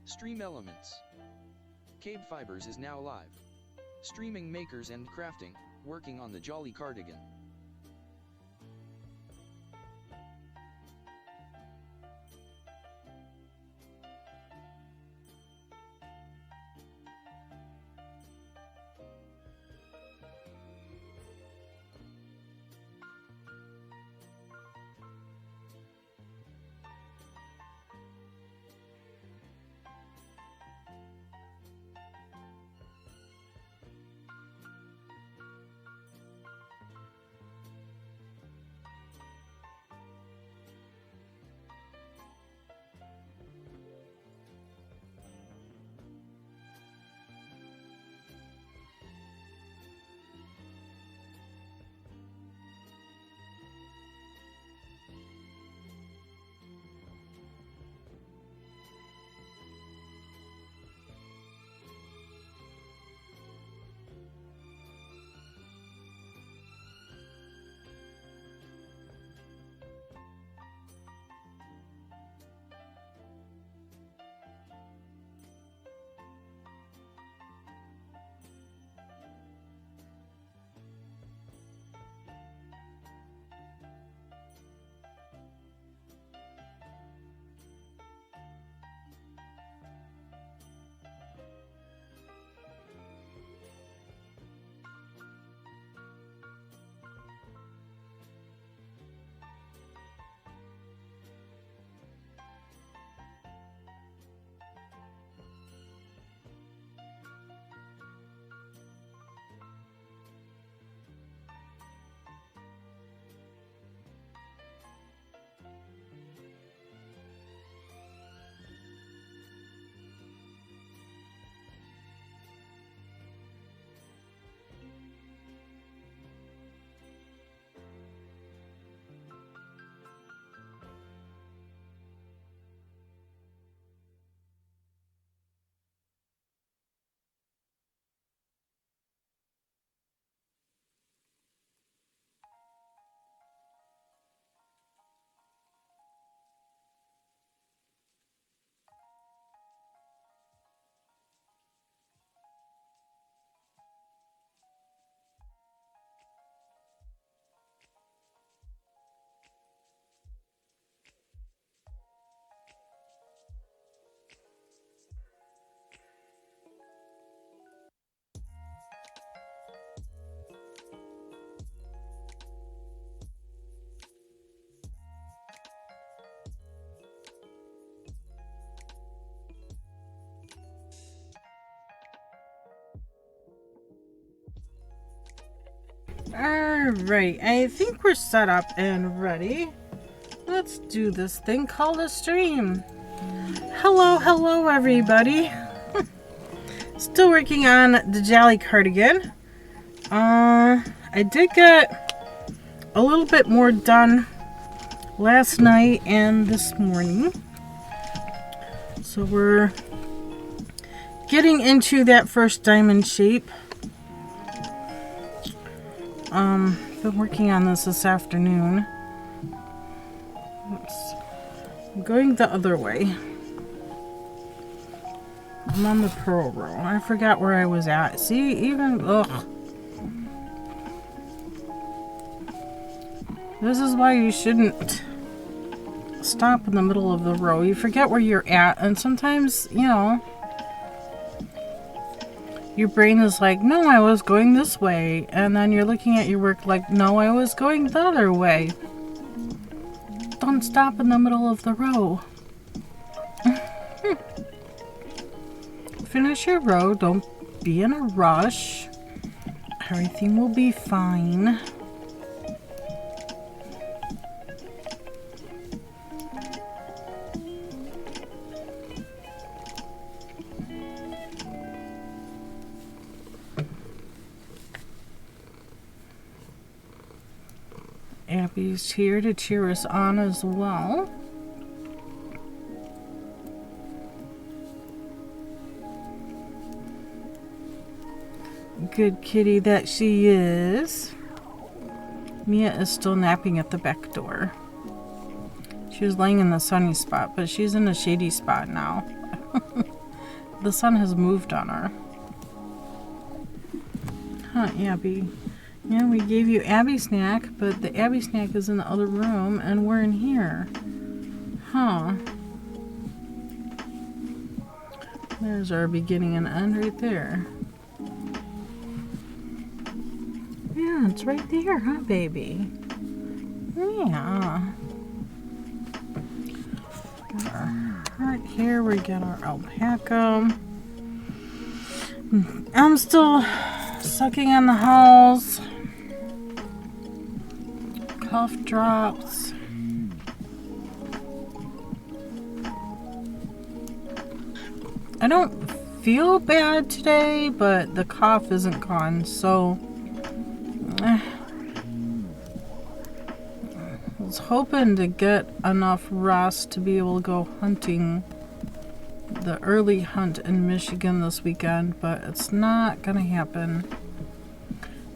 Stream elements. KBfibers is now live. Streaming makers and crafting, working on the jolly cardigan. Alright, I think we're set up and ready. Let's do this thing called a stream. Hello everybody. Still working on the Jolly cardigan. I did get a little bit more done last night and this morning. So we're getting into that first diamond shape. Been working on this afternoon. I'm going the other way. I'm on the purl row. I forgot where I was at. See, even, ugh. This is why you shouldn't stop in the middle of the row. You forget where you're at, and sometimes, you know, your brain is like, no, I was going this way. And then you're looking at your work like, no, I was going the other way. Don't stop in the middle of the row. Finish your row. Don't be in a rush. Everything will be fine. Abby's here to cheer us on as well. Good kitty that she is. Mia is still napping at the back door. She was laying in the sunny spot, but she's in a shady spot now. the sun has moved on her. Huh, Abby? Yeah, we gave you Abby snack, but the Abby snack is in the other room, and we're in here. Huh. There's our beginning and end right there. Yeah, it's right there, huh, baby? Yeah. Got our heart here. We got our alpaca. I'm still sucking on the hulls. Cough drops. I don't feel bad today, but the cough isn't gone, so I was hoping to get enough rest to be able to go hunting, the early hunt in Michigan this weekend, but it's not gonna happen.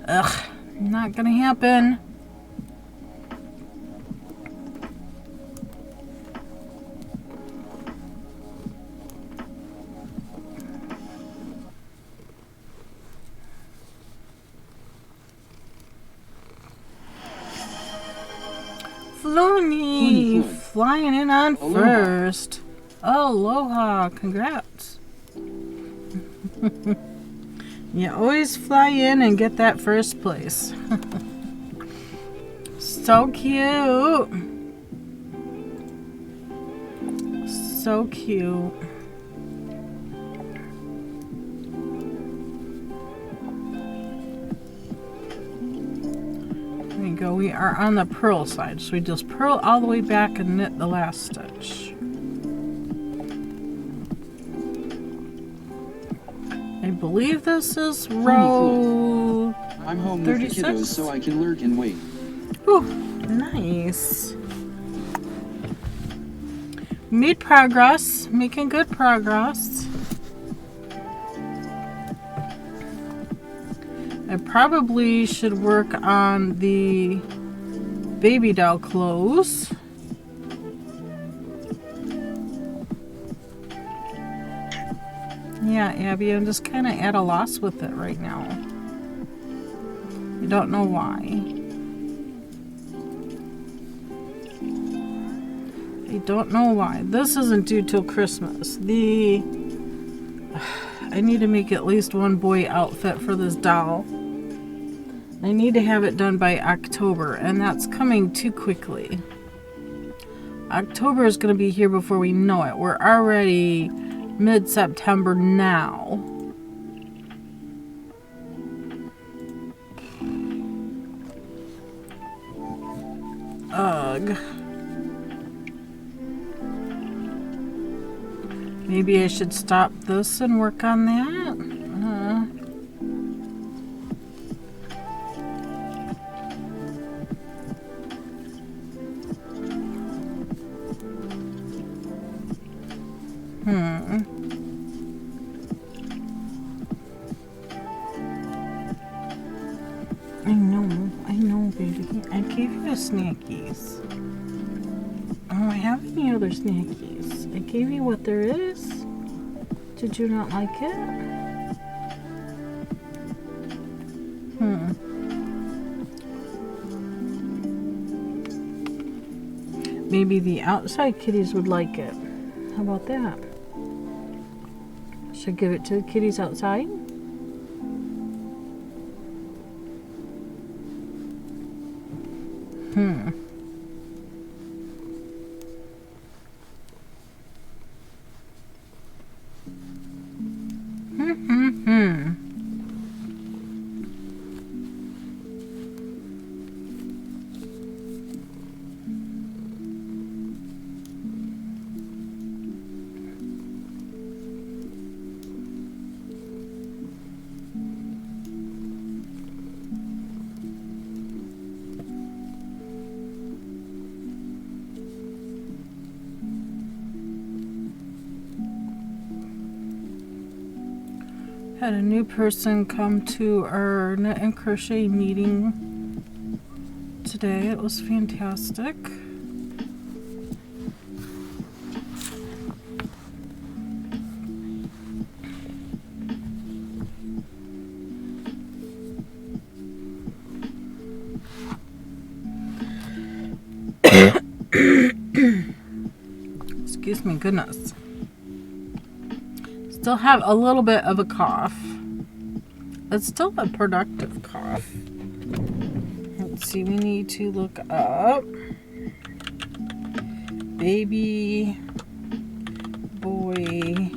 Ugh, not gonna happen. Flooney, flying in on first. Aloha, congrats. You always fly in and get that first place. So cute. So cute. There we go. We are on the purl side, so we just purl all the way back and knit the last stitch. I believe this is row I'm home 36? with the kiddos, so I can lurk and wait. Ooh, nice. Made progress, making good progress. I probably should work on the baby doll clothes. Yeah, Abby, I'm just kind of at a loss with it right now. I don't know why. I don't know why. This isn't due till Christmas. I need to make at least one boy outfit for this doll. I need to have it done by October, and that's coming too quickly. October is going to be here before we know it. We're already mid-September now. Ugh. Maybe I should stop this and work on that. I know, baby. I gave you snackies. I don't have any other snackies. I gave you what there is. Did you not like it? Maybe the outside kitties would like it. How about that? Should I give it to the kitties outside? Had a new person come to our knit and crochet meeting today. It was fantastic. Excuse me, goodness. Still have a little bit of a cough. It's still a productive cough. Let's see, we need to look up baby boy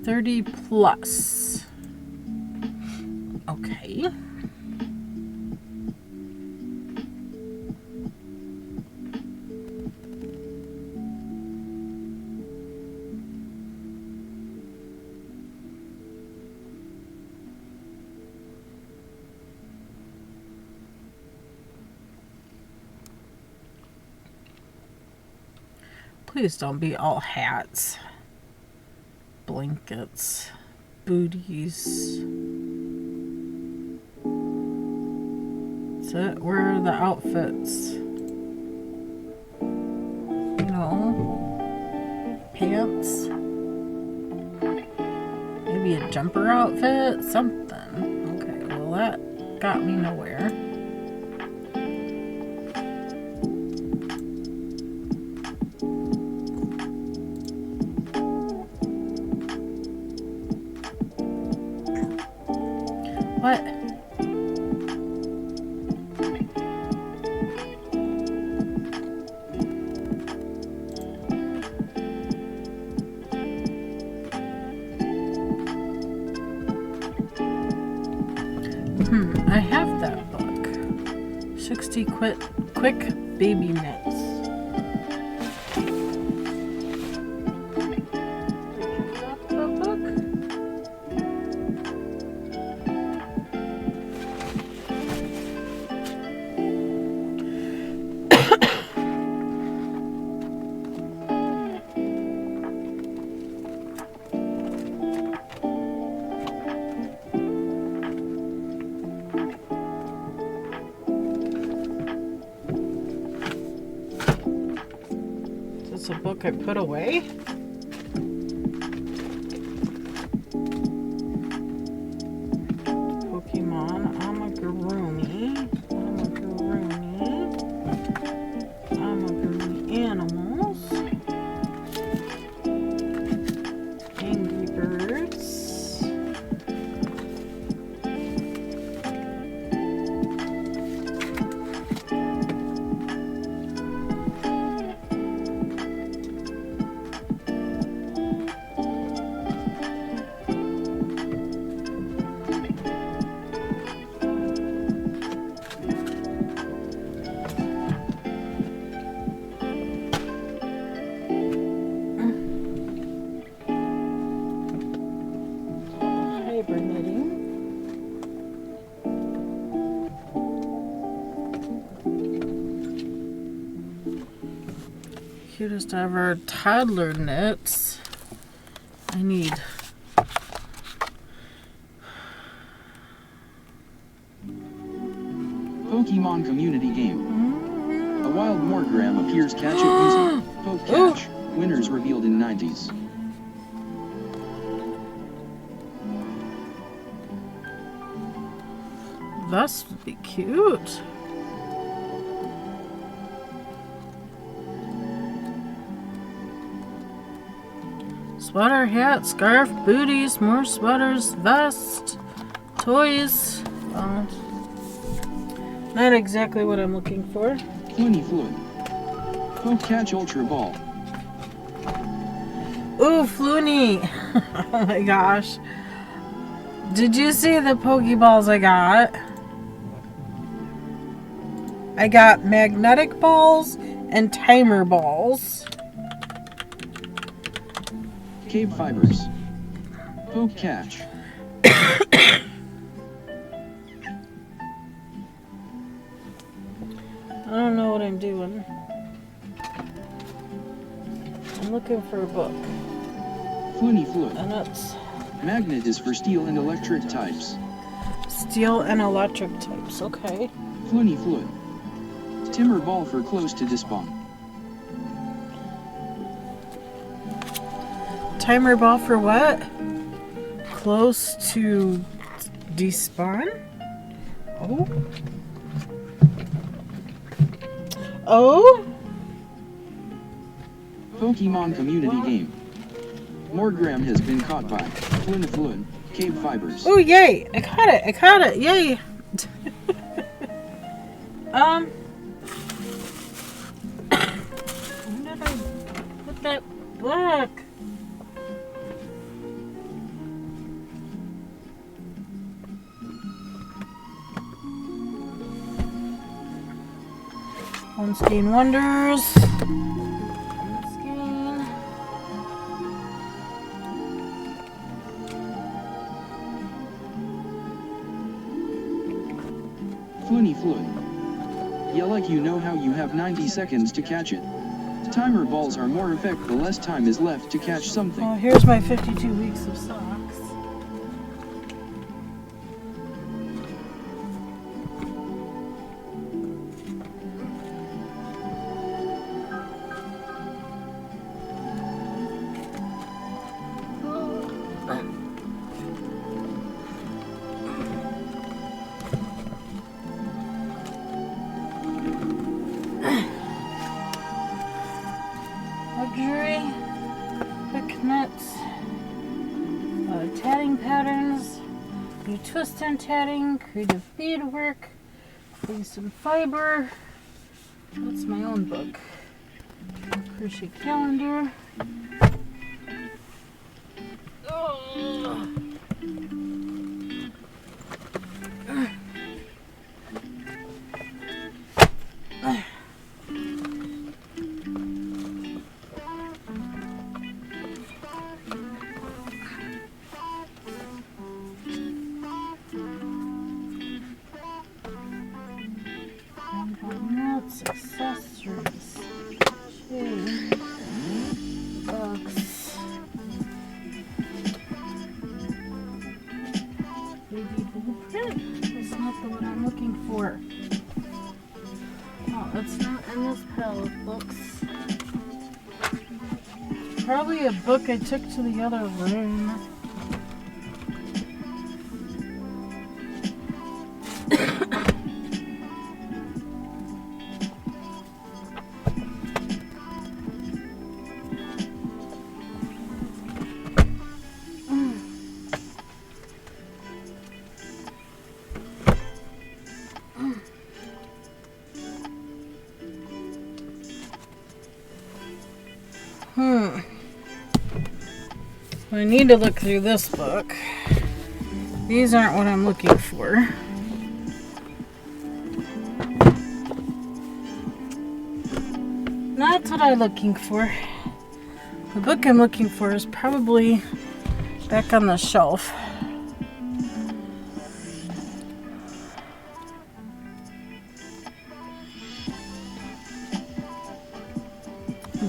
+30. Okay. Please don't be all hats, blankets, booties. That's it. Where are the outfits? You know, pants. Maybe a jumper outfit, something. Okay, well that got me nowhere. What? I have that book. 60 quick baby knits. A book I put away. Pokemon Amagurumi animals, Angry Birds, cutest ever toddler knits. I need Pokemon community game. A wild Morgram appears catch it using Poke Catch. Winners revealed in 90s. This would be cute. Sweater, hat, scarf, booties, more sweaters, vest, toys. Not exactly what I'm looking for. Fluny Fluid. Poke Catch Ultra Ball. Ooh, Fluny! Oh my gosh. Did you see the Pokeballs I got? I got magnetic balls and timer balls. KBfibers. Poke Catch. I don't know what I'm doing. I'm looking for a book. Fluny Fluid. And it's Magnet is for steel and electric types. steel and electric types. Okay. Fluny Fluid. Timer ball for close to despawn. Timer ball for what? Close to despawn? Oh. Oh? Pokemon community game. Morgram has been caught by Flynn, KBfibers. Oh, yay! I caught it! I caught it! Yay! When did I put that back? Unscreen Wonders. Unscreen. Flynn. Yeah, like you know how you have 90 seconds to catch it. Timer balls are more effective the less time is left to catch something. Oh, here's my 52 weeks of socks. Luxury, quick knits, tatting patterns, new twist and tatting, creative beadwork, lace and fiber. That's my own book. Crochet calendar. Accessories, chain, box, baby blueprint. That's not the one I'm looking for. Oh, that's not in this pile of books. Probably a book I took to the other room. I need to look through this book. These aren't what I'm looking for. Not what I'm looking for. The book I'm looking for is probably back on the shelf.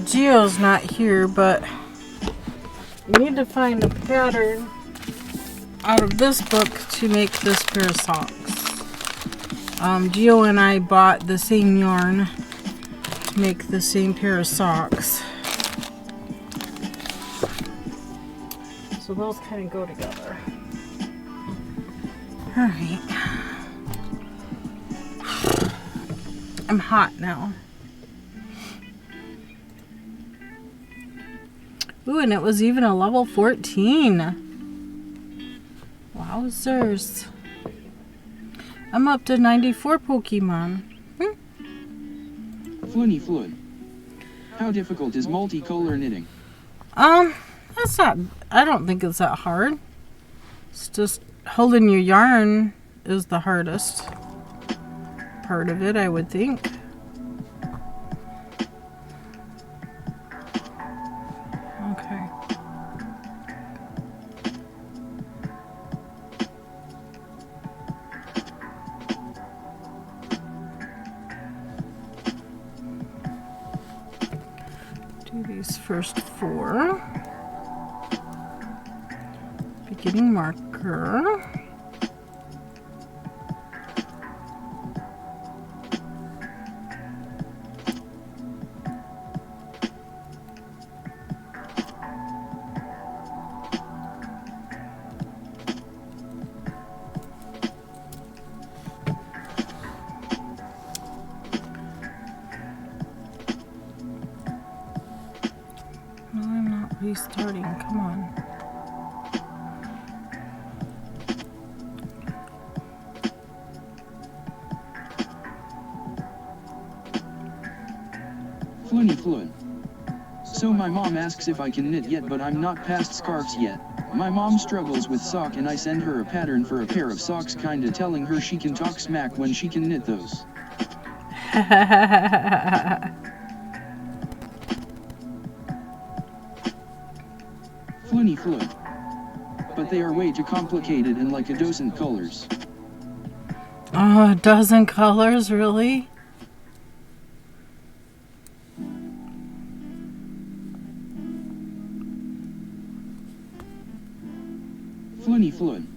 Geo's not here, but we need to find a pattern out of this book to make this pair of socks. Geo and I bought the same yarn to make the same pair of socks. So those kind of go together. Alright. I'm hot now. Ooh, and it was even a level 14. Wowzers. I'm up to 94 Pokemon. Flynn. How difficult is multicolor knitting? That's not, I don't think it's that hard. It's just holding your yarn is the hardest part of it, I would think. Okay. Do these first 4. Beginning marker. restarting. Come on. Fluent. So my mom asks if I can knit yet, but I'm not past scarves yet. My mom struggles with sock and I send her a pattern for a pair of socks, kinda telling her she can talk smack when she can knit those. Fluent. But they are way too complicated and like a dozen colors. Oh, a dozen colors, really? Fluent.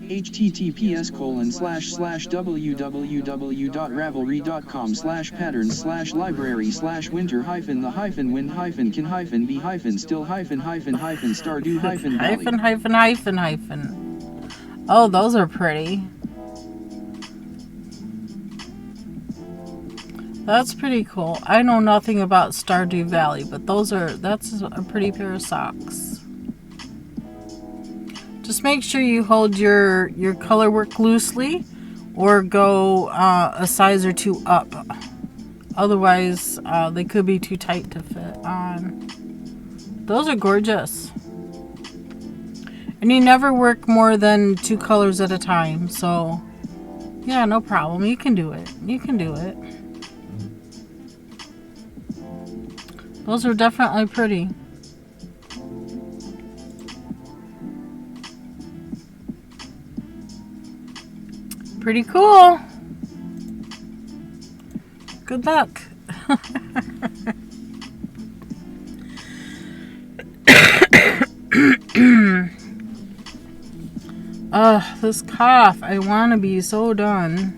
https://www.ravelry.com/pattern/library/winter-the-hyphen-the-hyphen-wind-hyphen-still-hyphen. Oh, those are pretty. That's pretty cool. I know nothing about Stardew Valley, but that's a pretty pair of socks. Just make sure you hold your color work loosely or go a size or two up. Otherwise, they could be too tight to fit on. Those are gorgeous. And you never work more than 2 colors at a time. So, yeah, no problem. You can do it. You can do it. Those are definitely pretty. Pretty cool. Good luck. Ugh, this cough. I want to be so done.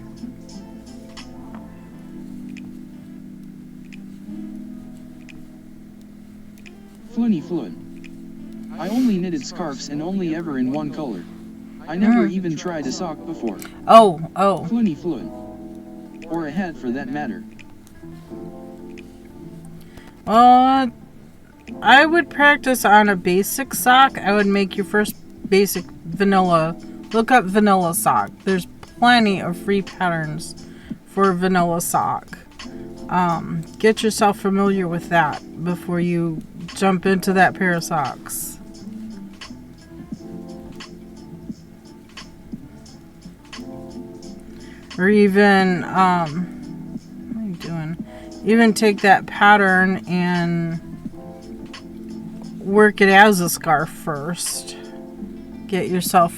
Fluent. I only knitted scarves and only ever in one color. I never even tried a sock before. Oh. Fluent. Or a hat for that matter. Well, I would practice on a basic sock. I would make your first basic vanilla. Look up vanilla sock. There's plenty of free patterns for vanilla sock. Get yourself familiar with that before you jump into that pair of socks. Or even, what are you doing? Even take that pattern and work it as a scarf first. Get yourself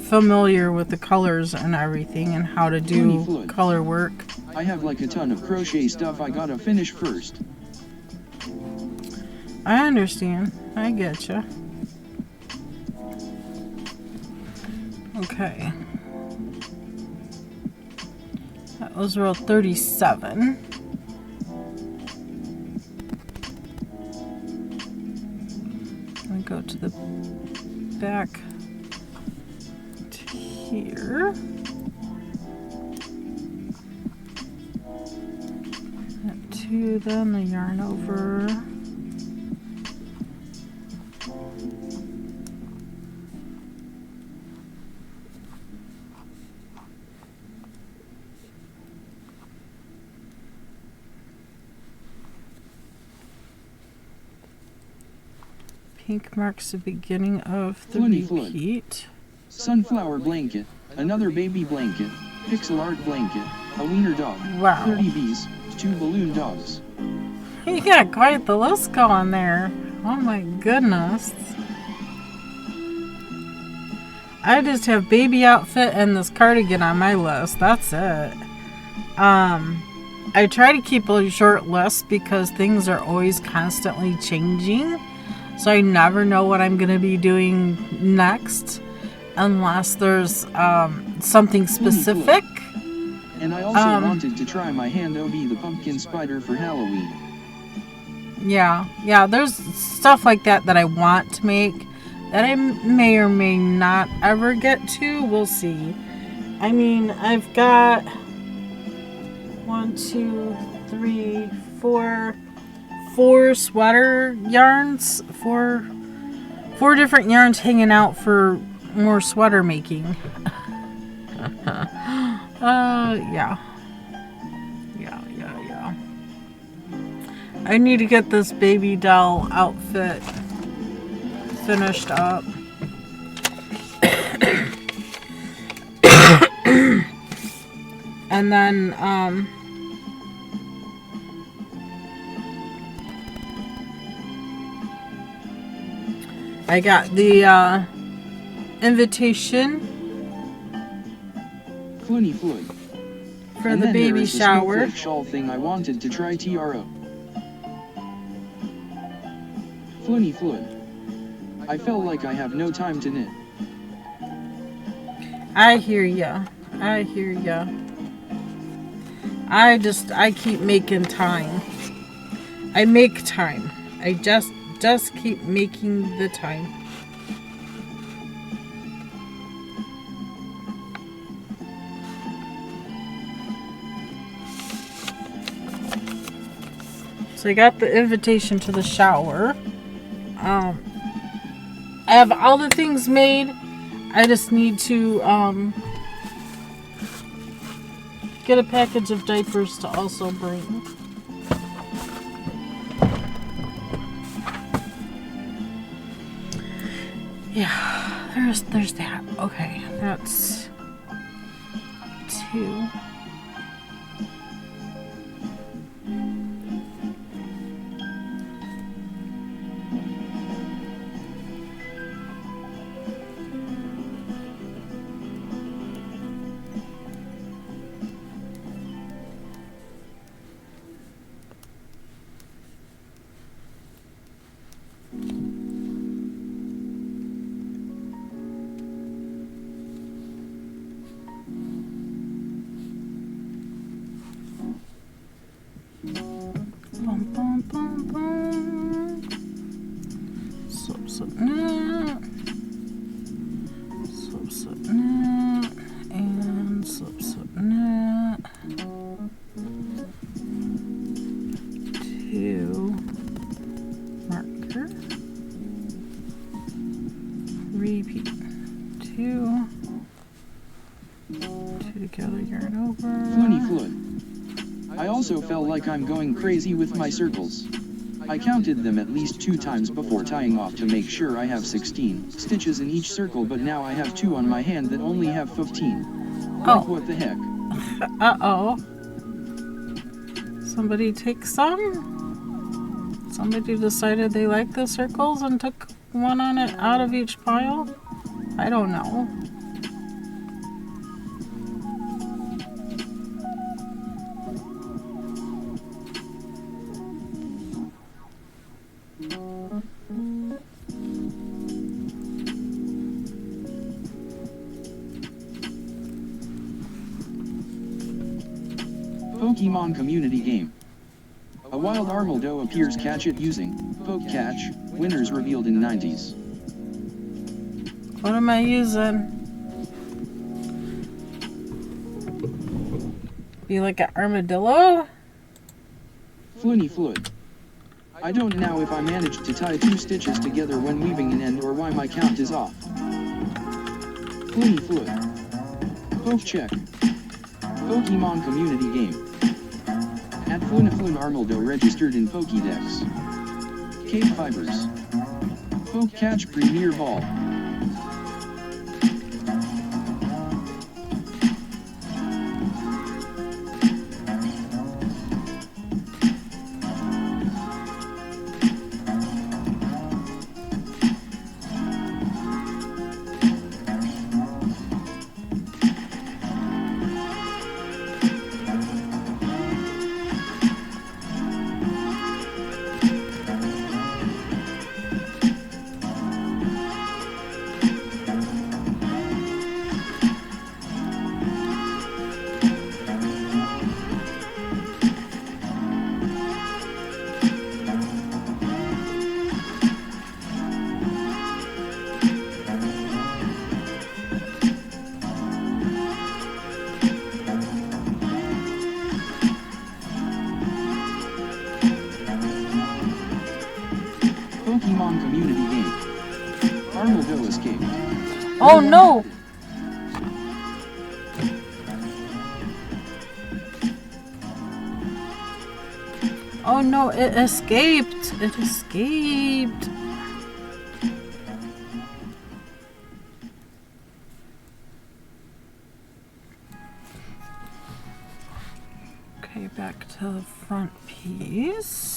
familiar with the colors and everything and how to do color work. I have like a ton of crochet stuff I gotta finish first. I understand. I getcha. Okay. That was row 37. I go to the back to here. That 2, then the yarn over. Pink marks the beginning of the repeat. Sunflower blanket, another baby blanket, pixel art blanket, a wiener dog, wow. 30 bees, 2 balloon dogs. You got quite the list going there. Oh my goodness. I just have baby outfit and this cardigan on my list. That's it. I try to keep a short list because things are always constantly changing. So I never know what I'm going to be doing next unless there's something specific. And I also wanted to try my hand OB the pumpkin spider for Halloween. Yeah, there's stuff like that I want to make that I may or may not ever get to. We'll see. I mean, I've got 1, 2, 3, 4, 4 sweater yarns, four different yarns hanging out for more sweater making. Yeah. I need to get this baby doll outfit finished up. And then, I got the, invitation Floony. for And the then baby there is the shower. snowflake shawl thing I wanted to try TRO. Floony. I felt like I have no time to knit. I hear ya. I keep making time. I make time. I just keep making the time. So I got the invitation to the shower. I have all the things made. I just need to get a package of diapers to also bring. Yeah, there's that. Okay, that's 2. Slip knit, and slip knit. 2 marker, repeat, 2 together, yarn over. Floony. I also felt like I'm going crazy with my circles. I counted them at least 2 times before tying off to make sure I have 16 stitches in each circle, but now I have 2 on my hand that only have 15. Like, what the heck? Uh-oh. Somebody take some? Somebody decided they liked the circles and took one on it out of each pile? I don't know. Pokemon community game. A wild Armaldo appears, catch it using Poke Catch, winners revealed in 90s. What am I using? Be like an armadillo? Floony. I don't know if I managed to tie 2 stitches together when weaving an end or why my count is off. Floony. Poke check. Pokemon community game. At Floony Armaldo registered in Pokédex. KBfibers. Poke Catch Premier Ball. Armadillo escaped. Oh no! Oh no, it escaped! It escaped! Okay, back to the front piece.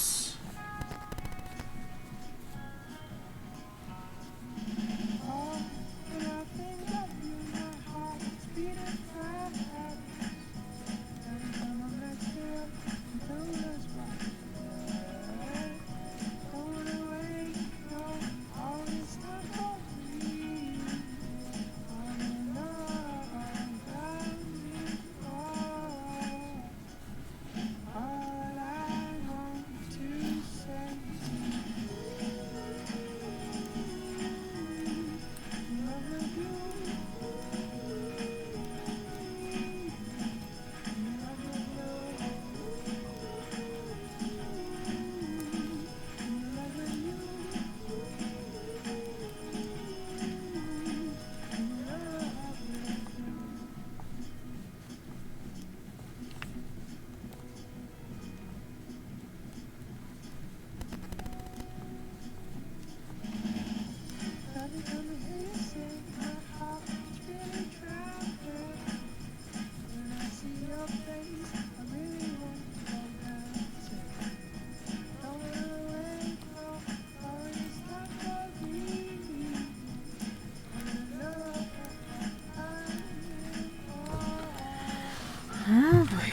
Oh boy.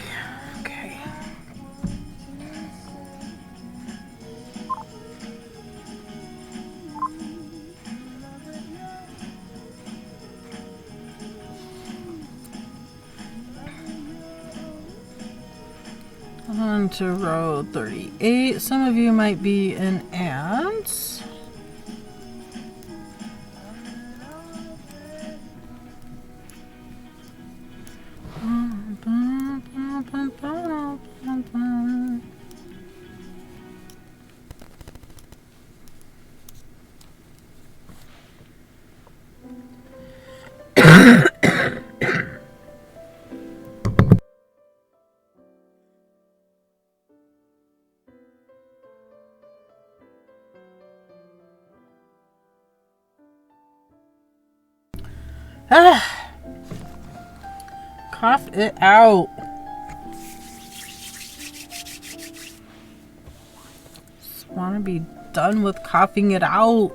Okay. On to row 38. Some of you might be in ants. Cough it out. Just want to be done with coughing it out.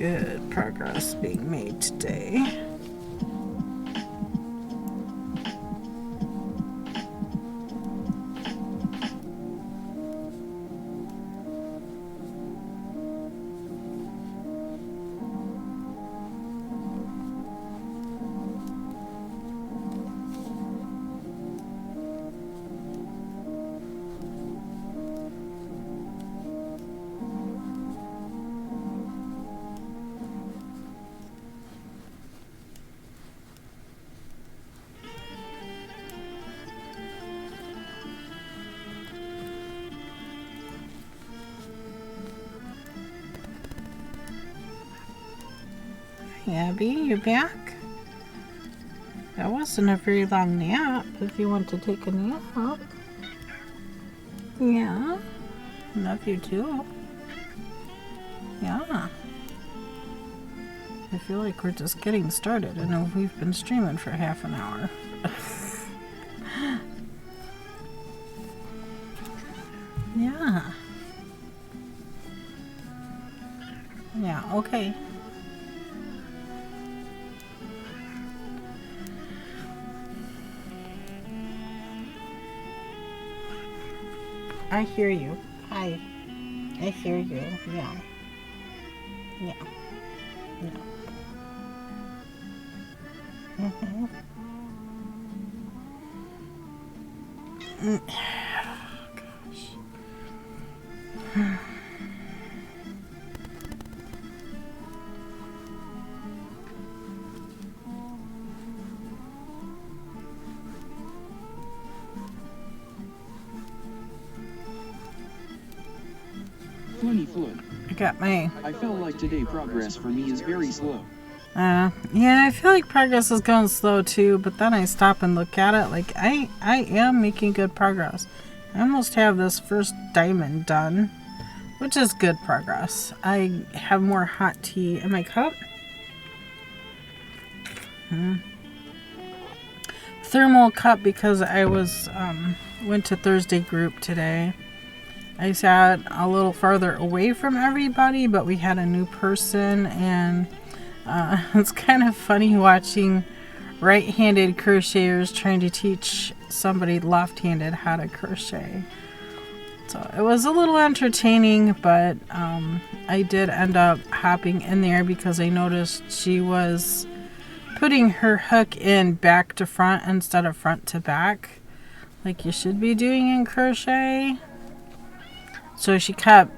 Good progress being made today. Abby, you back? That wasn't a very long nap if you want to take a nap. Yeah. Love you too. Yeah. I feel like we're just getting started. I know we've been streaming for half an hour. Yeah. Yeah, okay. I hear you. Hi. I hear you. Yeah. Yeah. Yeah. Mm-hmm. Gosh. 20 foot. I felt like today progress for me is very slow. Yeah, I feel like progress is going slow too, but then I stop and look at it like I am making good progress. I almost have this first diamond done, which is good progress. I have more hot tea in my cup. Thermal cup because I went to Thursday group today. I sat a little farther away from everybody, but we had a new person, and it's kind of funny watching right-handed crocheters trying to teach somebody left-handed how to crochet. So it was a little entertaining, but I did end up hopping in there because I noticed she was putting her hook in back to front instead of front to back, like you should be doing in crochet. So she kept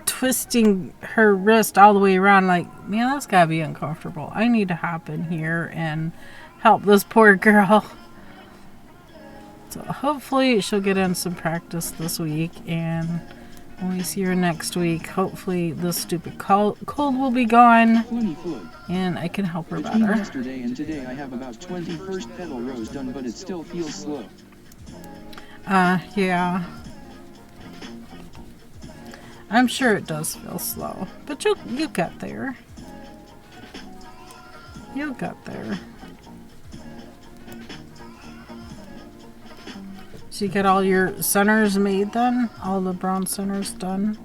twisting her wrist all the way around like, man, that's gotta be uncomfortable. I need to hop in here and help this poor girl. So hopefully she'll get in some practice this week, and when we see her next week, hopefully this stupid cold will be gone and I can help her better. Yesterday and today I have about 20 first petal rows done, but it still feels slow. Yeah. I'm sure it does feel slow, but you'll get there. You'll get there. So you get all your centers made then? All the brown centers done?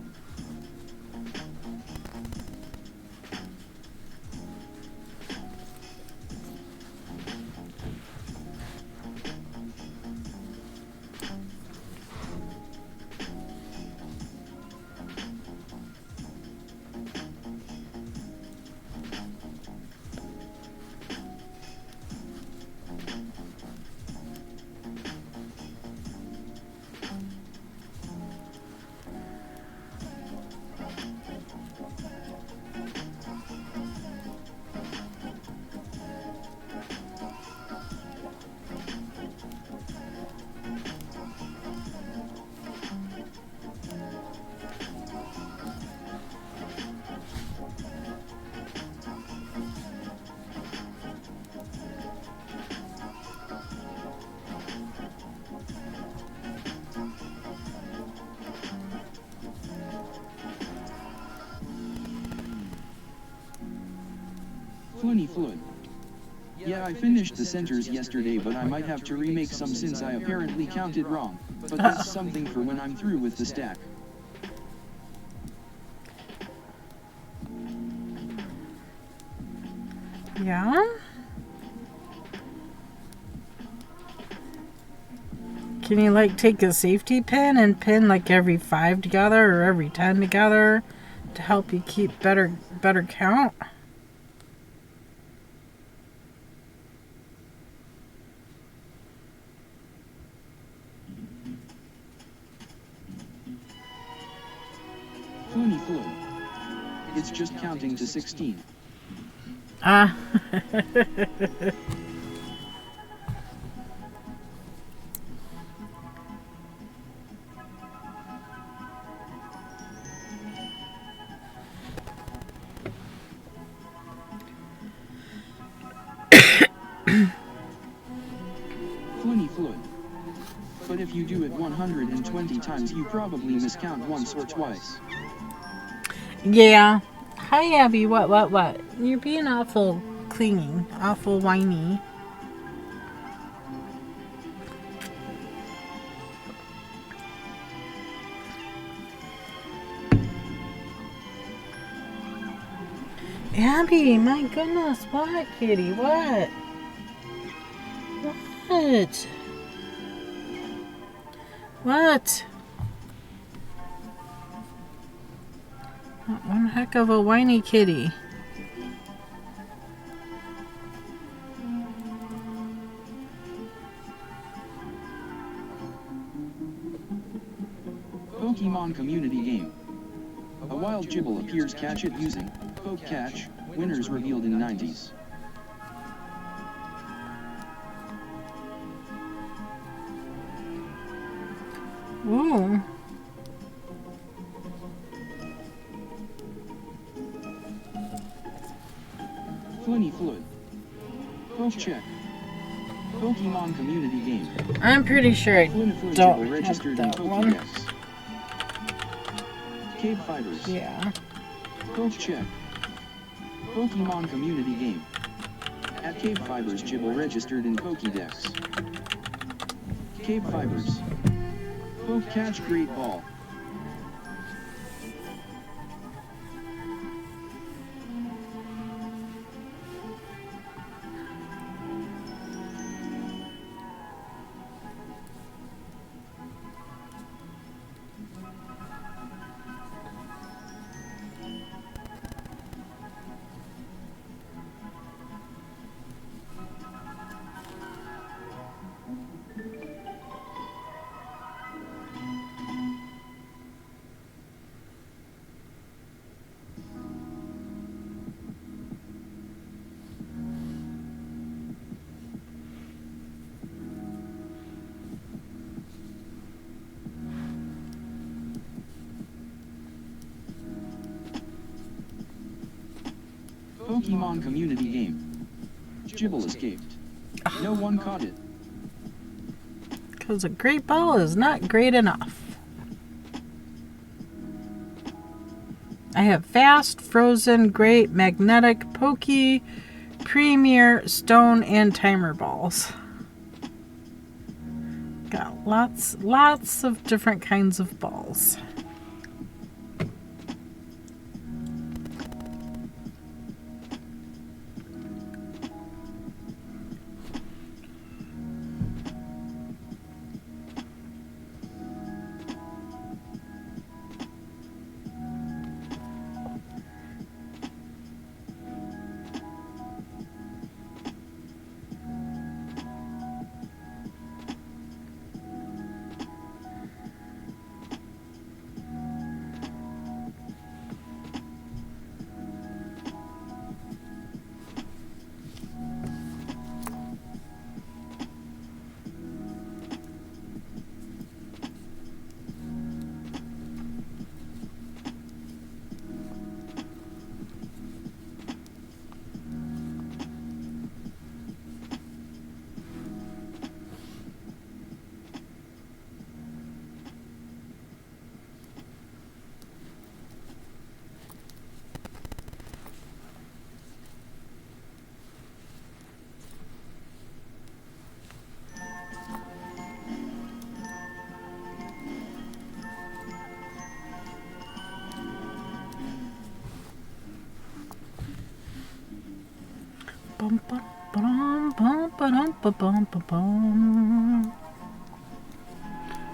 Funny foot. Yeah, I finished the centers yesterday, but I might have to remake some since I apparently counted wrong. But that's something for when I'm through with the stack. Yeah? Can you like take a safety pin and pin like every 5 together or every 10 together to help you keep better count? Floony Flo. It's just counting to 16. Ah. Floony Flo. But if you do it 120 times you probably miscount once or twice. Yeah. Hi, Abby. What? You're being awful clingy, awful whiny. Abby, my goodness, what, kitty? What? What? What? One heck of a whiny kitty. Pokemon community game. A wild Gibble appears, catch it using Poke Catch, winners revealed in 90s. Ooh. Floony Flood. Poke Check. Pokemon community game. I'm pretty sure I Floony don't Gibble registered in have that one. Pokédex. KBfibers. Yeah. Poke Check. Pokemon community game. At KBfibers Gibble registered in Pokédex. KBfibers. Poke Catch Great Ball. Pokemon community game. Gibble escaped. No one caught it. Because a great ball is not great enough. I have fast, frozen, great, magnetic, pokey, premier, stone, and timer balls. Got lots of different kinds of balls. Bum, bum, ba-dum, ba-bum, ba-bum.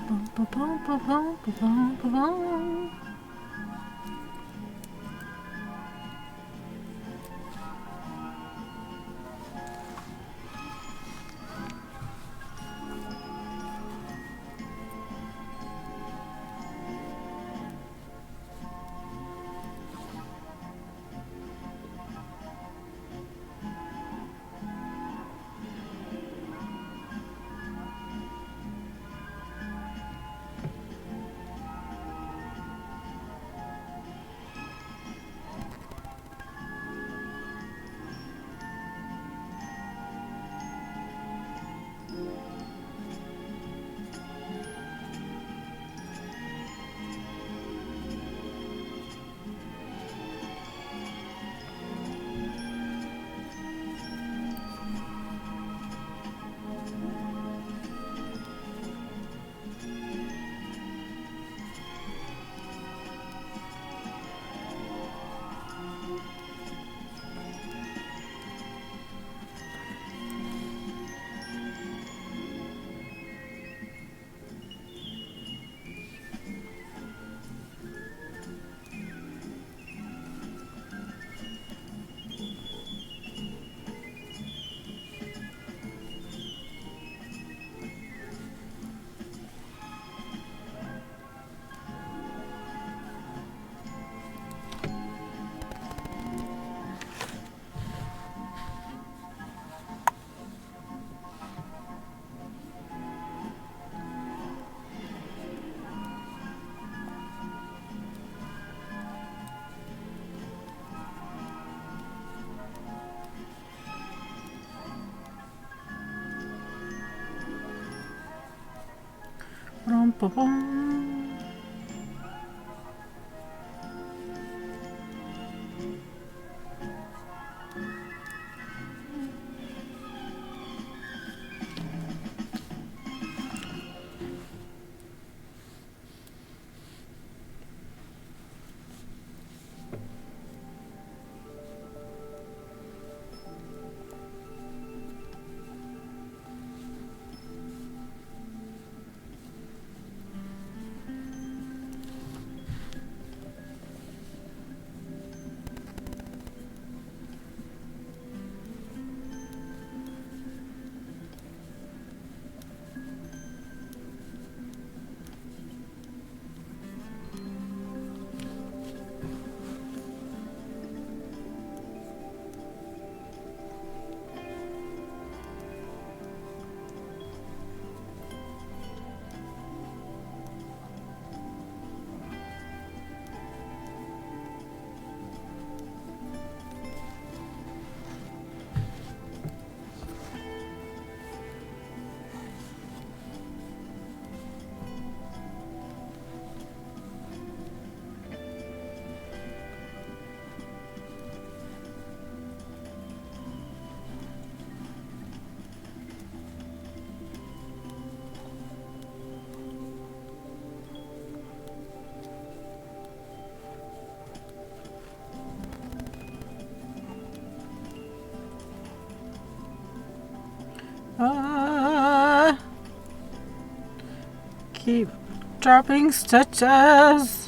Bum, ba-bum, ba-bum, ba-bum, ba-bum. Bum, ba-bum. Keep dropping stitches.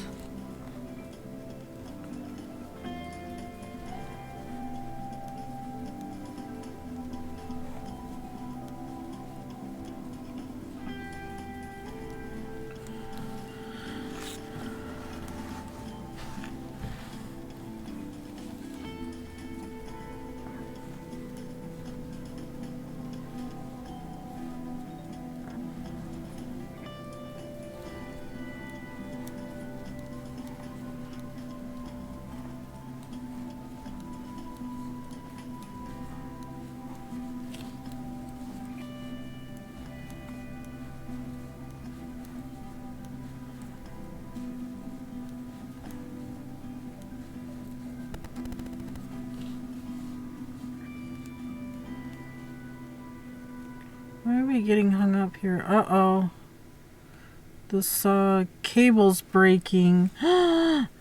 Why are we getting hung up here? Uh-oh. This cable's breaking.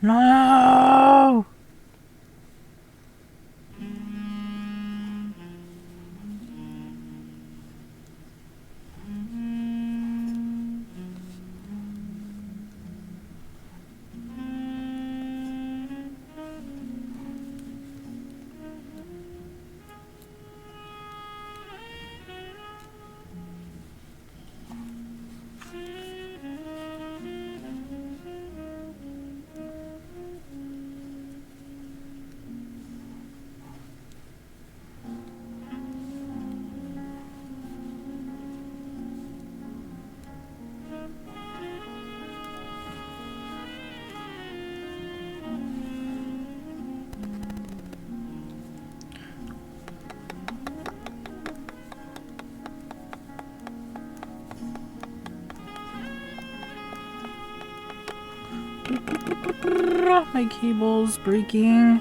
No! My cable's breaking.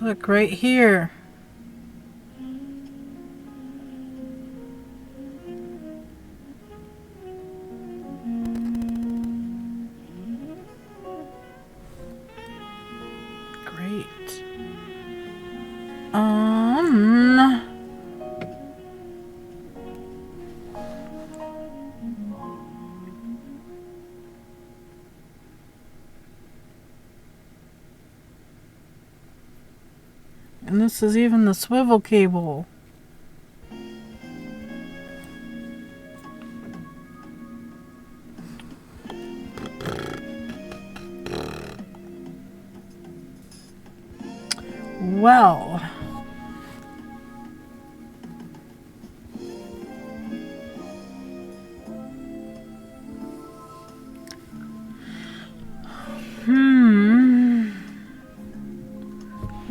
Look right here. Great. And this is even the swivel cable. Well,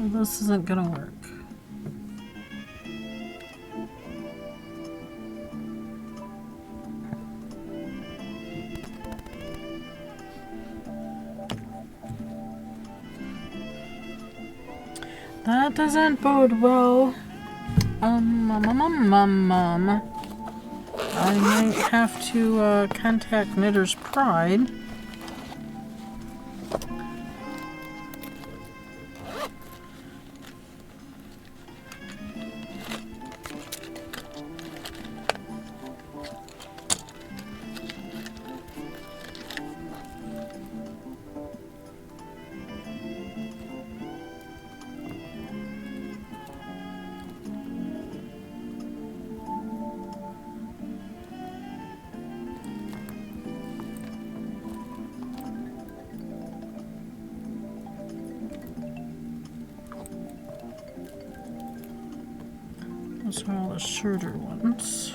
well, this isn't gonna work. That doesn't bode well. I might have to contact Knitter's Pride. Those are all the shorter ones.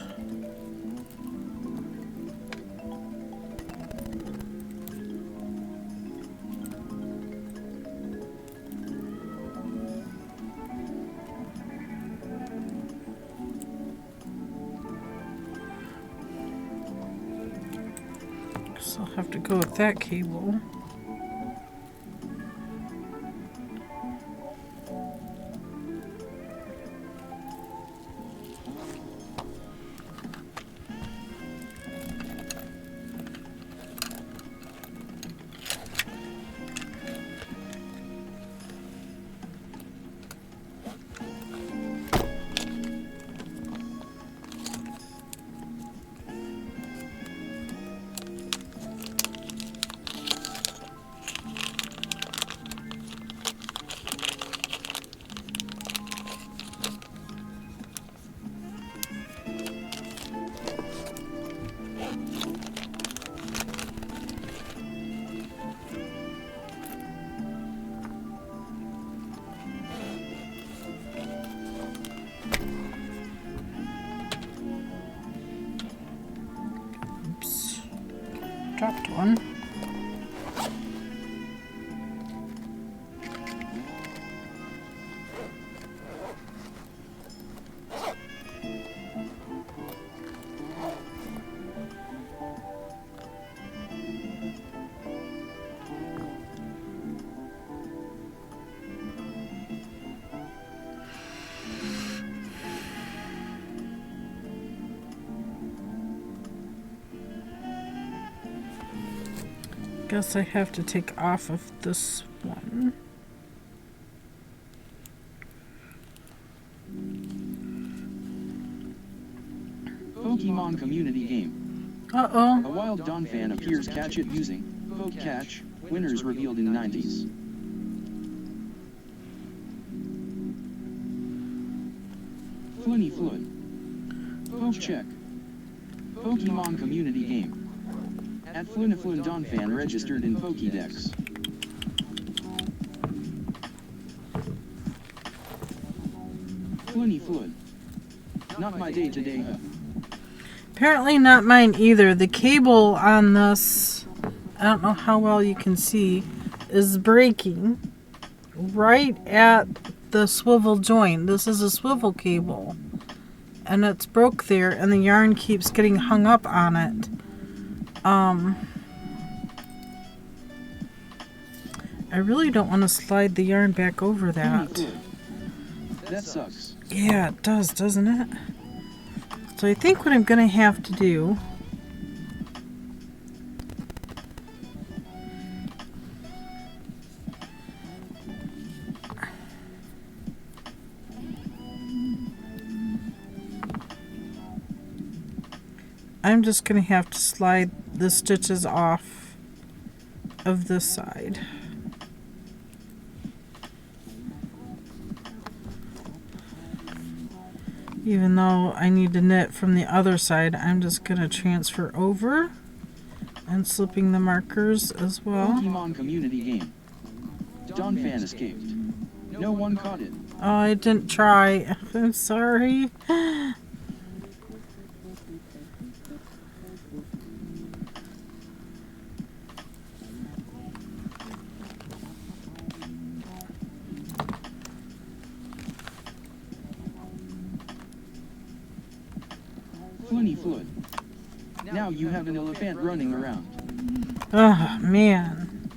Guess I'll have to go with that cable. dropped one. Guess I have to take off of this one. Pokemon community game. Uh-oh. A wild Dawn fan appears catch it using Poke Catch. Winners revealed in 90s. Floony Flood. Poke Check. Pokemon community game. At Fluniflun Donphan registered in Pokédex. Floony Flood. Not my day-to-day. Apparently not mine either. The cable on this, I don't know how well you can see, is breaking right at the swivel joint. This is a swivel cable. And it's broke there, and the yarn keeps getting hung up on it. I really don't want to slide the yarn back over that. That sucks. Yeah, it does, doesn't it? So I think what I'm going to have to do I'm just going to have to slide the stitches off of this side. Even though I need to knit from the other side, I'm just going to transfer over and slipping the markers as well. Pokemon community game. Donphan escaped. No one caught it. Oh, I didn't try. I'm sorry. Floony Flood. Now you have an elephant running around. Oh, man.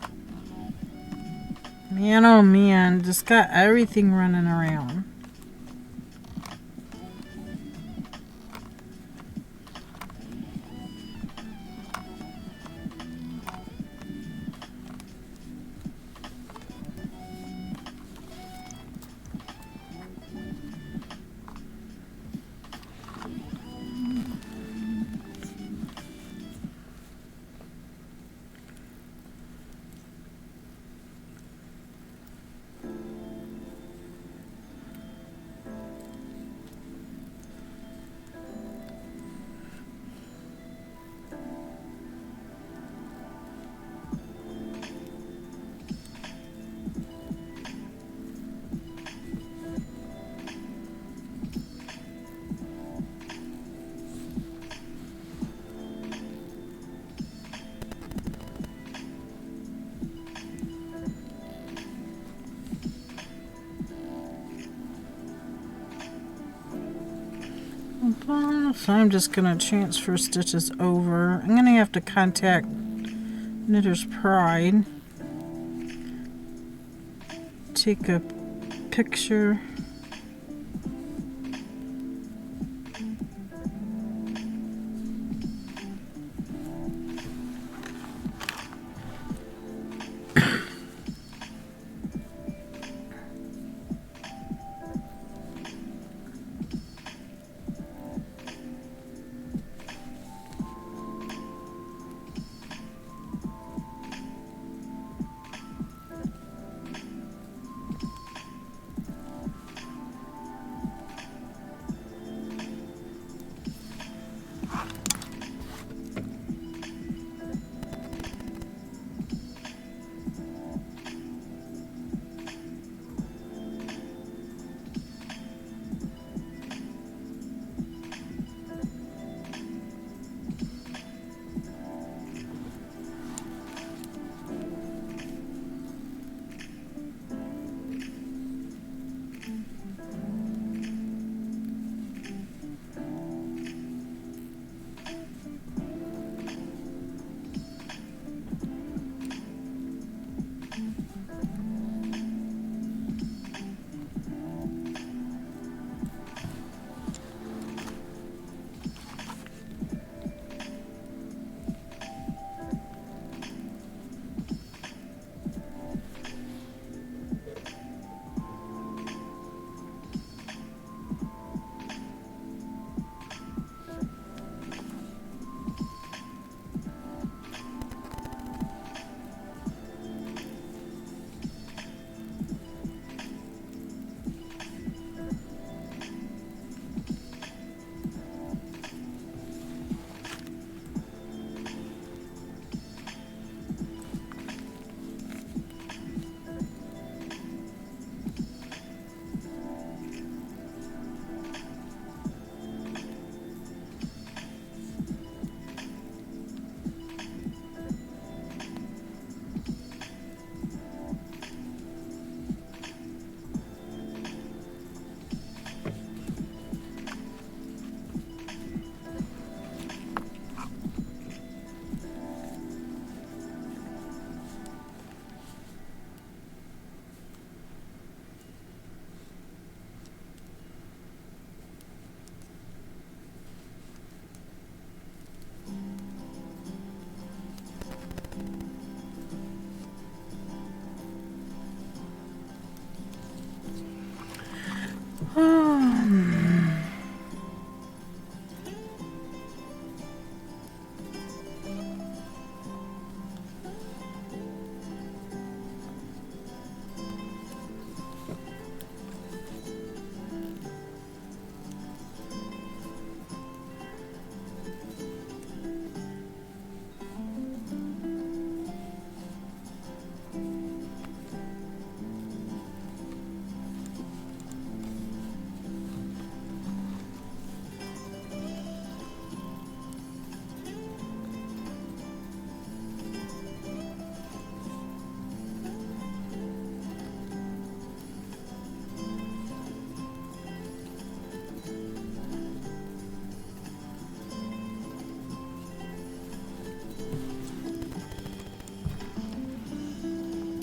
Man, oh man. Just got everything running around. So I'm just going to transfer stitches over. I'm going to have to contact Knitter's Pride. Take a picture.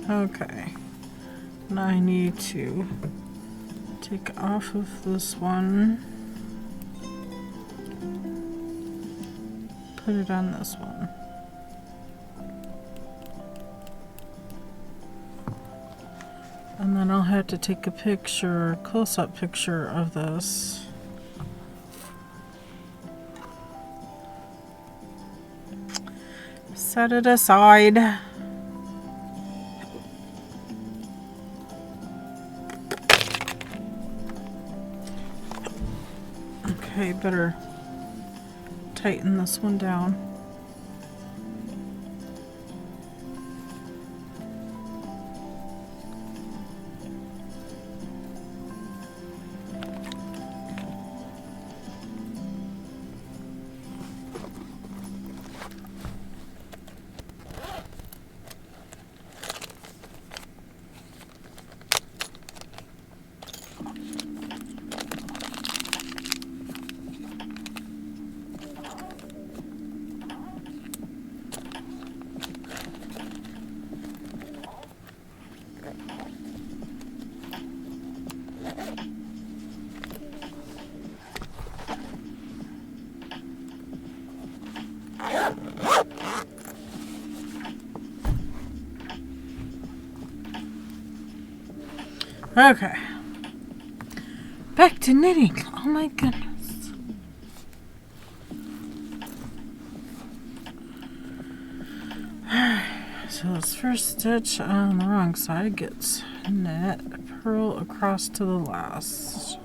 Okay. Now I need to take off of this one. Put it on this one. And then I'll have to take a picture, close-up picture of this. Set it aside. Okay, better tighten this one down. Okay. Back to knitting. Oh my goodness. So this first stitch on the wrong side gets knit, purl across to the last.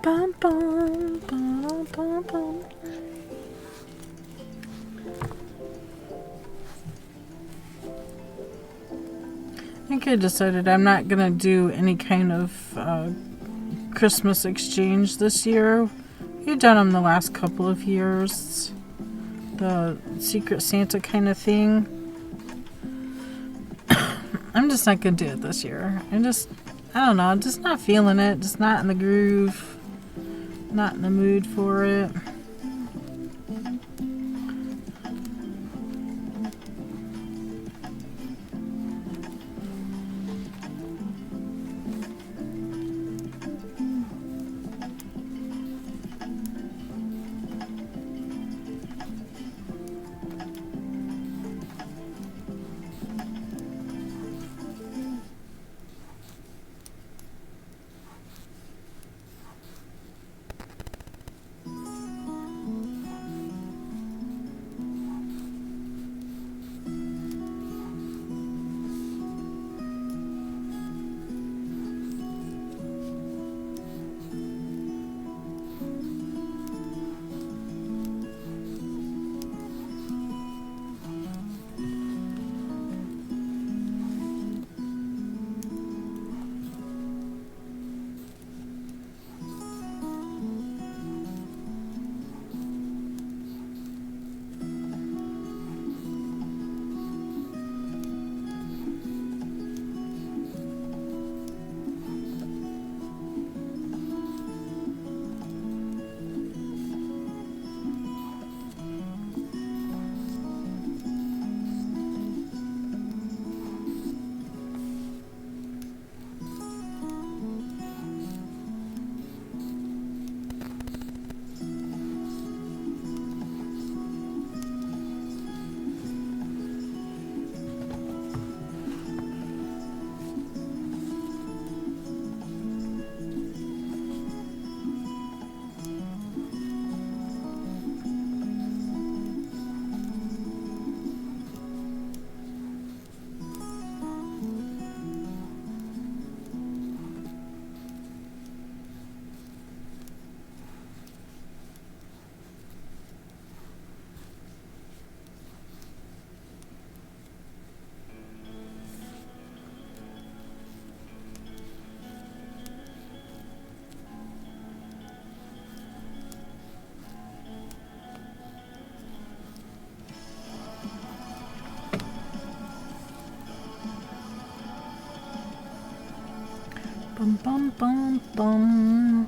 Bum, bum, bum, bum, bum. I think I decided I'm not gonna do any kind of Christmas exchange this year. We've done them the last couple of years. The Secret Santa kind of thing. I'm just not gonna do it this year. I don't know, just not feeling it. Just not in the groove. Not in the mood for it. Bum bum bum bum.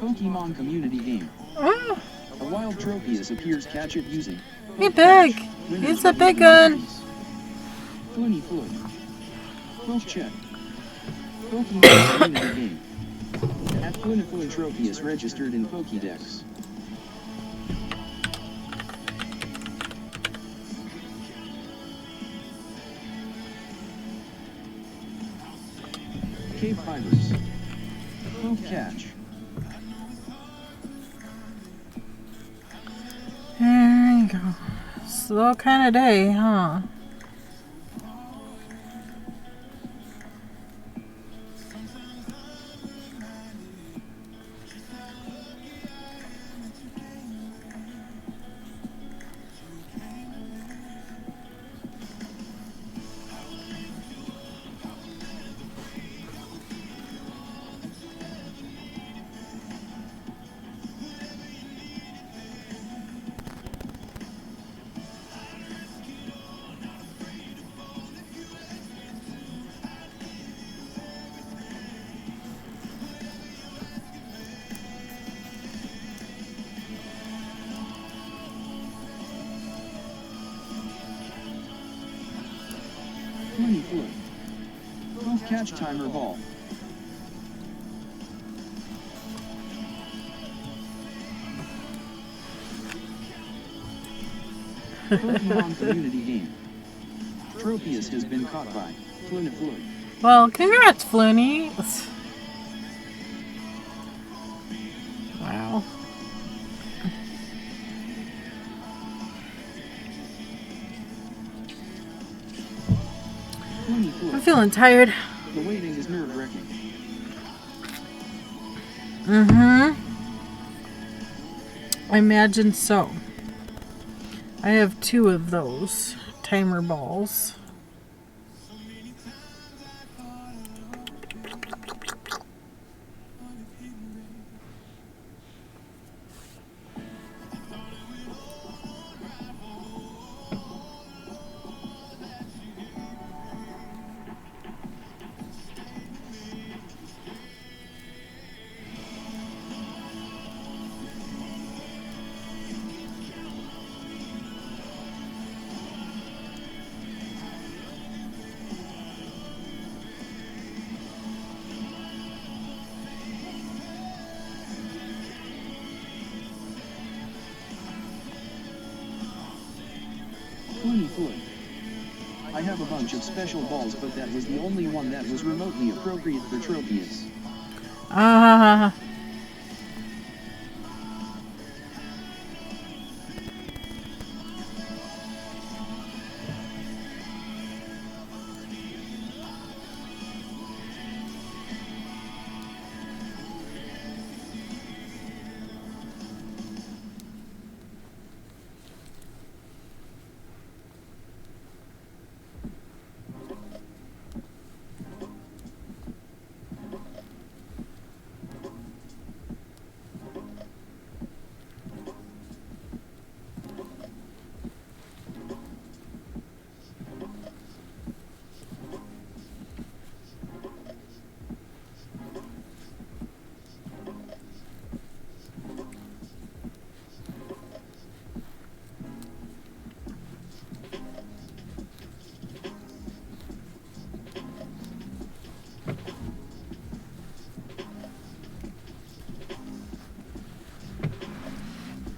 Pokemon community game. Oh, A wild Tropius appears, catch it using. he big. He's a big one. Floony Floyd. Poke check. Pokemon community game. At Flunifoy Tropius registered in Pokédex. KBfibers. Poke catch. There you go. Slow kind of day, huh? Floony Floyd. Poke catch timer ball. Pokemon community game. Tropius has been caught by Floony Floyd. Well, congrats, Floony. Wow. Floony Floyd. I'm feeling tired. The waiting is nerve-wracking. Mm-hmm. I imagine so. I have 2 of those timer balls. Floony Floyd. I have a bunch of special balls, but that was the only one that was remotely appropriate for Tropius. Ah.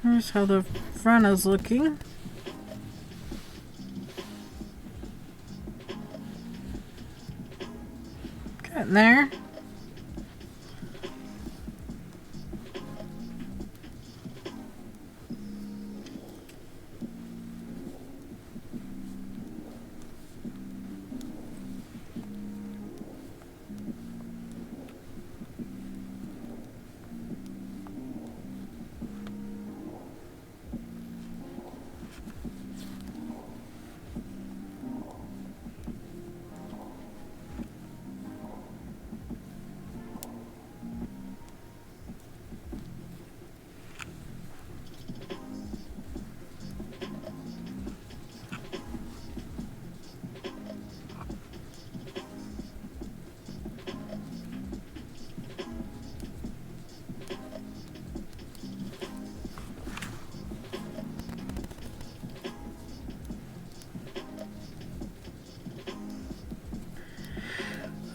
Here's how the front is looking. Getting there.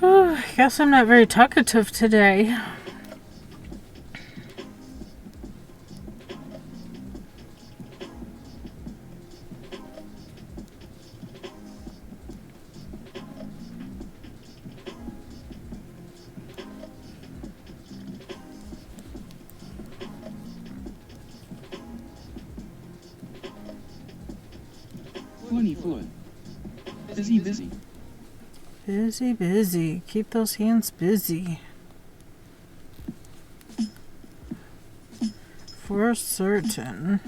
Oh, I guess I'm not very talkative today. Funny foot. Busy, busy. Busy, busy. Keep those hands busy. For certain.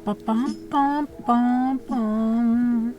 Ba-bum-bum-bum-bum.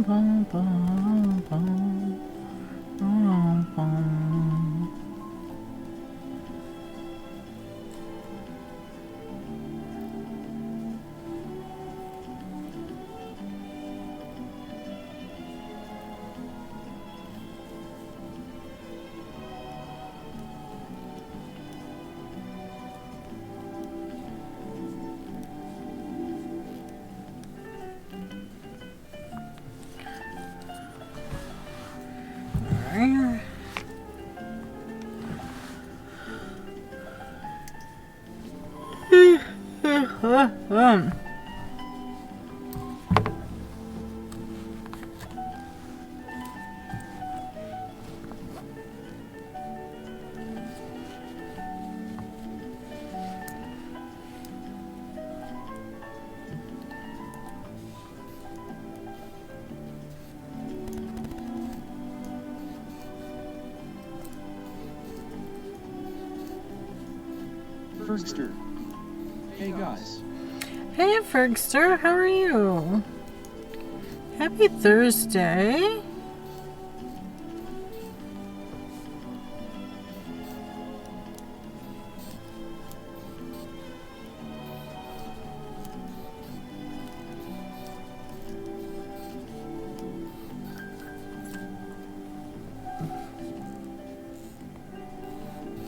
bum, bum, bum. Bum, bum. Fergster. Hey guys. Hey Fergster, how are you? Happy Thursday.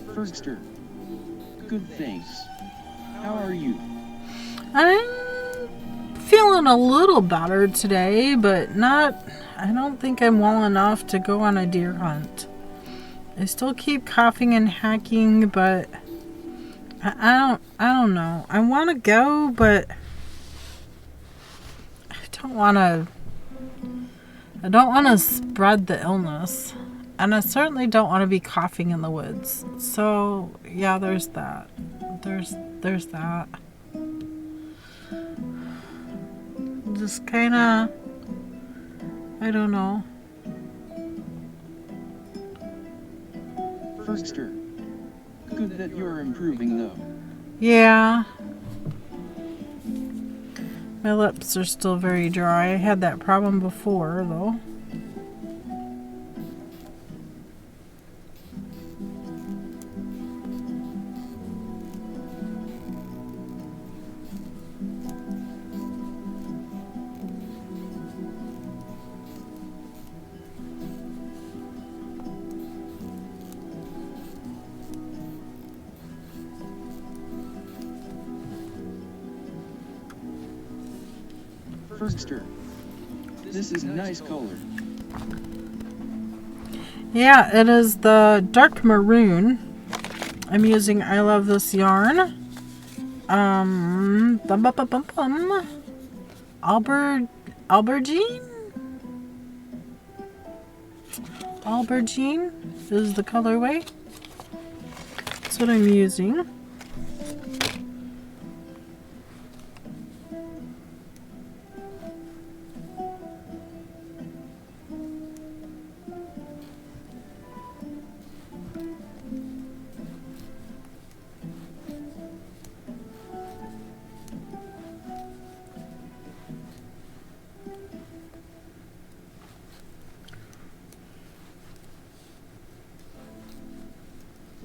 Fergster. Good thanks. How are you? I'm feeling a little better today, but I don't think I'm well enough to go on a deer hunt. I still keep coughing and hacking, but I don't know. I want to go, but I don't want to spread the illness. And I certainly don't want to be coughing in the woods. So, yeah, there's that. There's that. Just kind of, I don't know. Fergster. Good that you're improving though. Yeah. My lips are still very dry. I had that problem before, though. Fergster. This is nice color. Yeah, it is the dark maroon. I'm using I Love This yarn. Aubergine is the colorway. That's what I'm using.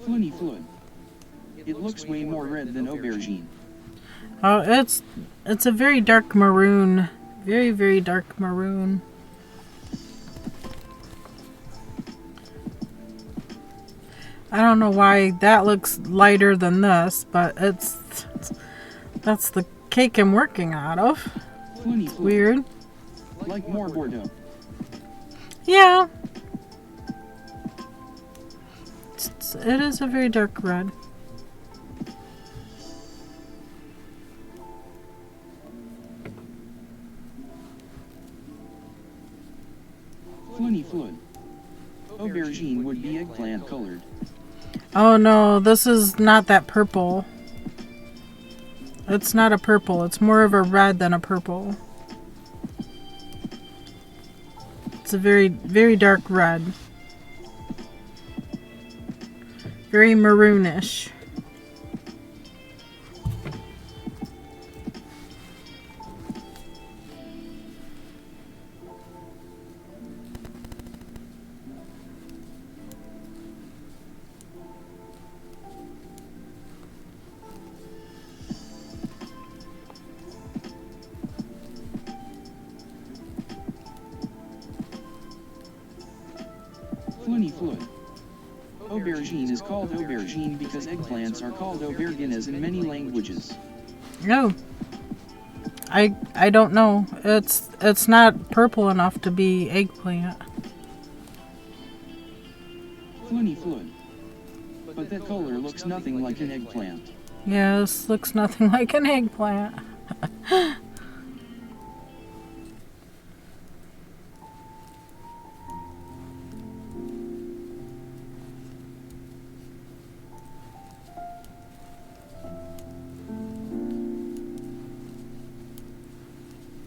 Funny flood. It looks way more red than aubergine. Oh, it's a very dark maroon. Very, very dark maroon. I don't know why that looks lighter than this, but that's the cake I'm working out of. Funny It's flood. weird. Like more Bordeaux. Yeah. It is a very dark red. Funny flood. Aubergine would be eggplant colored. Oh no, this is not that purple. It's not a purple. It's more of a red than a purple. It's a very, very dark red. Very maroonish. Floony Flood. Aubergine is called aubergine because eggplants are called aubergines in many languages. No. I don't know. It's not purple enough to be eggplant. Floony Flood. But that color looks nothing like an eggplant. Yes, looks nothing like an eggplant.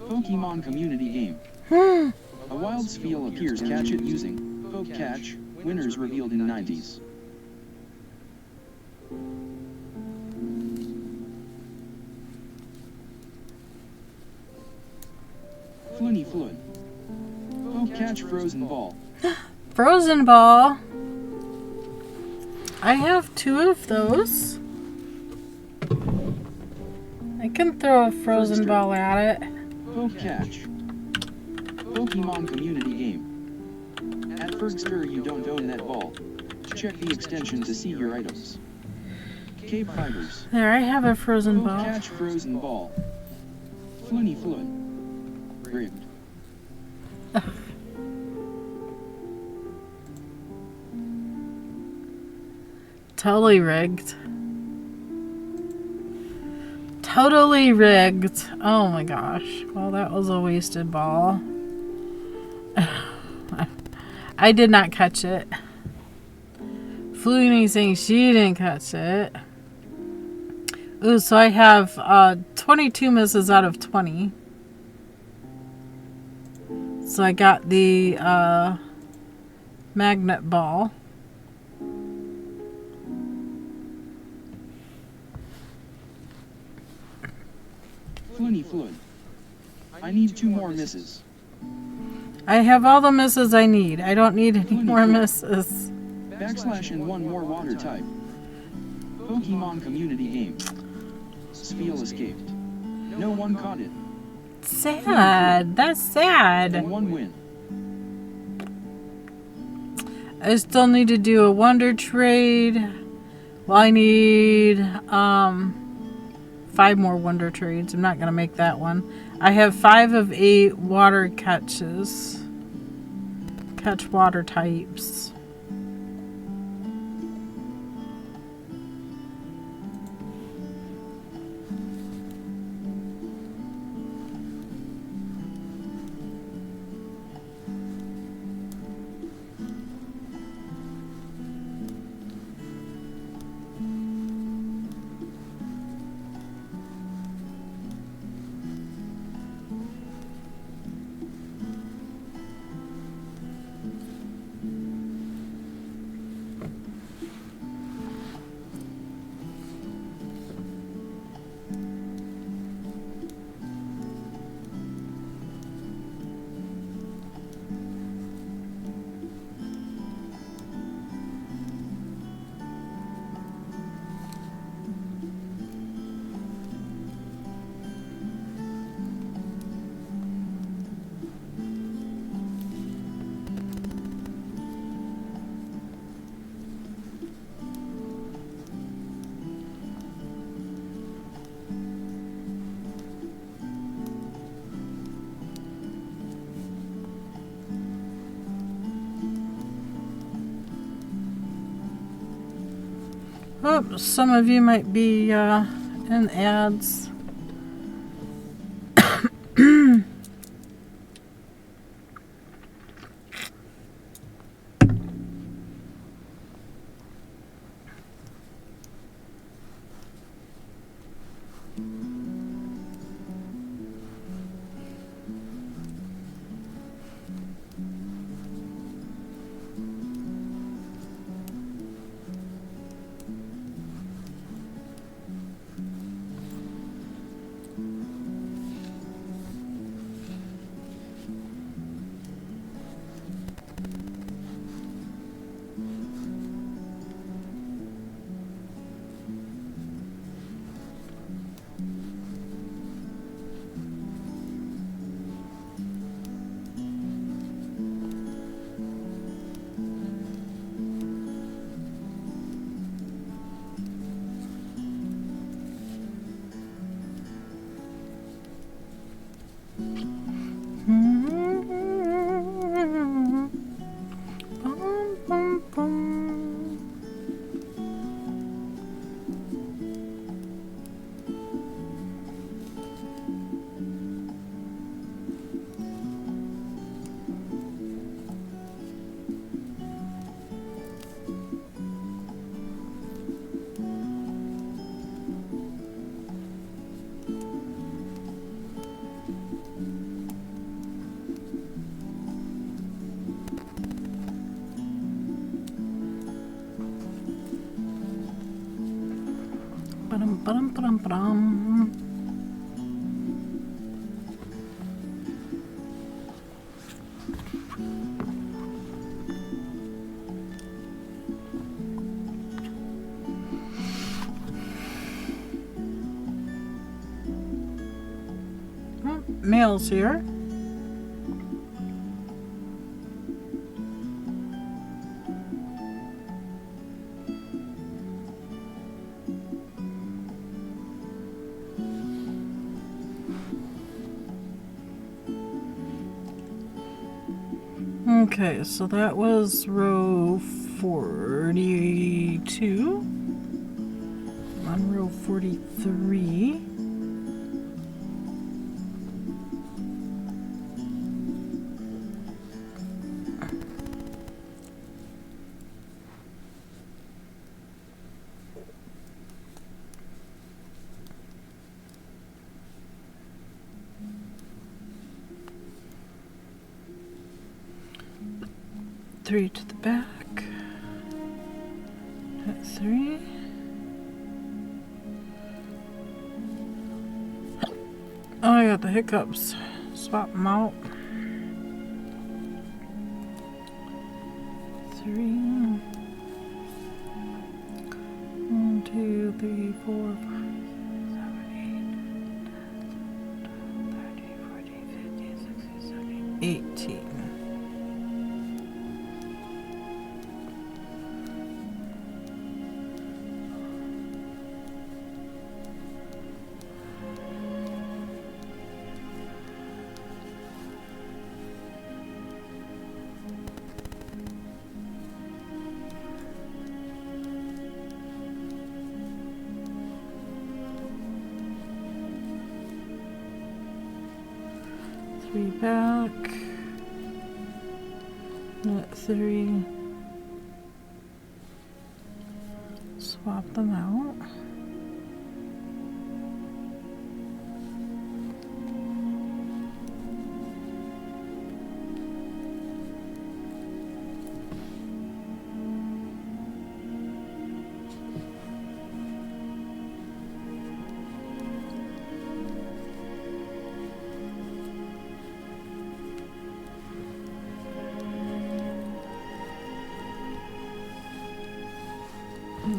Pokemon community game. A wild Spheal appears, catch it using Poke Catch, winners revealed in 90s. Floony Flood. Poke Catch Frozen Ball. Frozen ball. I have 2 of those. I can throw a frozen ball at it. Poke Catch. Pokemon community game. At Fergster you don't own that ball. Check the extension to see your items. KBfibers. There, I have a frozen Poke ball. Catch Frozen Ball. Floony Flood. Rigged. Totally rigged. Totally rigged. Oh my gosh. Well, that was a wasted ball. I did not catch it. Floony saying she didn't catch it. Ooh, so I have 22 misses out of 20. So I got the magnet ball. Floony Flood. I need 2 more misses. I have all the misses I need. I don't need any more misses. Backslash and 1 more water type. Pokemon community game. Spheal escaped. No one caught it. Sad. That's sad. And 1 win. I still need to do a wonder trade. Well, I need 5 more wonder trades. I'm not going to make that one. I have 5 of 8 water catches. Catch water types. Oh, some of you might be in ads. Ba-dum-ba-dum-ba-dum. Mail's here. Okay, so that was row 42. On row 43. Three to the back. At 3. Oh, I got the hiccups. Swap them out. 3. 1, 2, 3, 4, 5, 6, 7, 8, 9, 10, 11, 12, 13, 14, 15, 16, 17, 18. Three back, net 3, swap them out.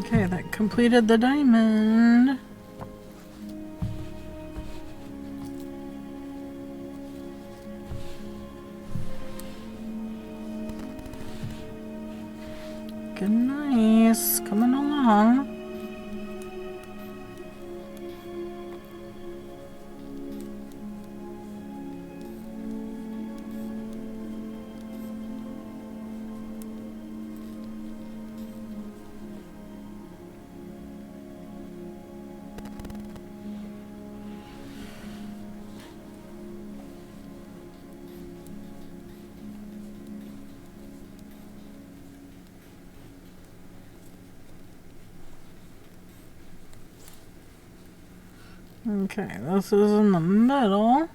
Okay, that completed the diamond. Good, nice. Coming along. Okay, this is in the middle.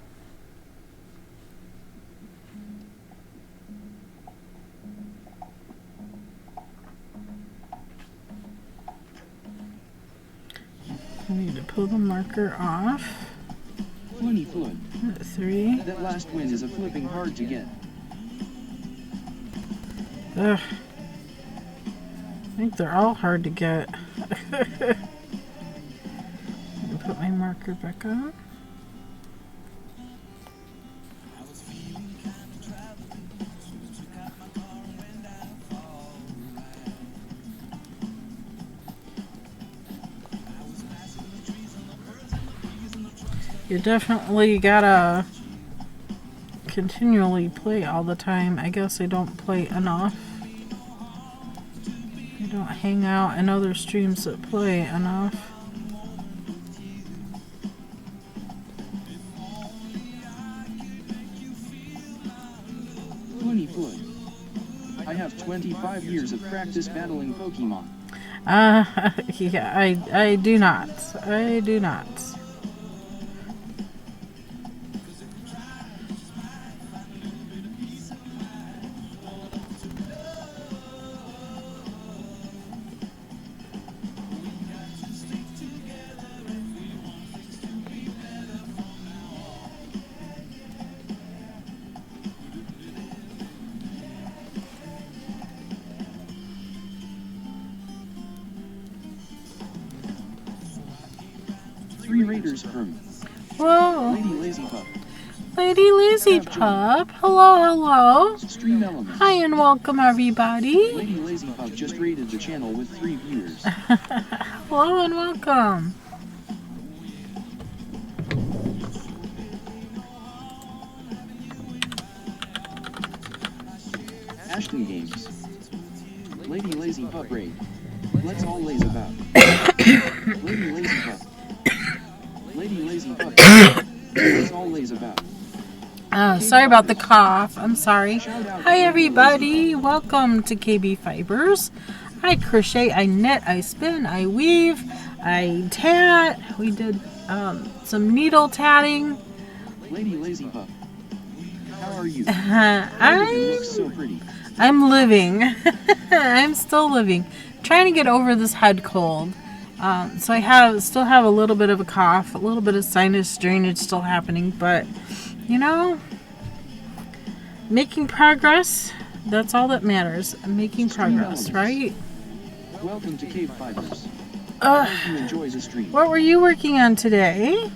I need to pull the marker off. 20 foot. 3. That last win is a flipping hard to get. Ugh. I think they're all hard to get. Put my marker back on. You definitely gotta continually play all the time. I guess I don't play enough. I don't hang out in other streams that play enough. I have 25 years of practice battling Pokemon. Yeah, I do not. I do not. Raiders from Whoa. Lady Lazy Pup. Lady Lazy Pup. Hello, hello. Stream Elements. Hi and welcome everybody. Lady Lazy Pup just rated the channel with 3 viewers. Hello and welcome. Ashton Games. Lady Lazy Pup raid. Let's all laze about. Lady Lazy Pup. Lady Lazy Pup. Let's all laze about. Sorry about the cough. I'm sorry. Hi everybody. Welcome to KBfibers. I crochet, I knit, I spin, I weave, I tat. We did some needle tatting. Lady Lazy Pup. How are you? Everything looks so pretty. I'm living. I'm still living. Trying to get over this head cold. So I still have a little bit of a cough, a little bit of sinus drainage still happening, but you know, making progress, that's all that matters. Making progress, right? Welcome to KBfibers. I hope you enjoy the stream. What were you working on today?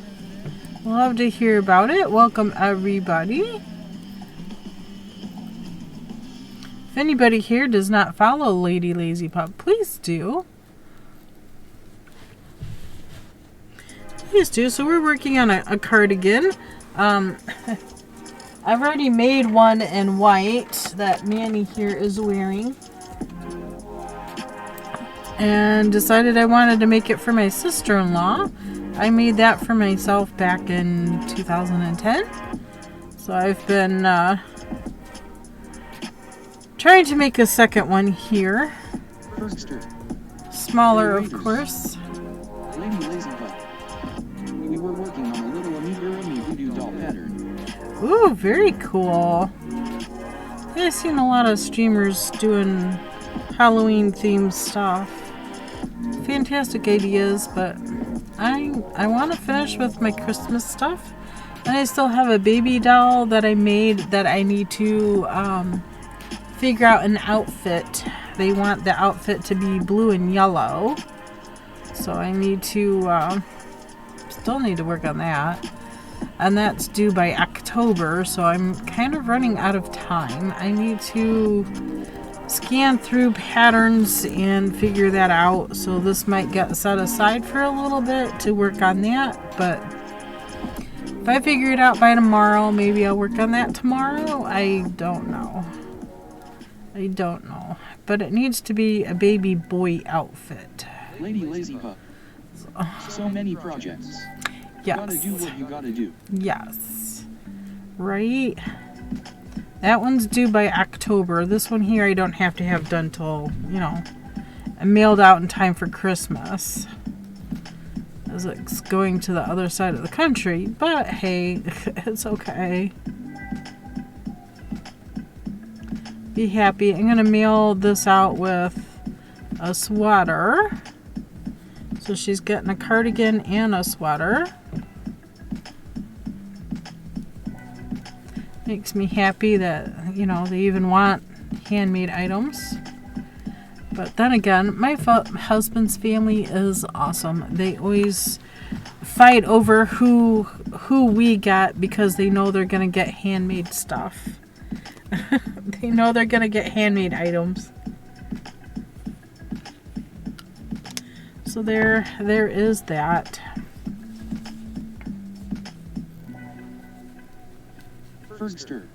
Love to hear about it. Welcome everybody. If anybody here does not follow Lady Lazy Pup, please do. Please do. So we're working on a cardigan. I've already made one in white that Manny here is wearing. And decided I wanted to make it for my sister-in-law. I made that for myself back in 2010. So I've been trying to make a second one here. Smaller, of course. Lady Lazy Pup. We were working on a little amigurumi voodoo doll pattern. Ooh, very cool. I've seen a lot of streamers doing Halloween themed stuff. Fantastic ideas, but I want to finish with my Christmas stuff. And I still have a baby doll that I made that I need to figure out an outfit. They want the outfit to be blue and yellow. So I need to, still need to work on that. And that's due by October, so I'm kind of running out of time. I need to scan through patterns and figure that out. So this might get set aside for a little bit to work on that. But if I figure it out by tomorrow, maybe I'll work on that tomorrow. I don't know. I don't know. But it needs to be a baby boy outfit. Lady Lazy Pup. So many projects. Yes. Gotta do what you gotta do. Yes. Right? That one's due by October. This one here I don't have to have done till, you know, mailed out in time for Christmas. As it's going to the other side of the country. But hey, it's okay. Be happy. I'm going to mail this out with a sweater. So she's getting a cardigan and a sweater. Makes me happy that, you know, they even want handmade items. But then again, my husband's family is awesome. They always fight over who we get because they know they're going to get handmade stuff. They know they're going to get handmade items. So there is that. Fergster.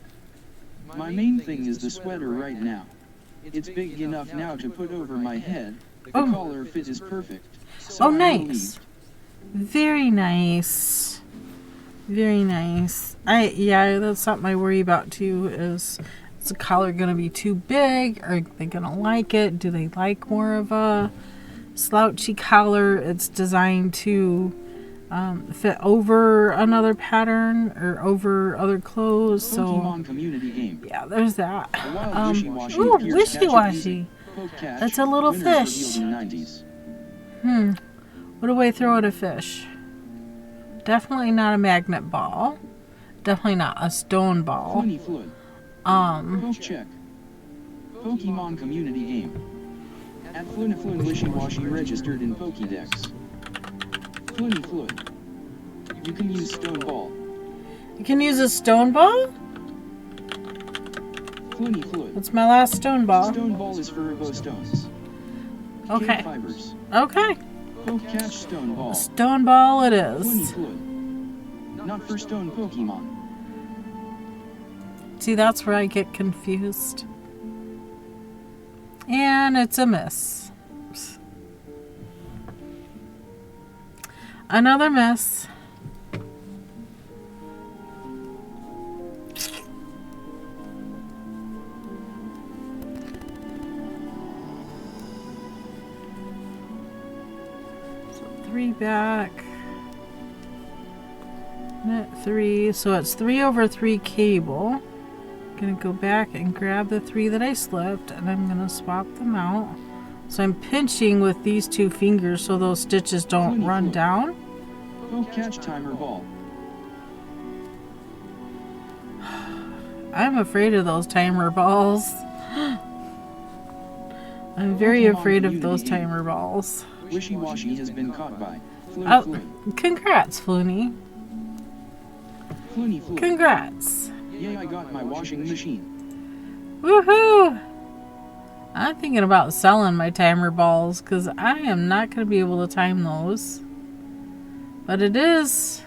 My main thing is the sweater right now. It's big enough now to put over my head. The collar fit is perfect. So oh, nice. Very nice. Very nice. Yeah, that's something I worry about too. Is the collar gonna be too big? Are they gonna like it? Do they like more of a slouchy collar? It's designed to fit over another pattern or over other clothes. So community game. Yeah, there's that. Ooh, wishy-washy. That's a little fish. What do I throw at a fish? Definitely not a magnet ball. Definitely not a stone ball. Check. Pokemon community game. At Fluniflun Wishy-Washy registered in Pokédex. Fluniflun. You can use stone ball. You can use a stone ball? Floony fluid. What's my last stone ball? Stone ball is for bow stones. Okay. KBfibers. Okay. Poke catch stone ball. Stone ball it Floony is. fluid. Not for stone Pokemon. See, that's where I get confused. And it's a miss. Another miss. So 3 back. Net 3. So it's 3/3 cable. Gonna go back and grab the 3 that I slipped, and I'm gonna swap them out. So I'm pinching with these 2 fingers so those stitches don't run down. Poke catch timer ball. I'm afraid of those timer balls. I'm very afraid of those timer balls. Wishy-washy has been caught by Floony Oh, fluid. congrats, Floony. Floony fluid. Congrats. Yay, I got my washing machine. Woohoo! I'm thinking about selling my timer balls because I am not going to be able to time those. But it is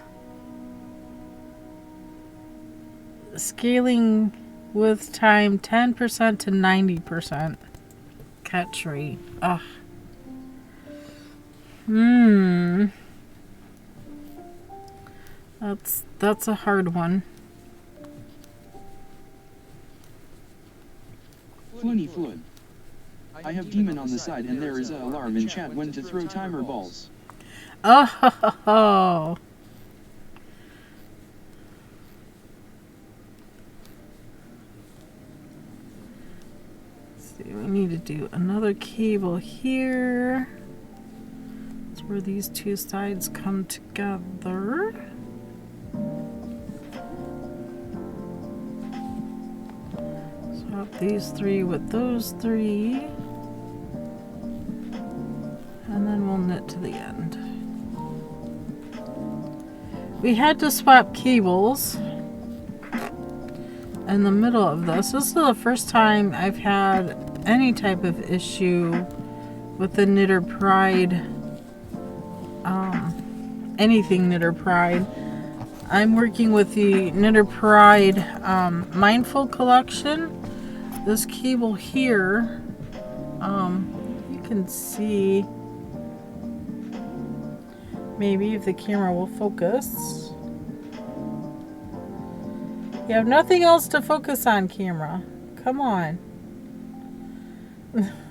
scaling with time 10% to 90% catch rate. Ugh. That's a hard one. Floony fluid. I have demon on the side and there is an alarm in chat when to throw timer balls. Oh. See, we need to do another cable here. That's where these 2 sides come together. Swap these 3 with those 3. And then we'll knit to the end. We had to swap cables in the middle of this. This is the first time I've had any type of issue with the Knitter Pride, anything Knitter Pride. I'm working with the Knitter Pride Mindful collection. This cable here, you can see, maybe if the camera will focus. You have nothing else to focus on, camera. Come on.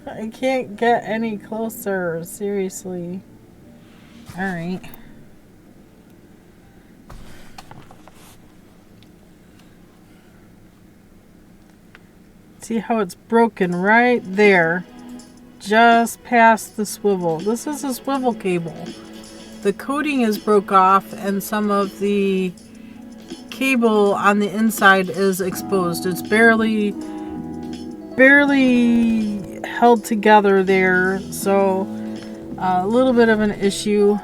I can't get any closer, seriously. Alright. See how it's broken right there, just past the swivel. This is a swivel cable. The coating is broke off and some of the cable on the inside is exposed. It's barely held together there, so a little bit of an issue.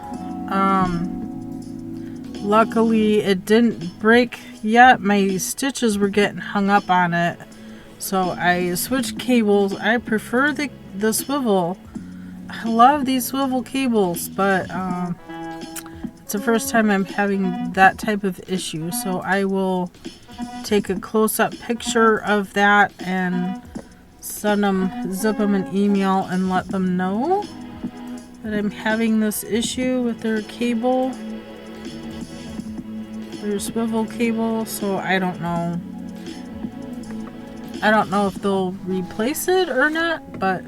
Luckily it didn't break yet. My stitches were getting hung up on it, so I switched cables. I prefer the swivel. I love these swivel cables, but it's the first time I'm having that type of issue, so I will take a close-up picture of that and zip them an email and let them know that I'm having this issue with their cable, their swivel cable. So I don't know if they'll replace it or not, but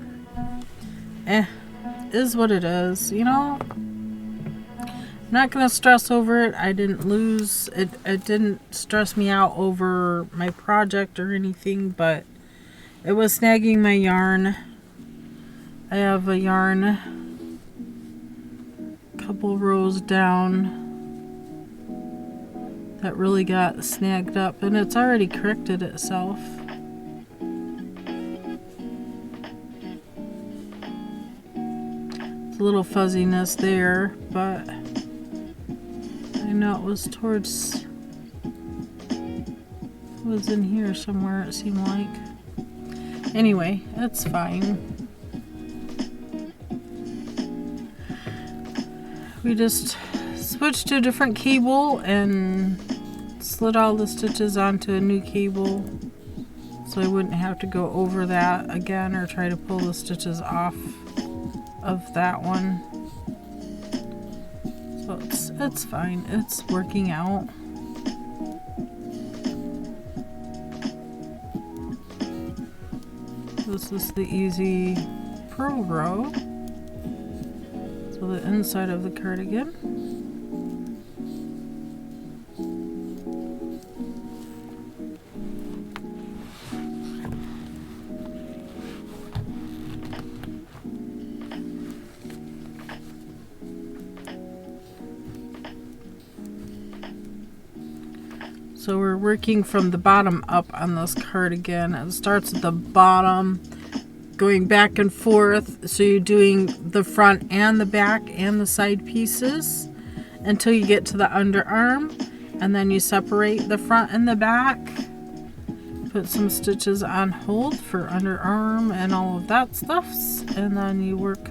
is what it is, you know. I'm not gonna stress over it. I didn't lose it. It didn't stress me out over my project or anything, but it was snagging my yarn. I have a yarn a couple rows down that really got snagged up, and it's already corrected itself. It's a little fuzziness there, but I know it was towards, it was in here somewhere, it seemed like. Anyway, it's fine. We just switched to a different cable and slid all the stitches onto a new cable so I wouldn't have to go over that again or try to pull the stitches off of that one. So it's fine. It's working out. This is the easy purl row. So the inside of the cardigan. So we're working from the bottom up on this cardigan. It starts at the bottom, going back and forth. So you're doing the front and the back and the side pieces until you get to the underarm. And then you separate the front and the back. Put some stitches on hold for underarm and all of that stuff. And then you work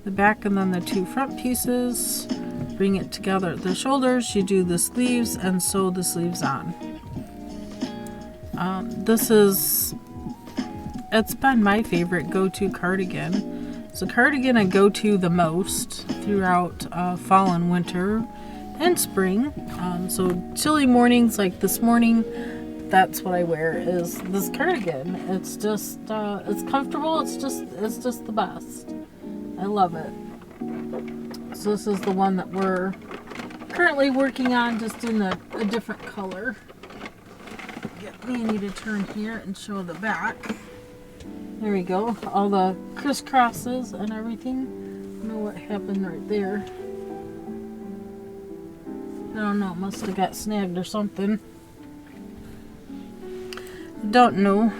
the back and then the two front pieces. Bring it together at the shoulders, you do the sleeves and sew the sleeves on. It's been my favorite go-to cardigan. It's a cardigan I go to the most throughout fall and winter and spring. So chilly mornings like this morning, that's what I wear is this cardigan. It's just, it's comfortable, it's just the best. I love it. So this is the one that we're currently working on, just in a different color. I need to turn here and show the back. There we go. All the crisscrosses and everything. I don't know what happened right there. I don't know. It must have got snagged or something. I don't know.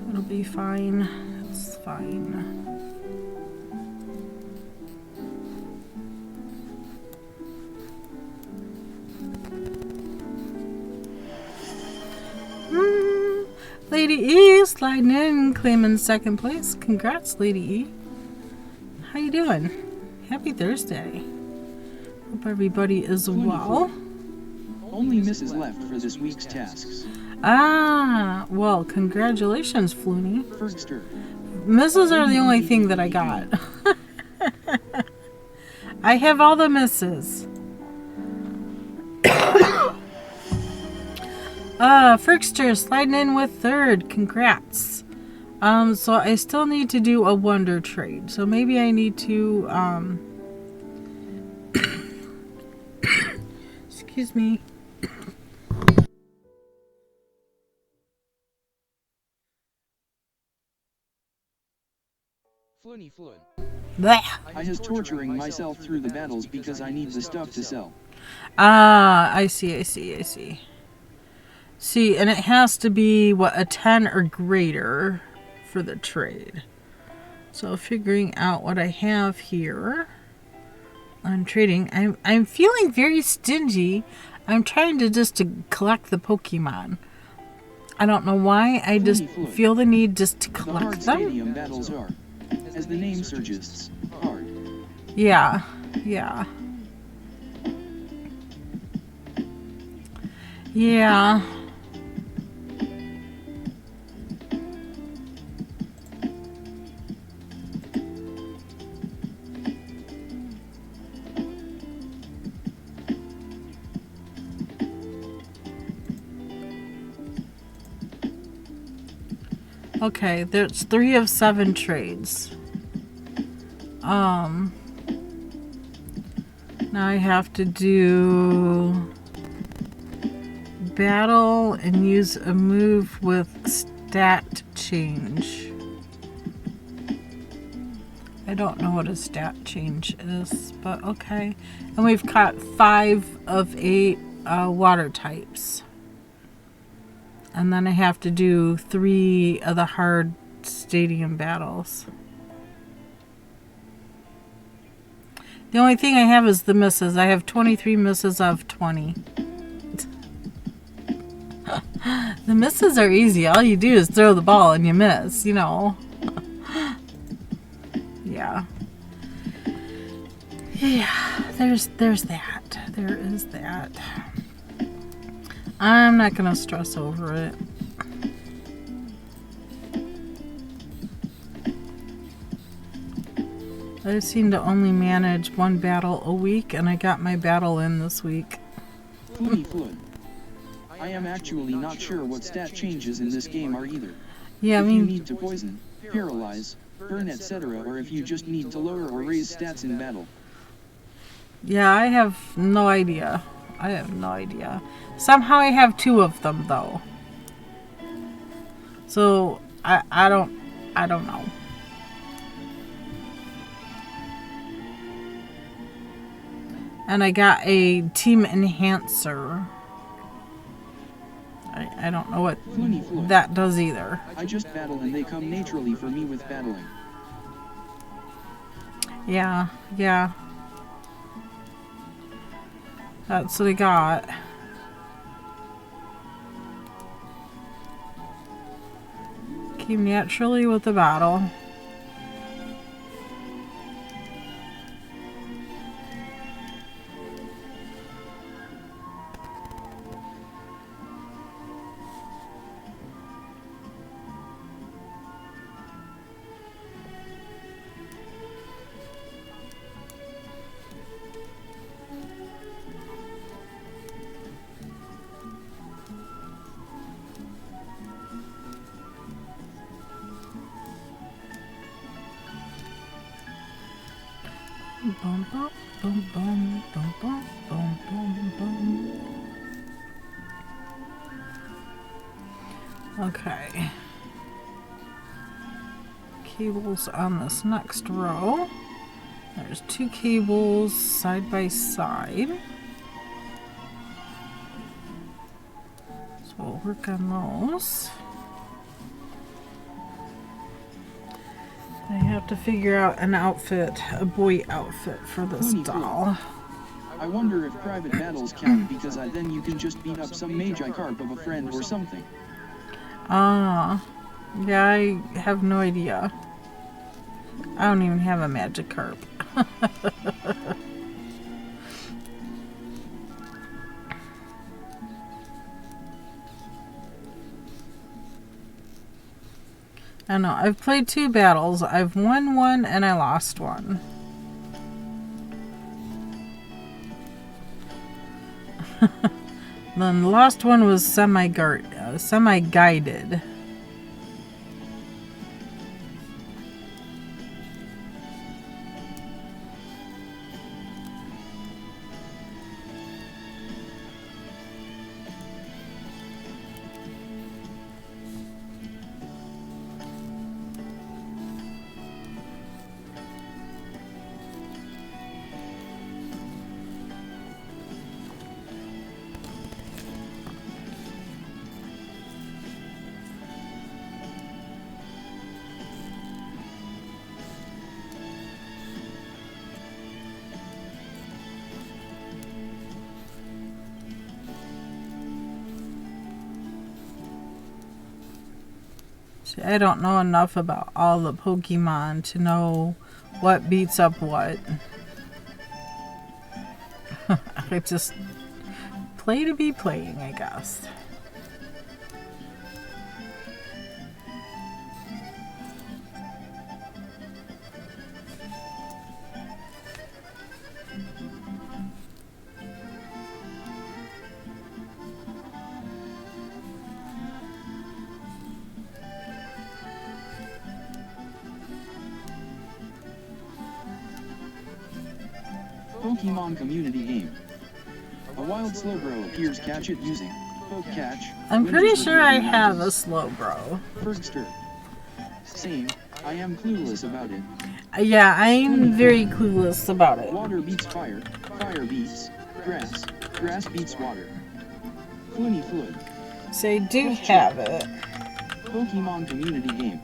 It'll be fine. It's fine. Lady E sliding in, claiming second place. Congrats, Lady E. How you doing? Happy Thursday. Hope everybody is well. Only Mrs. left for this week's tasks. Ah, well, congratulations, Flooney. Fergster. Misses are the only thing that I got. I have all the misses. Fergster sliding in with third. Congrats. So I still need to do a wonder trade. So maybe I need to, excuse me. Floony Floon. Blech. I was torturing myself through the battles because I need the stuff to sell. Ah, I see. See, and it has to be, what, a 10 or greater for the trade. So figuring out what I have here on trading. I'm feeling very stingy. I'm trying to collect the Pokemon. I don't know why. I just feel the need just to collect hard them. Stadium battles are, as the name suggests, hard. Yeah. Okay, there's 3 of 7 trades. Now I have to do battle and use a move with stat change. I don't know what a stat change is, but okay. And we've got 5 of 8 water types. And then I have to do 3 of the hard stadium battles. The only thing I have is the misses. I have 23 misses of 20. The misses are easy. All you do is throw the ball and you miss, you know. Yeah. Yeah, there's that. There is that. I'm not going to stress over it. I seem to only manage one battle a week, and I got my battle in this week. Flood. I am actually not sure what stat changes in this game are either. Yeah, if you need to poison, paralyze, burn, etc., or if you just need to lower or raise stats in battle. Yeah, I have no idea. I have no idea. Somehow I have 2 of them though. So I don't know. And I got a team enhancer. I don't know what that does either. I just battle and they come naturally for me with battling. Yeah. That's what I got. Came naturally with the battle. Bum, bum, bum, bum, bum, bum, bum, bum, bum. Okay. Cables on this next row. There's 2 cables side by side. So we'll work on those. I have to figure out an outfit, a boy outfit for this doll. I wonder if private battles count because then you can just beat up some magi carp of a friend or something. Ah, yeah, I have no idea. I don't even have a magic carp. I don't know. I've played 2 battles. I've won 1 and I lost 1. Then the last one was semi-guided. See, I don't know enough about all the Pokemon to know what beats up what. I just play to be playing, I guess. Pokemon community game. A wild Slowbro appears, catch it using Poke Catch. I'm pretty sure I have a Slowbro. Firstster. Same, I am clueless about it. Yeah, I'm very clueless about it. Water beats fire, fire beats grass, grass beats water. Flood. So I do have it. Pokemon community game.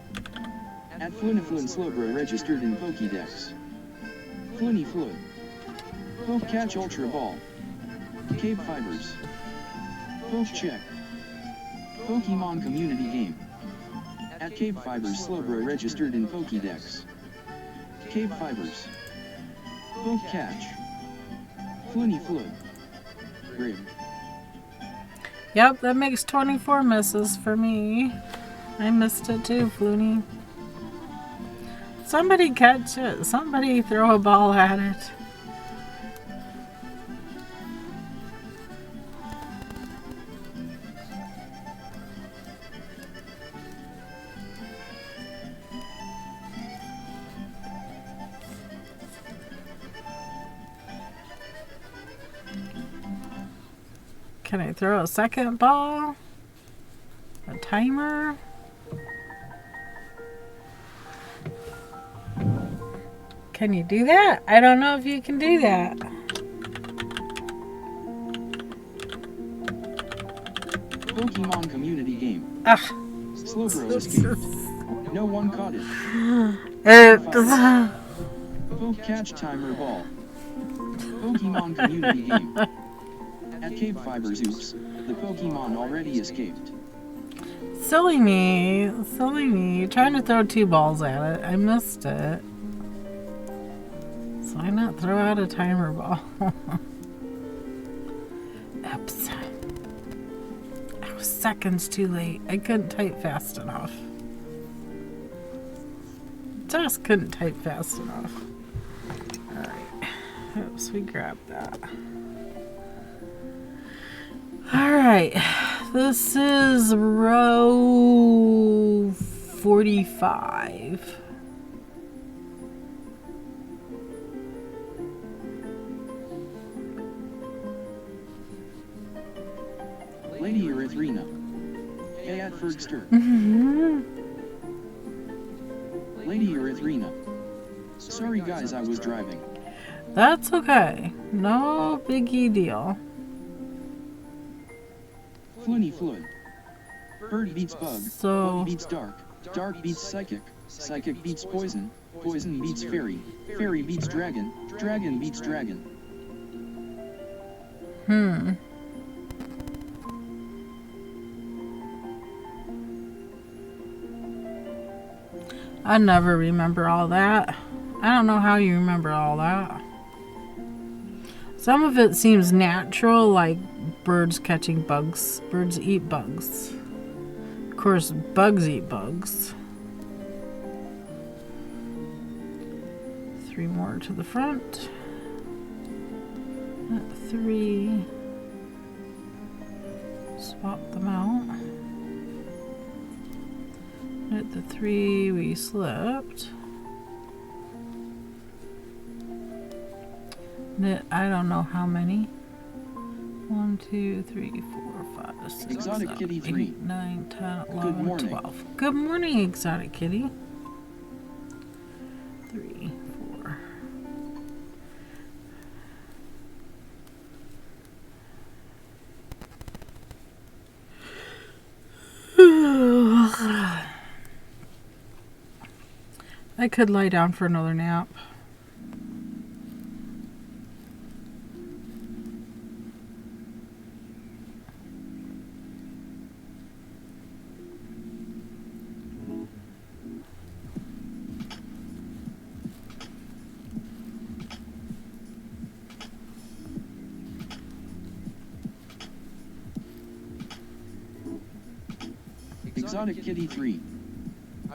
At Fluniflun Slowbro registered in Pokédex. Fluniflun. Poke Catch Ultra Ball. KBfibers. Poke Check. Pokemon Community Game. At KBfibers Slowbro registered in Pokédex. KBfibers. Poke Catch. Fluniflun. Rig. Yep, that makes 24 misses for me. I missed it too, Flooney. Somebody catch it. Somebody throw a ball at it. Can I throw a second ball? A timer? Can you do that? I don't know if you can do that. Pokemon Community Game. Ah. Slowbro escaped. No one caught it. Poke Catch Timer Ball. Pokemon Community Game. At KBfibers, oops, the Pokemon already escaped. Silly me. Silly me. Trying to throw 2 balls at it. I missed it. So why not throw out a timer ball? Oops. I was seconds too late. I couldn't type fast enough. Just couldn't type fast enough. Alright. Oops, we grabbed that. Alright. This is row 45. Lady Erythrina. Hey at Fergster. Lady Erythrina. Sorry guys, I was driving. That's okay. No biggie deal. Fluniflun. Bird beats bug. So Bug beats dark. Dark beats psychic. Psychic beats poison. Poison beats fairy. Fairy beats dragon. Dragon beats dragon. I never remember all that. I don't know how you remember all that. Some of it seems natural, like birds catching bugs. Birds eat bugs. Of course, bugs eat bugs. 3 more to the front. 3. Swap them out. At the 3 we slipped. Knit, I don't know how many. 1, 2, 3, 4, 5, 6, Exotic 7, Kitty 8, 3. 9, 10, Good 11, morning. 12. Good morning, Exotic Kitty. 3, 4. I could lie down for another nap. Exotic Kitty 3.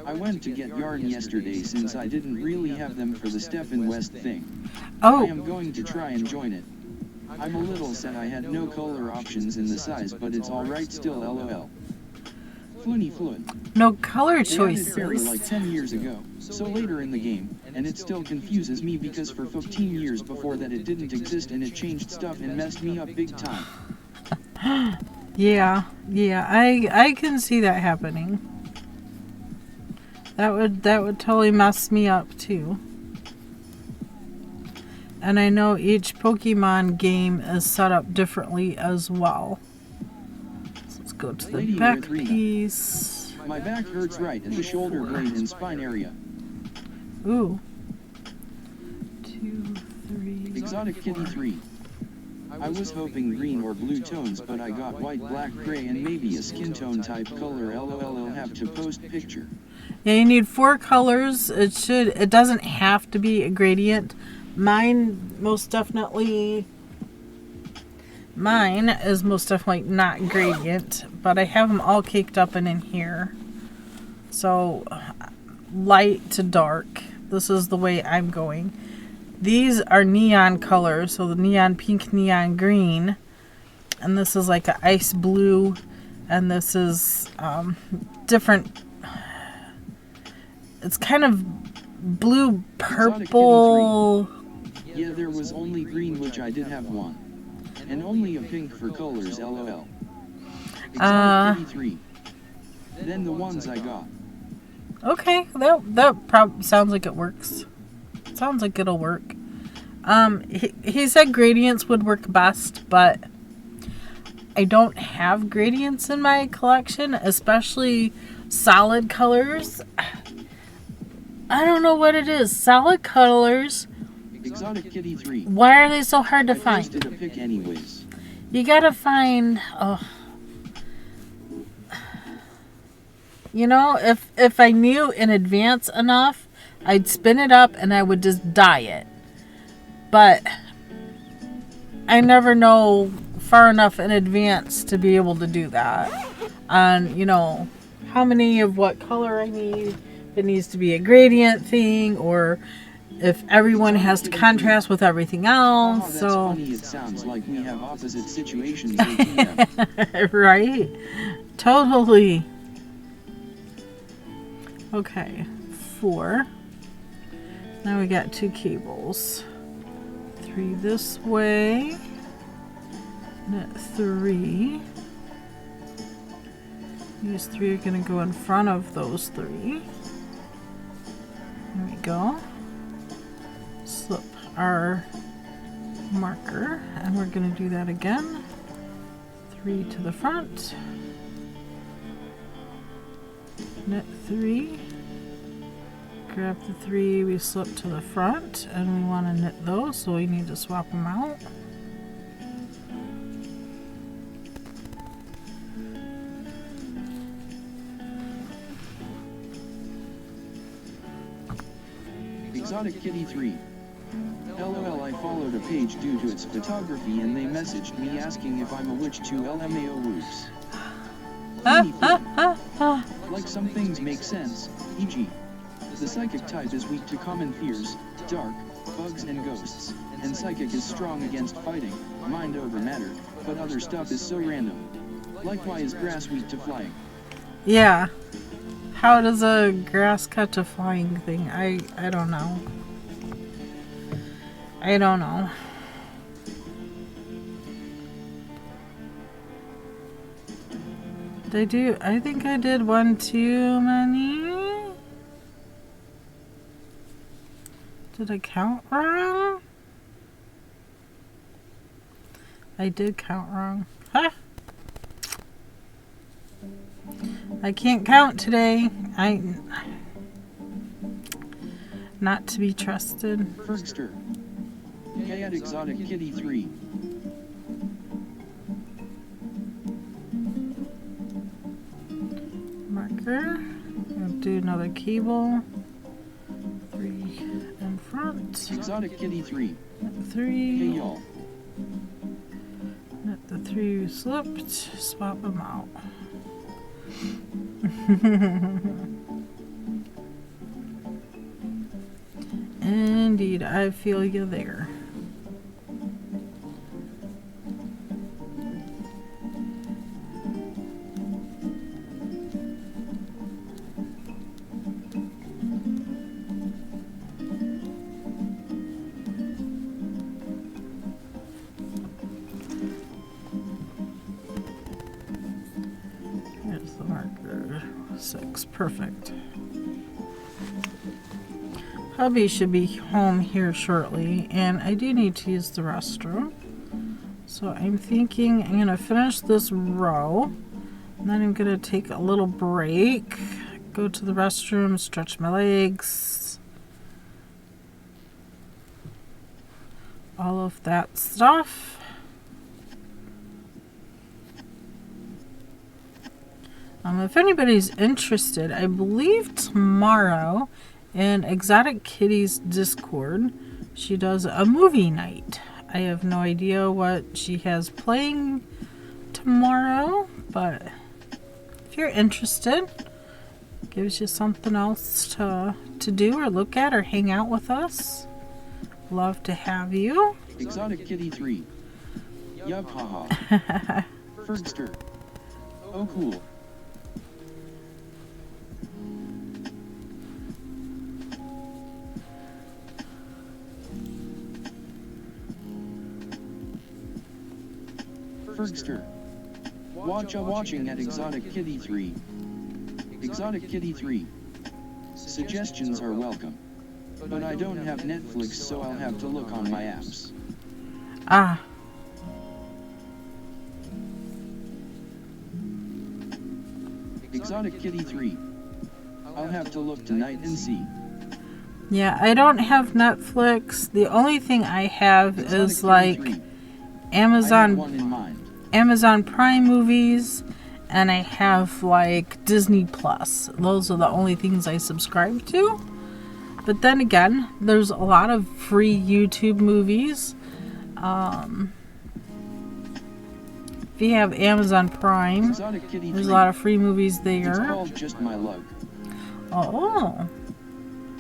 I went to get yarn yesterday since I didn't really have them for the Stephen West thing. I am going to try and join it. I'm a little sad I had no color options in the size, but it's alright still, lol. Fluniflun. No color They added choices. Fairy like 10 years ago, so later in the game, and it still confuses me because for 15 years before that it didn't exist and it changed stuff and messed me up big time. Yeah, I can see that happening. That would totally mess me up too. And I know each Pokemon game is set up differently as well. So let's go to the Lady back Erythrina. piece. My back hurts right at the shoulder blade and spine area. Ooh. 2, 3. Exotic Kitty 3. I was hoping green or blue tones, but I got white, black, gray, and maybe a skin tone type color. LOL, I'll have to post picture. Yeah, you need 4 colors. It doesn't have to be a gradient. Mine is most definitely not gradient, but I have them all caked up and in here. So light to dark. This is the way I'm going. These are neon colors, so the neon pink, neon green, and this is like an ice blue, and this is different. It's kind of blue purple. Yeah, there was only green, which I did have one, and only a pink for colors. LOL. Exotic Kitty 3. Then the ones I got. Okay, that sounds like it works. Sounds like it'll work. He said gradients would work best, but I don't have gradients in my collection, especially solid colors. I don't know what it is. Solid colors. Exotic Kitty 3. Why are they so hard to find? I posted a pic anyways. You gotta find. Oh. You know, if I knew in advance enough, I'd spin it up and I would just dye it. But I never know far enough in advance to be able to do that. And, you know, how many of what color I need. If it needs to be a gradient thing, or if everyone has to contrast with everything else. Oh, that's so funny. It sounds like we have opposite situations. Right? Totally. Okay, 4. Now we got 2 cables. 3 this way. Knit 3. These 3 are going to go in front of those 3. There we go. Slip our marker, and we're going to do that again. 3 to the front. Knit 3. Grab the 3 we slip to the front, and we want to knit those, so we need to swap them out. Exotic Kitty 3. LOL, I followed a page due to its photography and they messaged me asking if I'm a witch too. LMAO whoops. Like some things make sense, e.g. the psychic type is weak to common fears, dark, bugs and ghosts, and psychic is strong against fighting, mind over matter, but other stuff is so random. Like why is grass weak to flying? Yeah. How does a grass catch a flying thing? I don't know. I don't know. I think I did one too many. Did I count wrong? I did count wrong. Huh? I can't count today. Not to be trusted. Fergster. K at Exotic Kitty 3. Marker. I'll do another cable. 3 in front. Exotic Kitty 3. Knit 3. Hey y'all. Knit the 3 we slipped. Swap them out. Indeed, I feel you there. Here's the marker. 6. Perfect. Hubby should be home here shortly, and I do need to use the restroom. So I'm thinking I'm going to finish this row, And then I'm gonna take a little break, go to the restroom, stretch my legs, all of that stuff. If anybody's interested, I believe tomorrow in Exotic Kitty's Discord, she does a movie night. I have no idea what she has playing tomorrow, but if you're interested, gives you something else to do or look at or hang out with us. Love to have you. Exotic Kitty 3. Yup, haha. Fergster. Oh, cool. Fergster. Watching at Exotic Kitty 3. Exotic Kitty 3. Suggestions are welcome. But I don't have Netflix, so I'll have to look on my apps. Ah. Exotic Kitty 3. I'll have to look tonight and see. Yeah, I don't have Netflix. The only thing I have is like Amazon Prime movies, and I have like Disney Plus. Those are the only things I subscribe to. But then again, there's a lot of free YouTube movies. If you have Amazon Prime, there's a lot of free movies there. It's called Just My Luck. Oh.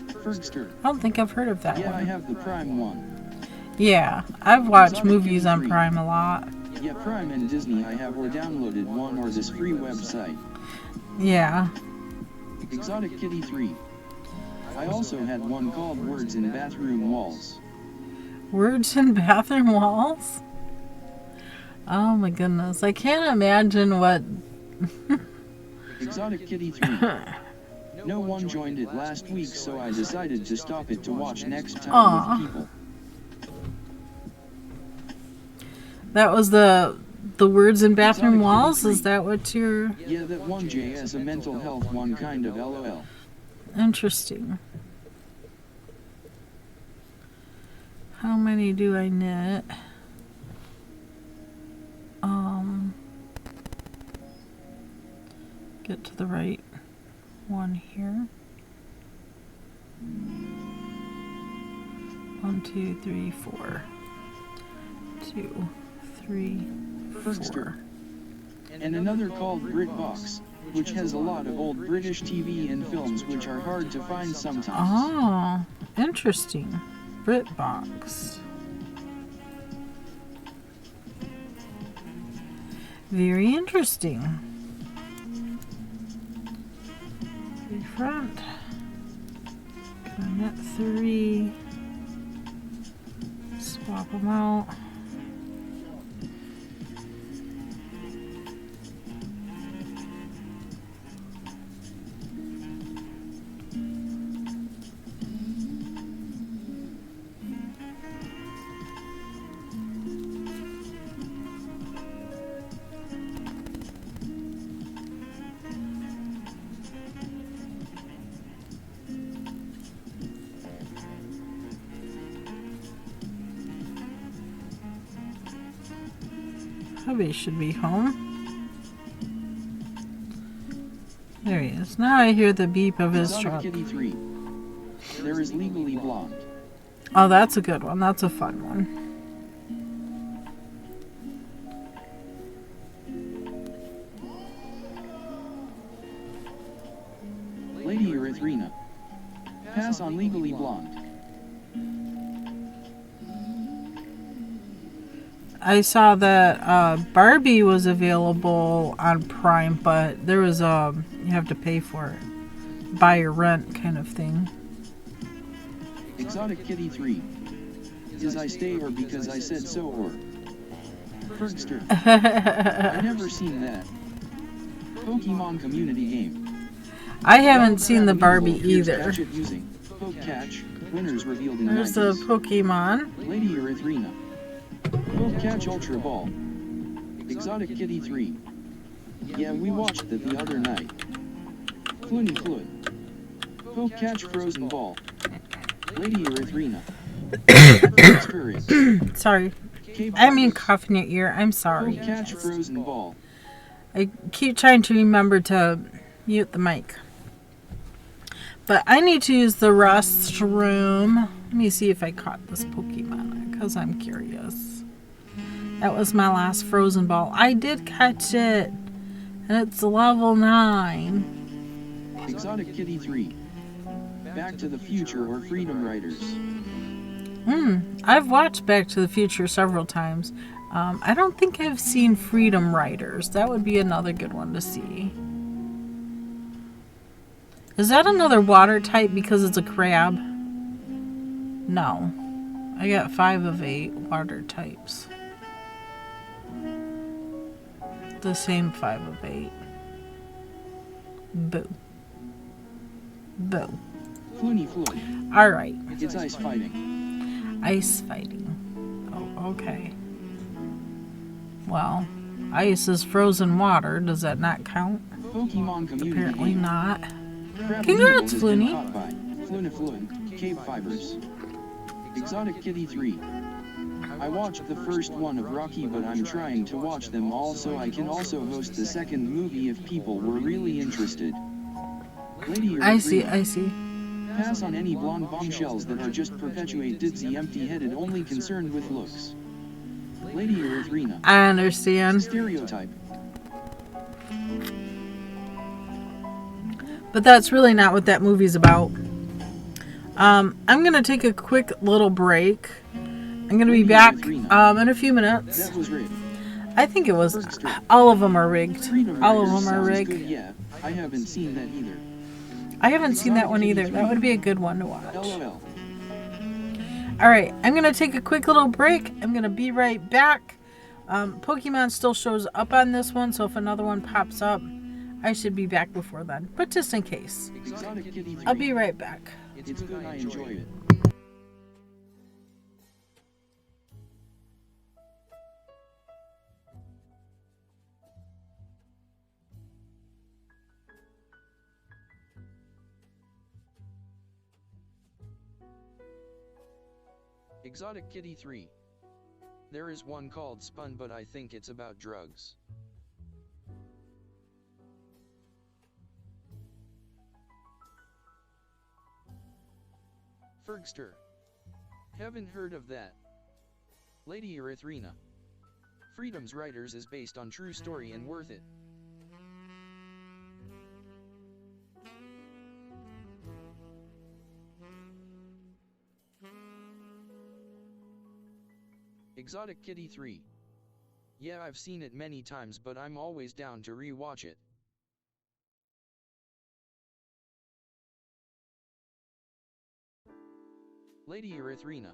Fergster. I don't think I've heard of that one. Yeah, I have the Prime one. Yeah, I've watched movies on Prime a lot. Yeah, Prime and Disney I have or downloaded one or this free website. Yeah. Exotic Kitty 3. I also had one called Words in Bathroom Walls. Words in Bathroom Walls? Oh my goodness, I can't imagine what... Exotic Kitty 3. No one joined it last week, so I decided to stop it to watch next time with people. That was the Words in Bathroom Walls? Is that what you're... Yeah, that one J as a mental health one, kind of, LOL. Interesting. How many do I knit? Get to the right one here. 1, 2, 3, 4. 2, 3, 4. And another called BritBox, which has a lot of old British TV and films which are hard to find sometimes. Oh, interesting. BritBox. Very interesting. 3 front. Gonna knit 3. Swap them out. Hubby should be home. There he is. Now I hear the beep of his truck. Kitty 3. There is Legally Blonde. Oh, that's a good one. That's a fun one. Lady Erythrina. Pass on Legally Blonde. I saw that Barbie was available on Prime, but there was you have to pay for it, buy or rent kind of thing. Exotic Kitty 3. Does I stay or because I said so or? Fergster. I never seen that. Pokemon community game. I haven't seen the Barbie either. Catch. Winners revealed in There's the Pokemon. Lady Erythrina. Catch Ultra Ball. Exotic Kitty 3. Yeah, we watched that the other night. Floony Flood. Poke catch frozen ball. Lady Erythrina. Experience. Sorry. KBfibers. I mean cough in your ear. I'm sorry. Poke catch frozen ball. I keep trying to remember to mute the mic. But I need to use the restroom. Let me see if I caught this Pokemon, because I'm curious. That was my last frozen ball. I did catch it. And it's level 9. Exotic Kitty 3. Back to the Future or Freedom Riders. I've watched Back to the Future several times. I don't think I've seen Freedom Riders. That would be another good one to see. Is that another water type because it's a crab? No. I got 5 of 8 water types. The same 5 of 8. Boo. Boo. Floony Floyd. Alright. It's ice fighting. Ice fighting. Oh, okay. Well, ice is frozen water. Does that not count? Pokemon community. Apparently game. not. Crab Congrats, Noodles has been Floony. caught by Floonifluin, KBfibers. Exotic Kitty 3. I watched the first one of Rocky, but I'm trying to watch them all so I can also host the second movie if people were really interested. Lady I see, Erythrina. I see. Pass on any blonde bombshells that are just perpetuate ditzy empty-headed only concerned with looks. Lady Erythrina. I understand. Stereotype. But that's really not what that movie's about. I'm going to take a quick little break. I'm going to be back in a few minutes. That was rigged. I think it was. All of them are rigged. Freedom All of Riders them are sounds rigged. good, yeah. I haven't seen that either. I haven't seen that one either. That would be a good one to watch. LOL. Alright, I'm going to take a quick little break. I'm going to be right back. Pokemon still shows up on this one, so if another one pops up, I should be back before then. But just in case. Exotic Kitty 3. I'll be right back. It's good, I enjoy it. Exotic Kitty 3. There is one called Spun, but I think it's about drugs. Fergster. Haven't heard of that. Lady Erythrina. Freedom's Riders is based on true story and worth it. Exotic Kitty 3. Yeah, I've seen it many times, but I'm always down to re-watch it. Lady Erythrina.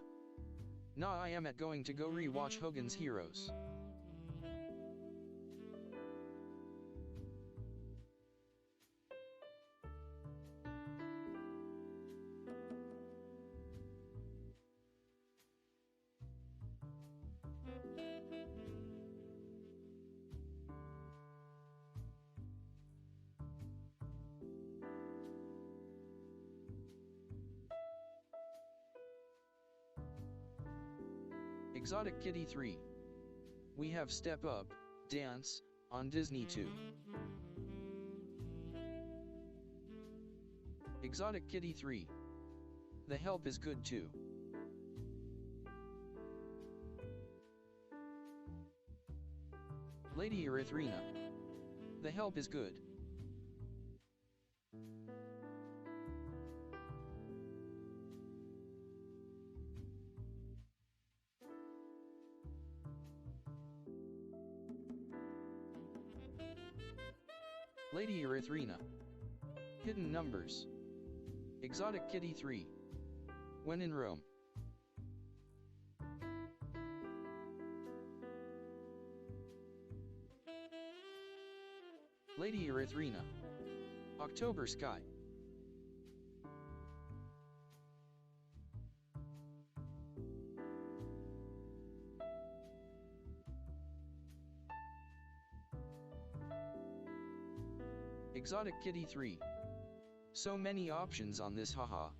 Nah, I am going to go re-watch Hogan's Heroes. Exotic Kitty 3. We have Step Up, Dance, on Disney 2. Exotic Kitty 3. The Help is good too. Lady Erythrina. The Help is good. Lady Erythrina. Hidden Numbers. Exotic Kitty 3. When in Rome. Lady Erythrina. October Sky. Exotic Kitty 3. So many options on this, haha.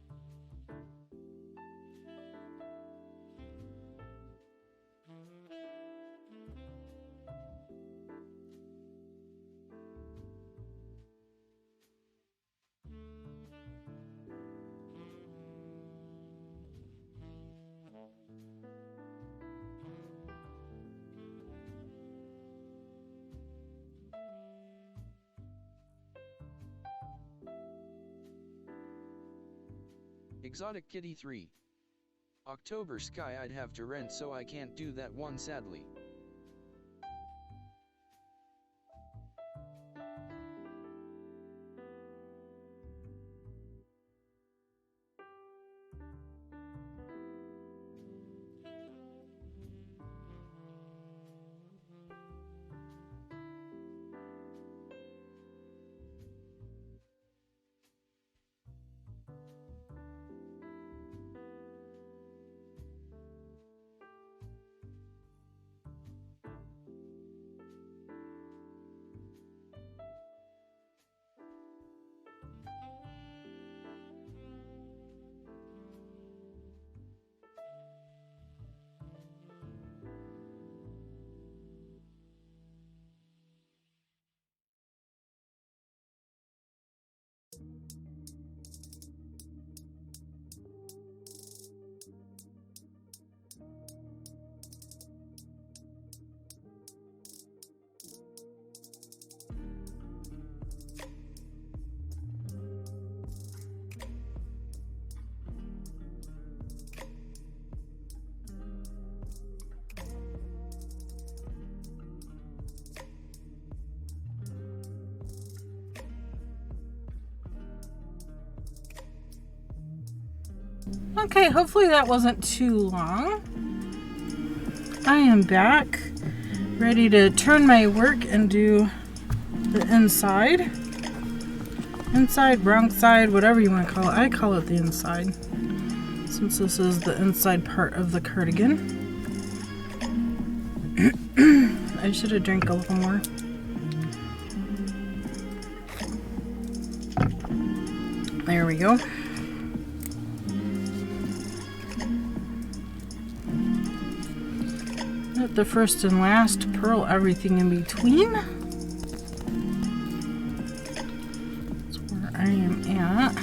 Exotic Kitty 3. October Sky I'd have to rent, so I can't do that one sadly. Okay, hopefully that wasn't too long. I am back, ready to turn my work and do the inside. Inside, wrong side, whatever you want to call it. I call it the inside, since this is the inside part of the cardigan. I should have drank a little more. There we go. At the first and last, purl everything in between. That's where I am at.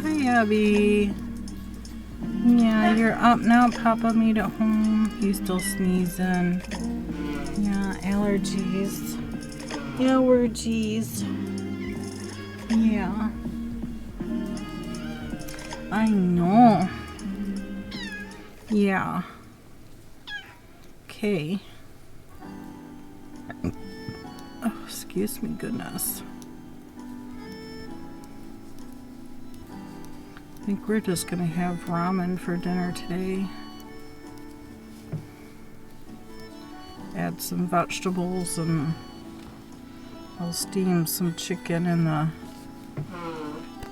Hi, Abby. Yeah, you're up now. Papa made it home. He's still sneezing. Yeah, allergies. Allergies. Yeah. I know. Yeah. Okay. Oh, excuse me, goodness. I think we're just gonna have ramen for dinner today. Add some vegetables and I'll steam some chicken in the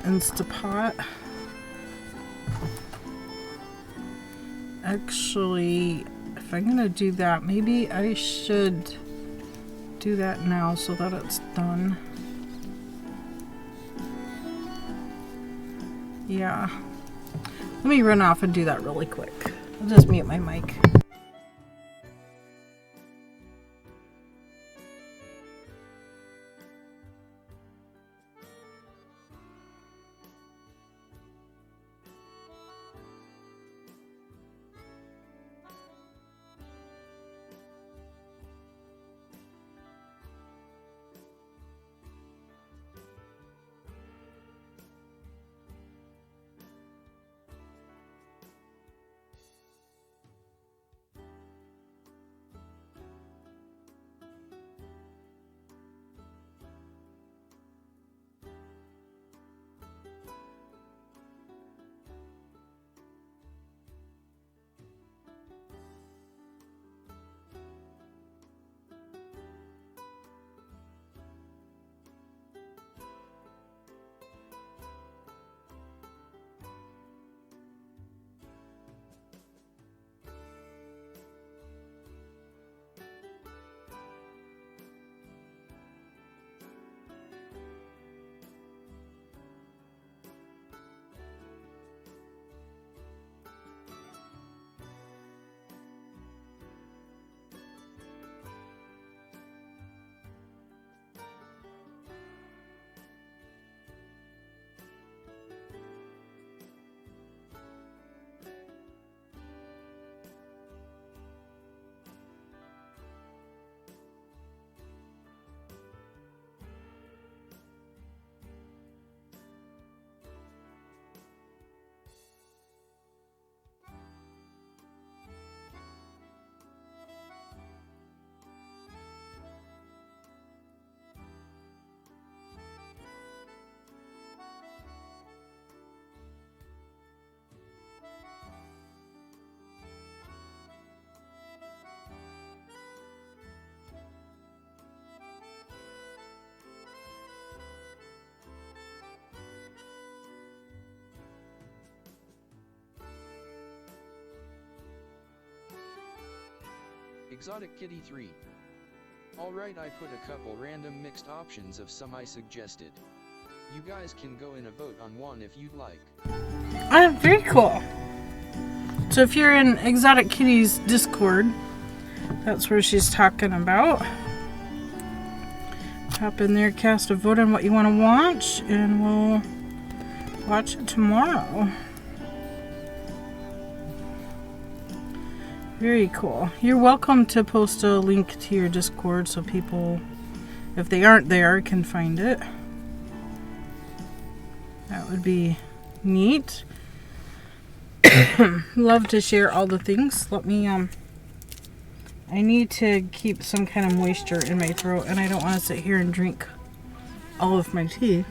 Instapot. Actually, if I'm gonna do that, maybe I should do that now so that it's done. Yeah. Let me run off and do that really quick. I'll just mute my mic. Exotic Kitty 3. Alright, I put a couple random mixed options of some I suggested. You guys can go in a vote on one if you'd like. Very cool. So if you're in Exotic Kitty's Discord, that's where she's talking about. Hop in there, cast a vote on what you want to watch, and we'll watch it tomorrow. Very cool. You're welcome to post a link to your Discord so people, if they aren't there, can find it. That would be neat. Love to share all the things. Let me, I need to keep some kind of moisture in my throat, and I don't want to sit here and drink all of my tea.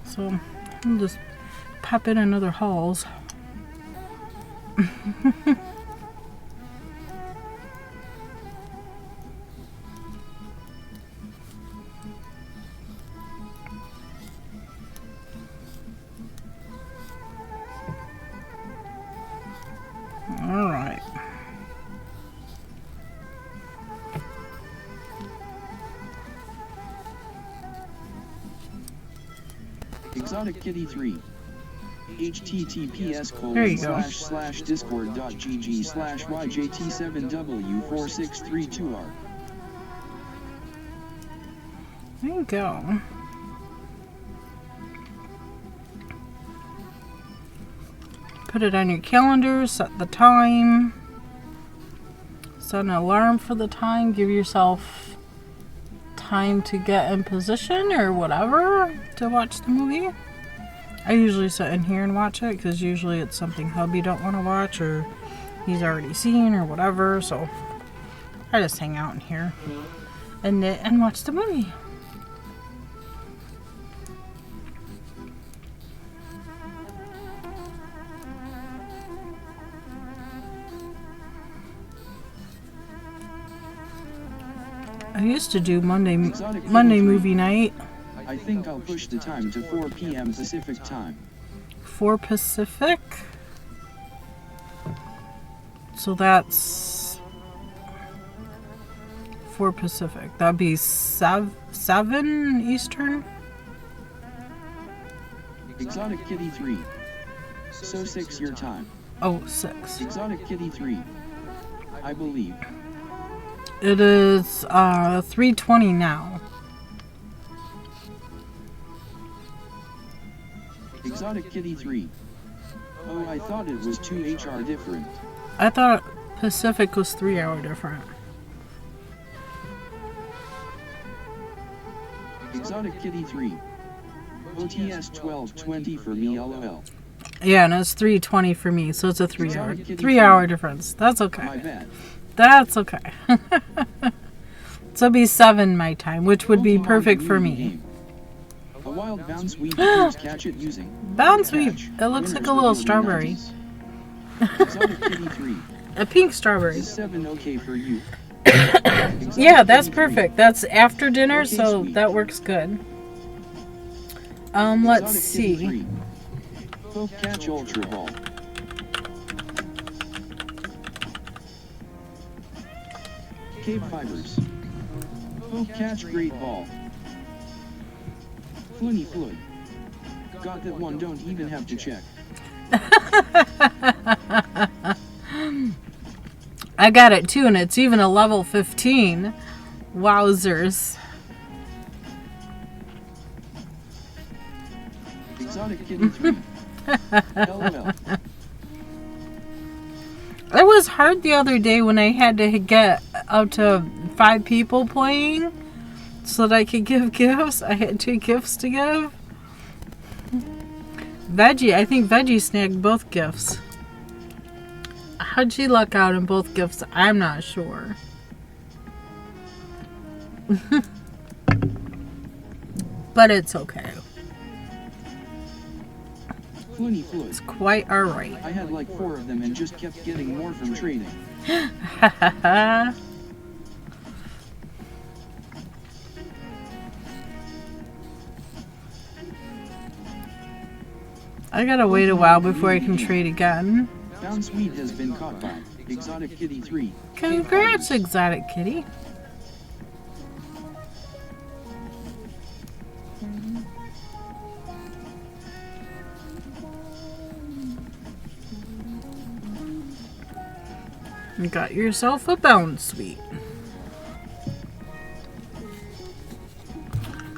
So I'll just pop in another Halls. All right. Exotic Kitty 3. https://discord.gg/yjt7w4632r. There you go. Put it on your calendar, set the time, set an alarm for the time, give yourself time to get in position or whatever to watch the movie. I usually sit in here and watch it because usually it's something hubby don't want to watch or he's already seen or whatever, so I just hang out in here and knit and watch the movie. I used to do Monday movie night. I think I'll push the time to 4 p.m. Pacific time. 4 Pacific? So that's 4 Pacific. That'd be 7 Eastern? Exotic Kitty 3. So 6 your time. Oh, 6. Exotic Kitty 3. I believe. It is 3:20 now. Exotic Kitty 3. Oh, I thought it was 2 HR different. I thought Pacific was 3 hour different. Exotic Kitty 3. OTS 12:20 for me, lol. Yeah, and it's 3:20 for me, so it's a 3 hour Exotic 3 hour difference. That's okay. My bad. That's okay. So it'd be 7 my time, which would be perfect for me. A wild bounce weed catch it using. Bounce weed. It looks like a little strawberry. Exotic Kitty 3. A pink strawberry. Is 7 okay for you? Yeah, that's perfect. That's after dinner, so that works good. Let's see. Folk catch Ultra Ball. KBfibers. Folk catch Great Ball. Floony Floyd. Got that one, don't even have to check. I got it too, and it's even a level 15. Wowzers. Exotic Kitty 3. LOL. It was hard the other day when I had to get up to 5 people playing so that I could give gifts. I had 2 gifts to give. Veggie, I think Veggie snagged both gifts. How'd she luck out in both gifts? I'm not sure. But it's okay. Floony Floyd. It's quite alright. I had like 4 of them and just kept getting more from trading. I gotta wait a while before I can trade again. Bounce weed has been caught by Exotic Kitty 3. Congrats, KBfibers. Exotic Kitty. You got yourself a bounce sweet.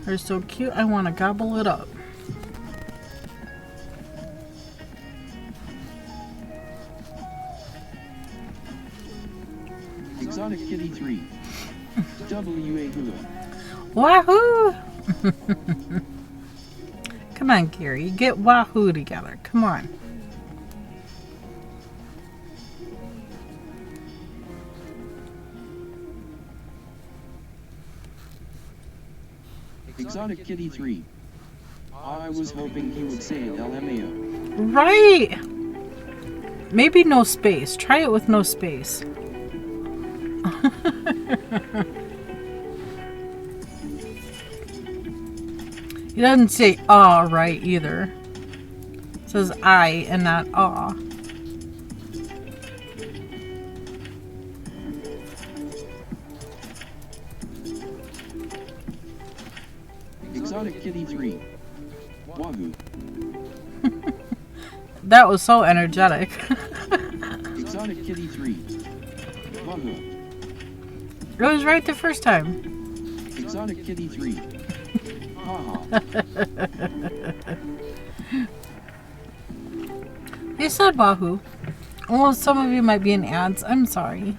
They're so cute, I want to gobble it up. Exotic Kitty 3. WA Hula. Wahoo! Come on, Gary, get Wahoo together. Come on. Exotic Kitty 3. I was hoping he would say LMAO. Right! Maybe no space. Try it with no space. He doesn't say "aw" right either. It says "I" and not "aw." Exotic Kitty 3. Wahoo. That was so energetic. Exotic Kitty 3. Wahoo. It was right the first time. Exotic Kitty 3. Haha. They said Wahoo. Well, some of you might be in ads. I'm sorry.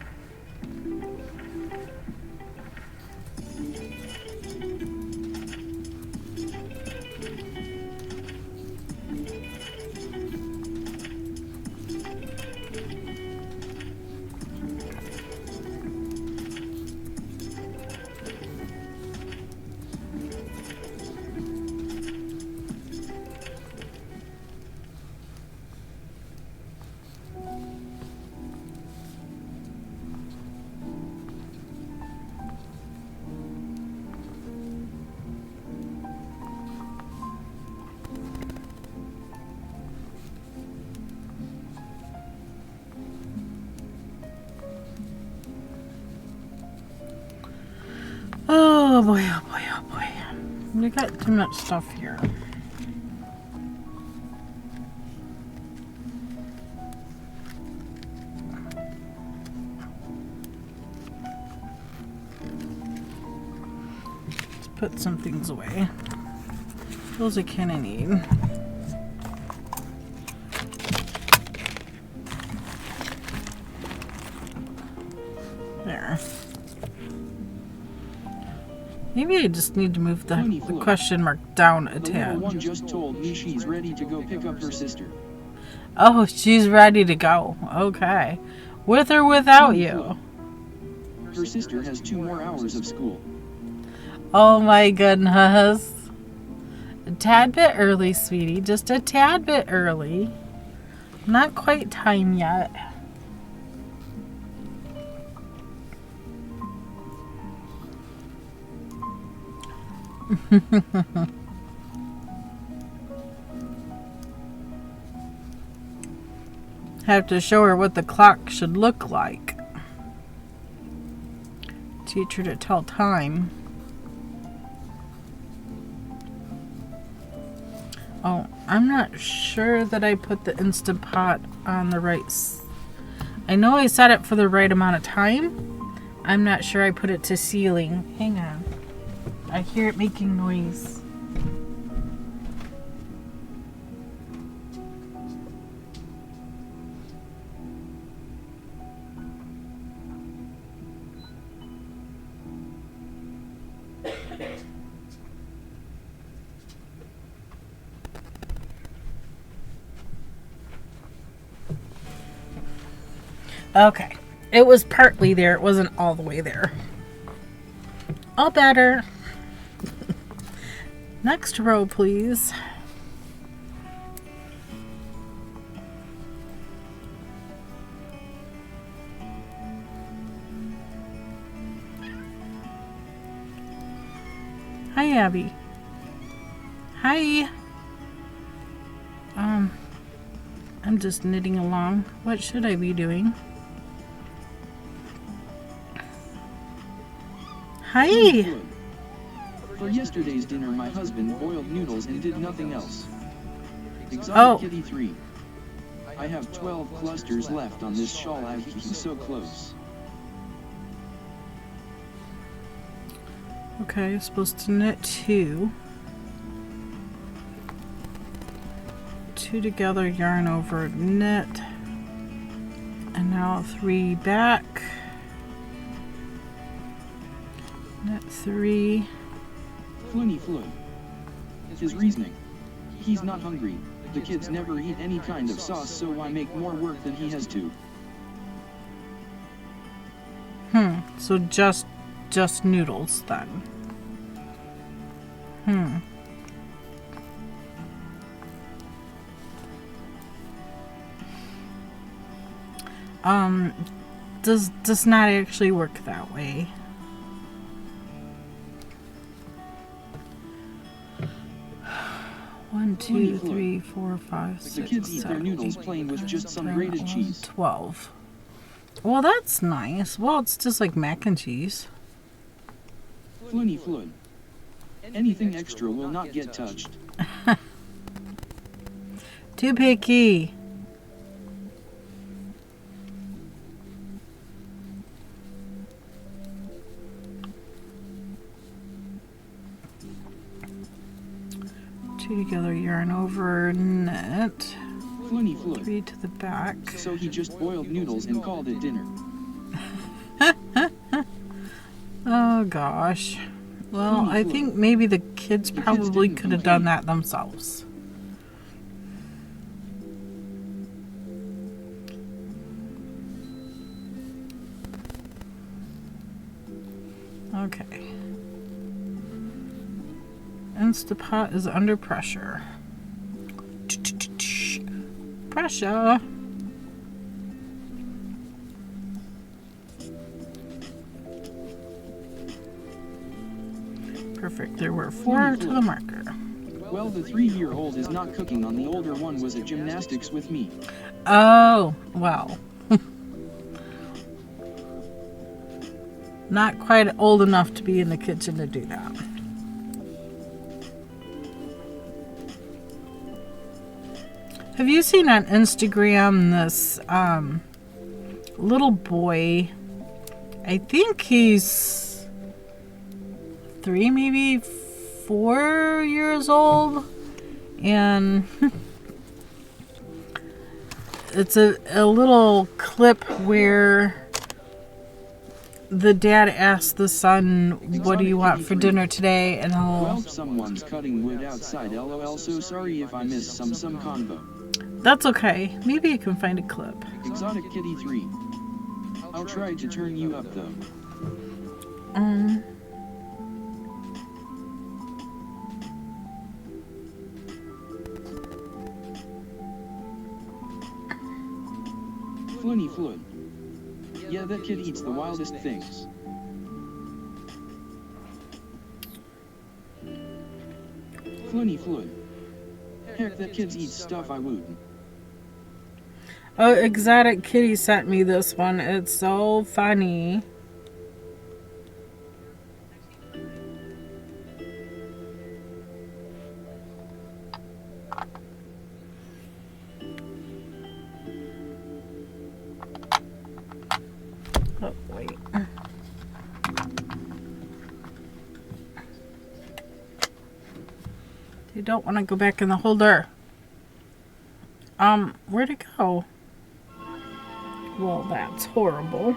Oh boy, oh boy, oh boy. We got too much stuff here. Let's put some things away. Those I kind of need. There. Maybe I just need to move the question mark down a The little tad. one just told me she's ready to go pick up her sister. Oh, she's ready to go. Okay. With or without you? Her sister has 2 more hours of school. Oh my goodness. A tad bit early, sweetie. Just a tad bit early. Not quite time yet. Have to show her what the clock should look like. Teach her to tell time. Oh, I'm not sure that I put the Instant Pot on the right. I know I set it for the right amount of time. I'm not sure I put it to ceiling. Hang on. I hear it making noise. Okay. It was partly there. It wasn't all the way there. All better. Next row, please. Hi, Abby. Hi. I'm just knitting along. What should I be doing? Hi. Flood. For yesterday's dinner, my husband boiled noodles and did nothing else. Exotic Kitty 3. I have 12 clusters left on this shawl. I've been so close. Okay, I'm supposed to knit 2. 2 together, yarn over, knit. And now 3 back. Knit 3. Floony Flood. His reasoning. He's not hungry. The kids never eat any kind of sauce, so I make more work than he has to. So just noodles then. Does not actually work that way. One, two, three, 4, 5, 6, The kids eat 7, their noodles 8, plain with 9, just some 10, grated 11, cheese. 12. Well, that's nice. Well, it's just like mac and cheese. Floony Flood. Anything extra will not get touched. Too picky. Two together, yarn over, knit. Floony Flood. 3 to the back. So he just boiled noodles and called it dinner. Oh gosh. Well, I think maybe the kids probably could have done that themselves. Okay. Instapot is under pressure. Pressure. Perfect. There were 4 to the marker. Well, the 3-year-old is not cooking on. The older one was at gymnastics with me. Oh, well. Not quite old enough to be in the kitchen to do that. Have you seen on Instagram this little boy? I think he's 3, maybe 4 years old, and it's a little clip where the dad asks the son, "What do you want for dinner today?" And Well, someone's cutting wood outside. LOL. So sorry if I missed some convo. That's okay. Maybe you can find a clip. Exotic Kitty 3. I'll try to turn you up though. Floony Flood. Yeah, that kid eats the wildest things. Floony Flood. Heck, that kid eats stuff I wouldn't. Oh, Exotic Kitty sent me this one. It's so funny. Oh, wait. You don't want to go back in the holder. Where'd it go? Well, that's horrible.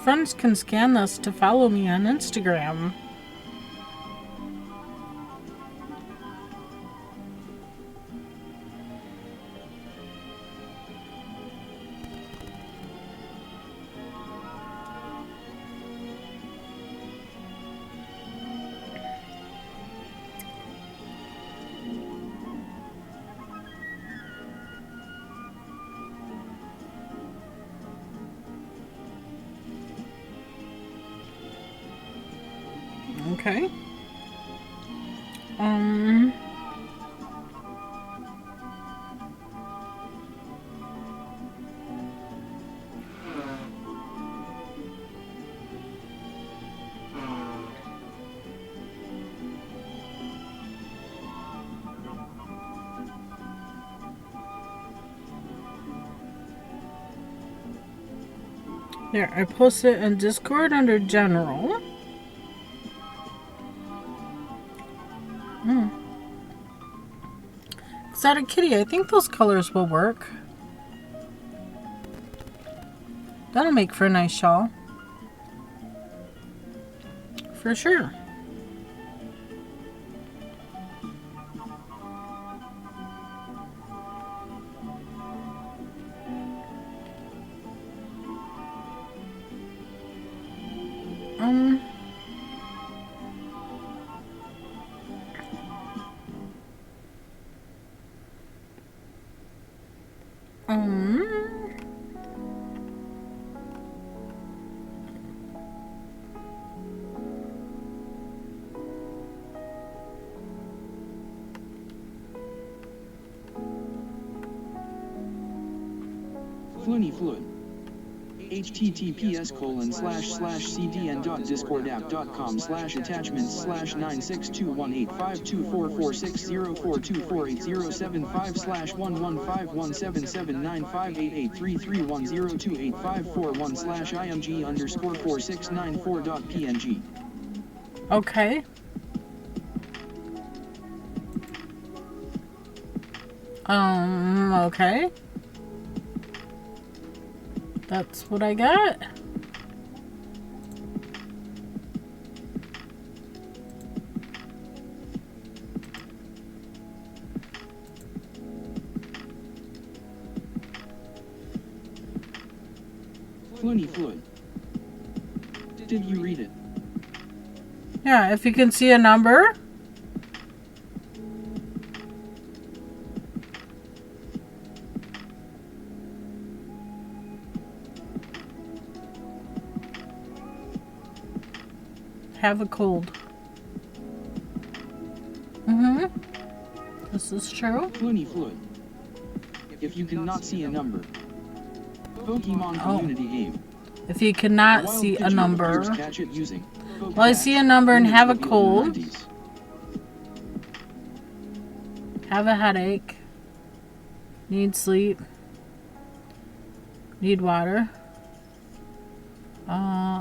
friends can scan this to follow me on Instagram. Okay. There, I posted it in Discord under General. Exotic Kitty, I think those colors will work. That'll make for a nice shawl. For sure. Floony Flood. https://cdn.discord.app.com/attachments/9621852446042480755/1151795883310254179588331028541/img_44694.png. Okay. That's what I got. Floony Flood. Did you read it? Yeah, if you can see a number. Have a cold. This is true. Floony Flood. If you cannot see a number. Pokemon community game. If you cannot see a number. Catch it using Well, I see a number and have a cold. Have a headache. Need sleep. Need water.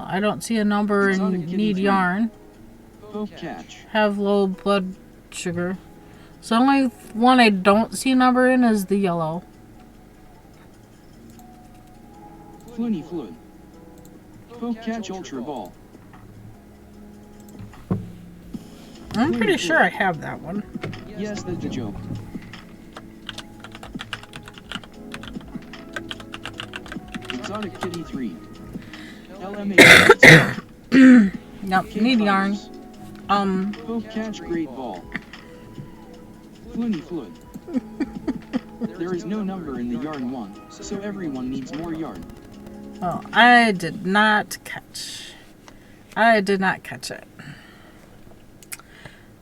I don't see a number and need yarn. Have low blood sugar. So the only one I don't see a number in is the yellow. Floony Flood. Catch Ultra Ball. I'm pretty sure I have that one. Yes, that's a joke. Exotic Kitty 3. LMA. Yep, need yarn. Catch Great Ball. Floony Flood. There is no number in the yarn one, so everyone needs more yarn. Oh, I did not catch it.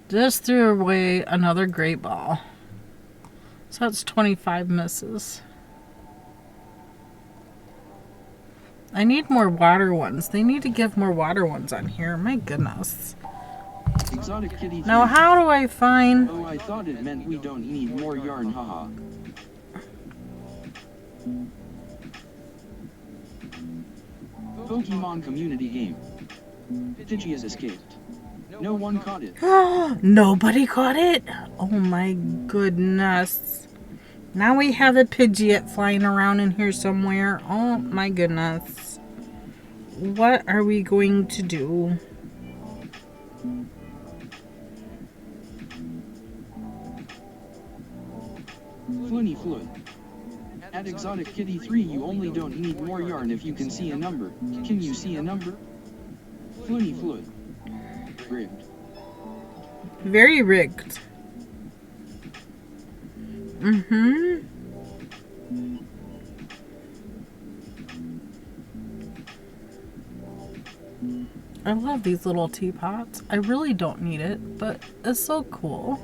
Just threw away another great ball. So that's 25 misses. I need more water ones. They need to give more water ones on here. My goodness. Exotic Kitty 3. Now how do I find... Oh, I thought it meant we don't need more yarn, haha. Pokemon community game. Pidgey has escaped. No one caught it. Nobody caught it? Oh my goodness. Now we have a Pidgeot flying around in here somewhere. Oh my goodness. what are we going to do? Floony Flood. At Exotic Kitty 3 you only don't need more yarn if you can see a number. Can you see a number? Floony Flood. Rigged. Very rigged. Mm-hmm. I love these little teapots. I really don't need it, but it's so cool.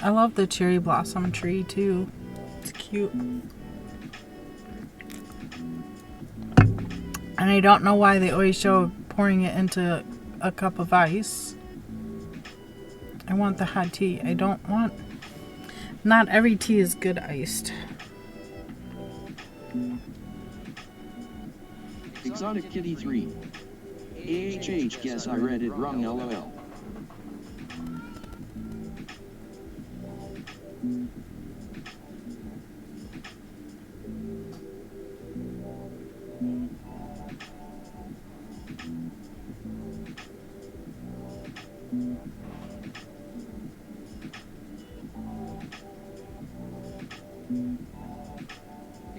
I love the cherry blossom tree too. It's cute. And I don't know why they always show pouring it into a cup of ice. I want the hot tea. I don't want... Not every tea is good iced. Exotic Kitty 3. AHH guess I read it wrong LOL.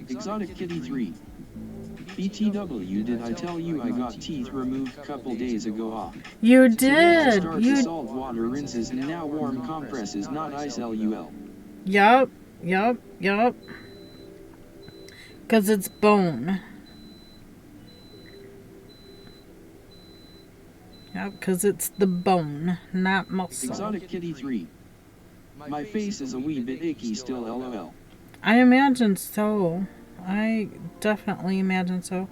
Exotic Kitty 3. BTW, did I tell you I got teeth removed couple days ago off? You Today I did. start the salt water rinses and now warm compresses, not ice LUL. Yup. Because it's bone. Yep, because it's the bone, not muscle. Exotic Kitty 3. My face is a wee bit icky still LOL. I imagine so. I definitely imagine so.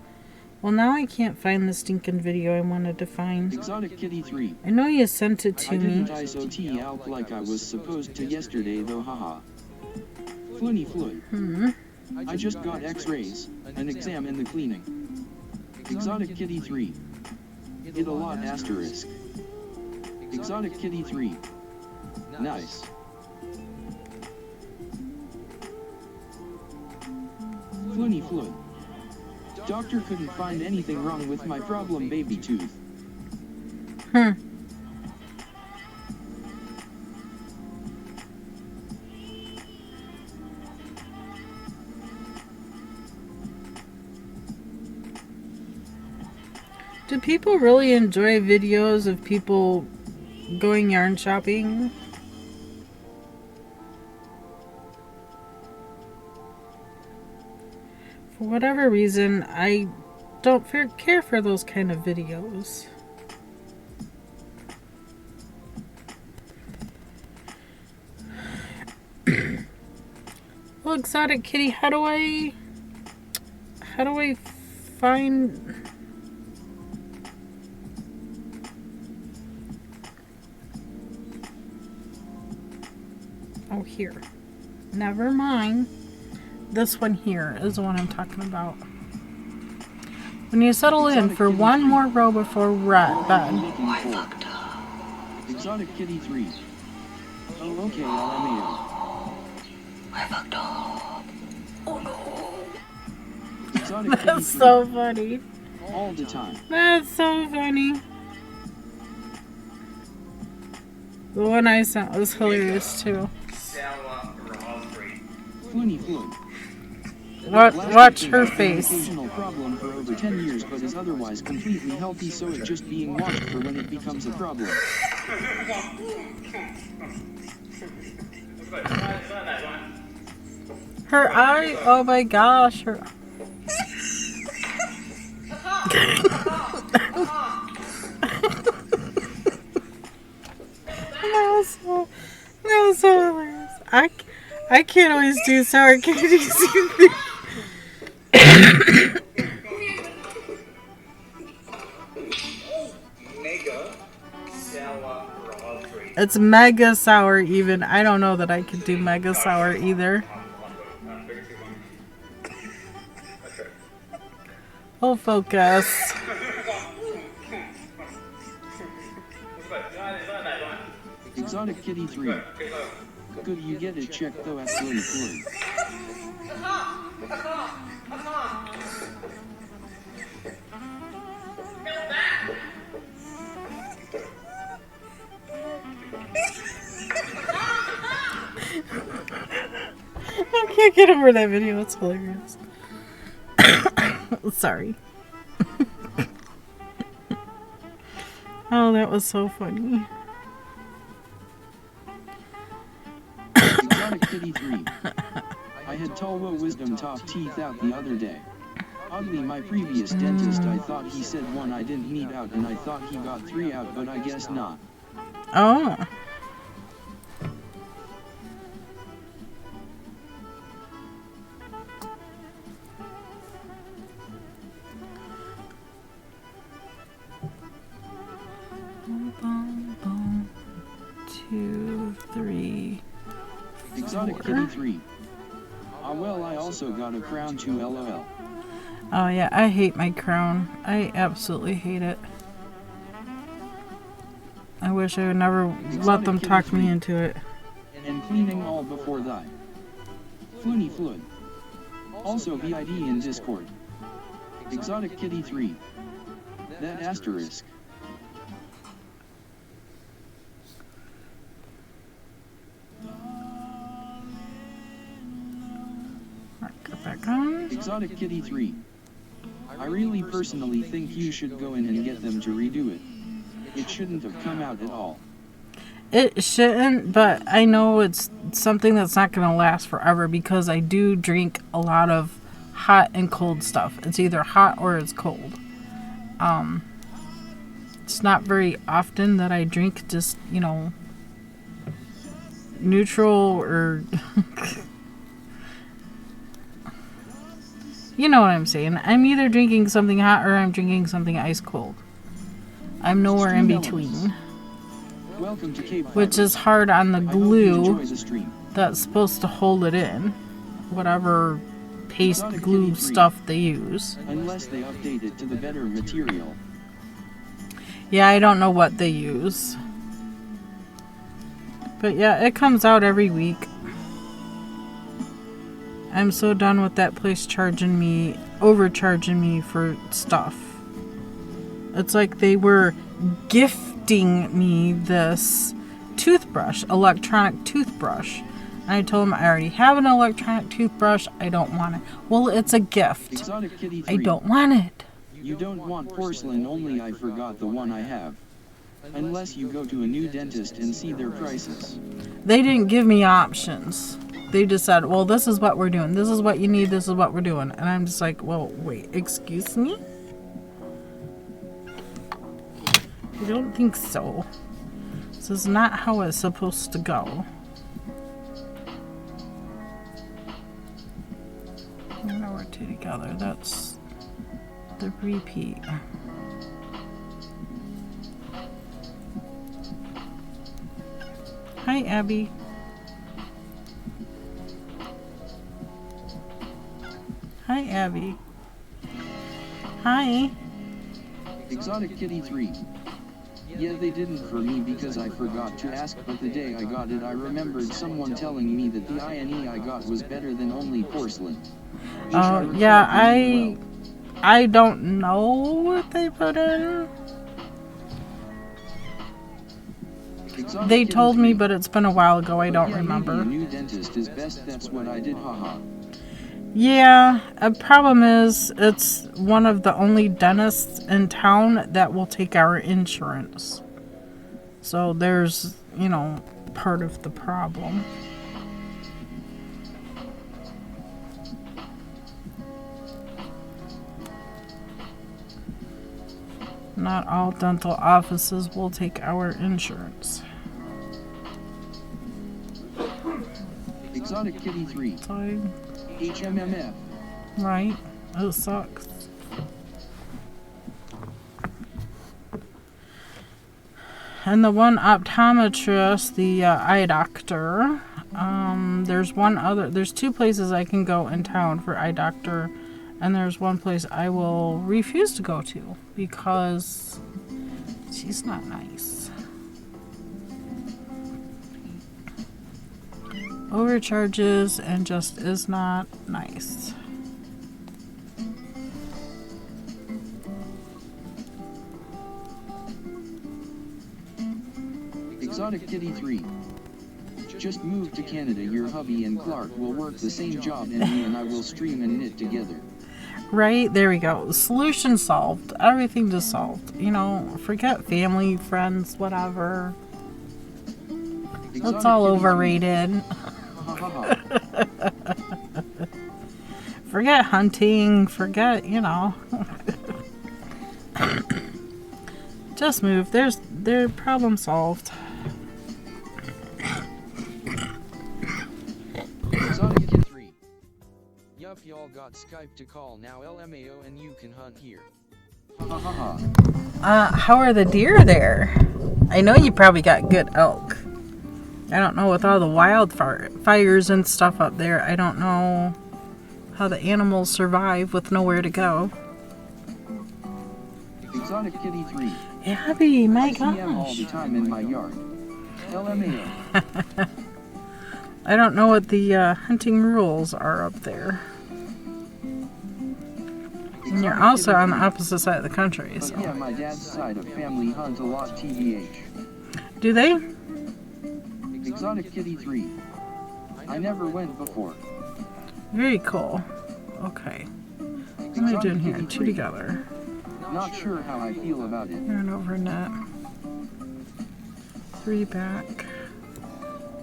Well, now I can't find the stinking video I wanted to find. Exotic Kitty 3. I know you sent it to I me. didn't ISO out like I was supposed to yesterday though, haha. Floony Flood. I just got x-rays, an exam and the cleaning. Exotic Kitty 3. It a lot asterisk. Exotic Kitty 3. Nice. Floony Flood. Doctor couldn't find anything wrong with my problem baby tooth. Do people really enjoy videos of people going yarn shopping? For whatever reason, I don't care for those kind of videos. Well, Exotic Kitty, how do I find... Oh, here. Never mind. This one here is the one I'm talking about. When you settle in for one more row before bed. I fucked up. Exotic Kitty 3. Oh, okay, LMAO. I fucked up. Oh no. Exotic Kitty 3. That's so funny. All the time. That's so funny. The one I sent was hilarious too. Floony Flood. Watch her face. Occasional problem for over 10 years but is otherwise completely healthy, so it's just being watched for when it becomes a problem. Her eye, oh my gosh, her... That was so hilarious. I can't always do sour candies. It's mega sour even. I don't know that I could do mega sour either. Oh, focus. Exotic Kitty 3. Good, you get it checked though at Flurry Flurry. I can't get over that video. It's hilarious. Sorry. Oh, that was so funny. Exotic Kitty 3. I had Talwa Wisdom Top teeth out the other day. Oddly, my previous dentist, I thought he said 1 I didn't need out and I thought he got 3 out, but I guess not. Oh. Boom, boom. 2, 3. Exotic 4. Kitty 3. Ah well, I also got a crown too, lol. Oh yeah, I hate my crown. I absolutely hate it. I wish I would never let them talk me into it. And cleaning all before thy. Floony Flood. Also VID in Discord. Exotic Kitty 3. That asterisk. Go back on. Exotic Kitty 3. I really personally think you should go in and get them to redo it. It shouldn't have come out at all. It shouldn't, but I know it's something that's not going to last forever because I do drink a lot of hot and cold stuff. It's either hot or it's cold. It's not very often that I drink just, you know, neutral or... You know what I'm saying. I'm either drinking something hot or I'm drinking something ice cold. I'm nowhere in between. Welcome to KBfibers. Which is hard on the glue the stream. that's supposed to hold it in. Whatever paste glue stuff they use. Unless they update it to the better material. Yeah, I don't know what they use. But yeah, it comes out every week. I'm so done with that place overcharging me for stuff. It's like they were gifting me this toothbrush, electronic toothbrush. And I told them I already have an electronic toothbrush. I don't want it. Well, it's a gift. Exotic Kitty 3. I don't want it. You don't want porcelain only, I forgot the one I have. Unless you go to a new dentist and see their prices. They didn't give me options. They just said, well, this is what we're doing. This is what you need. This is what we're doing. And I'm just like, well, wait, excuse me? I don't think so. This is not how it's supposed to go. Now we're two together. That's the repeat. Hi, Abby. Hi, Abby. Hi. Exotic Kitty 3. Yeah, they didn't for me because I forgot to ask, but the day I got it I remembered someone telling me that the INE I got was better than only porcelain. Yeah, I don't know what they put in. They told me, but it's been a while ago. I don't remember. Maybe a new dentist is best. That's what I did. Haha. Yeah, a problem is it's one of the only dentists in town that will take our insurance. So there's, you know, part of the problem. Not all dental offices will take our insurance. Exotic Kitty 3. So, HMMF. right. It sucks. And the one optometrist, the eye doctor, there's two places I can go in town for eye doctor, and there's one place I will refuse to go to because she's not nice. overcharges and just is not nice. Exotic Kitty 3. Just moved to Canada. Your hubby and Clark will work the same job and me and I will stream and knit together. Right, there we go. Solution solved. Everything just solved. You know, forget family, friends, whatever. That's all overrated. Forget hunting, forget, you know. Just move. Their problem solved. Exotic Kid 3. Yup, y'all got Skype to call now, LMAO, and you can hunt here. How are the deer there? I know you probably got good elk. I don't know, with all the wildfires and stuff up there, I don't know how the animals survive with nowhere to go. Exotic Kitty 3. Abby, my I see him all the gosh. time in my yard. LMAO. I don't know what the hunting rules are up there. And you're also on the opposite side of the country, But so. yeah, my dad's side of family hunt a lot, TBH. Do they? Exotic Kitty 3. I never went before. Very cool. Okay. What am I doing here? Two together. Not sure how I feel about it. Yarn over net. 3 back.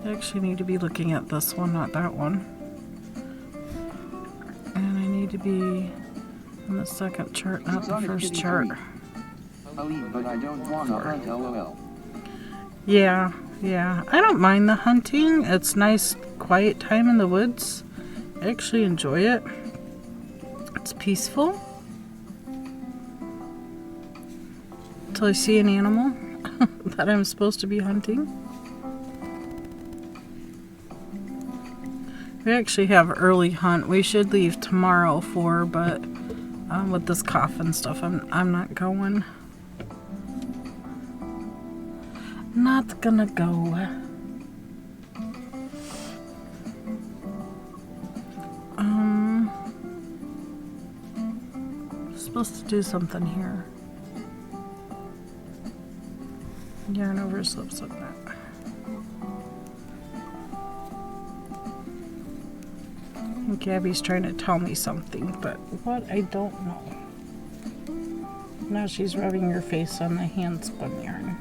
I actually need to be looking at this one, not that one. And I need to be on the second chart, not the Exotic first Kitty chart. 3. I'll eat, but I don't want to hunt, LOL. Yeah. I don't mind the hunting. It's nice, quiet time in the woods. I actually enjoy it. It's peaceful. Until I see an animal that I'm supposed to be hunting. We actually have early hunt. We should leave tomorrow but with this cough and stuff, I'm not going. Not gonna go. Supposed to do something here. Yarn over slips like that. And Gabby's trying to tell me something, but what, I don't know. Now she's rubbing her face on the hand spun yarn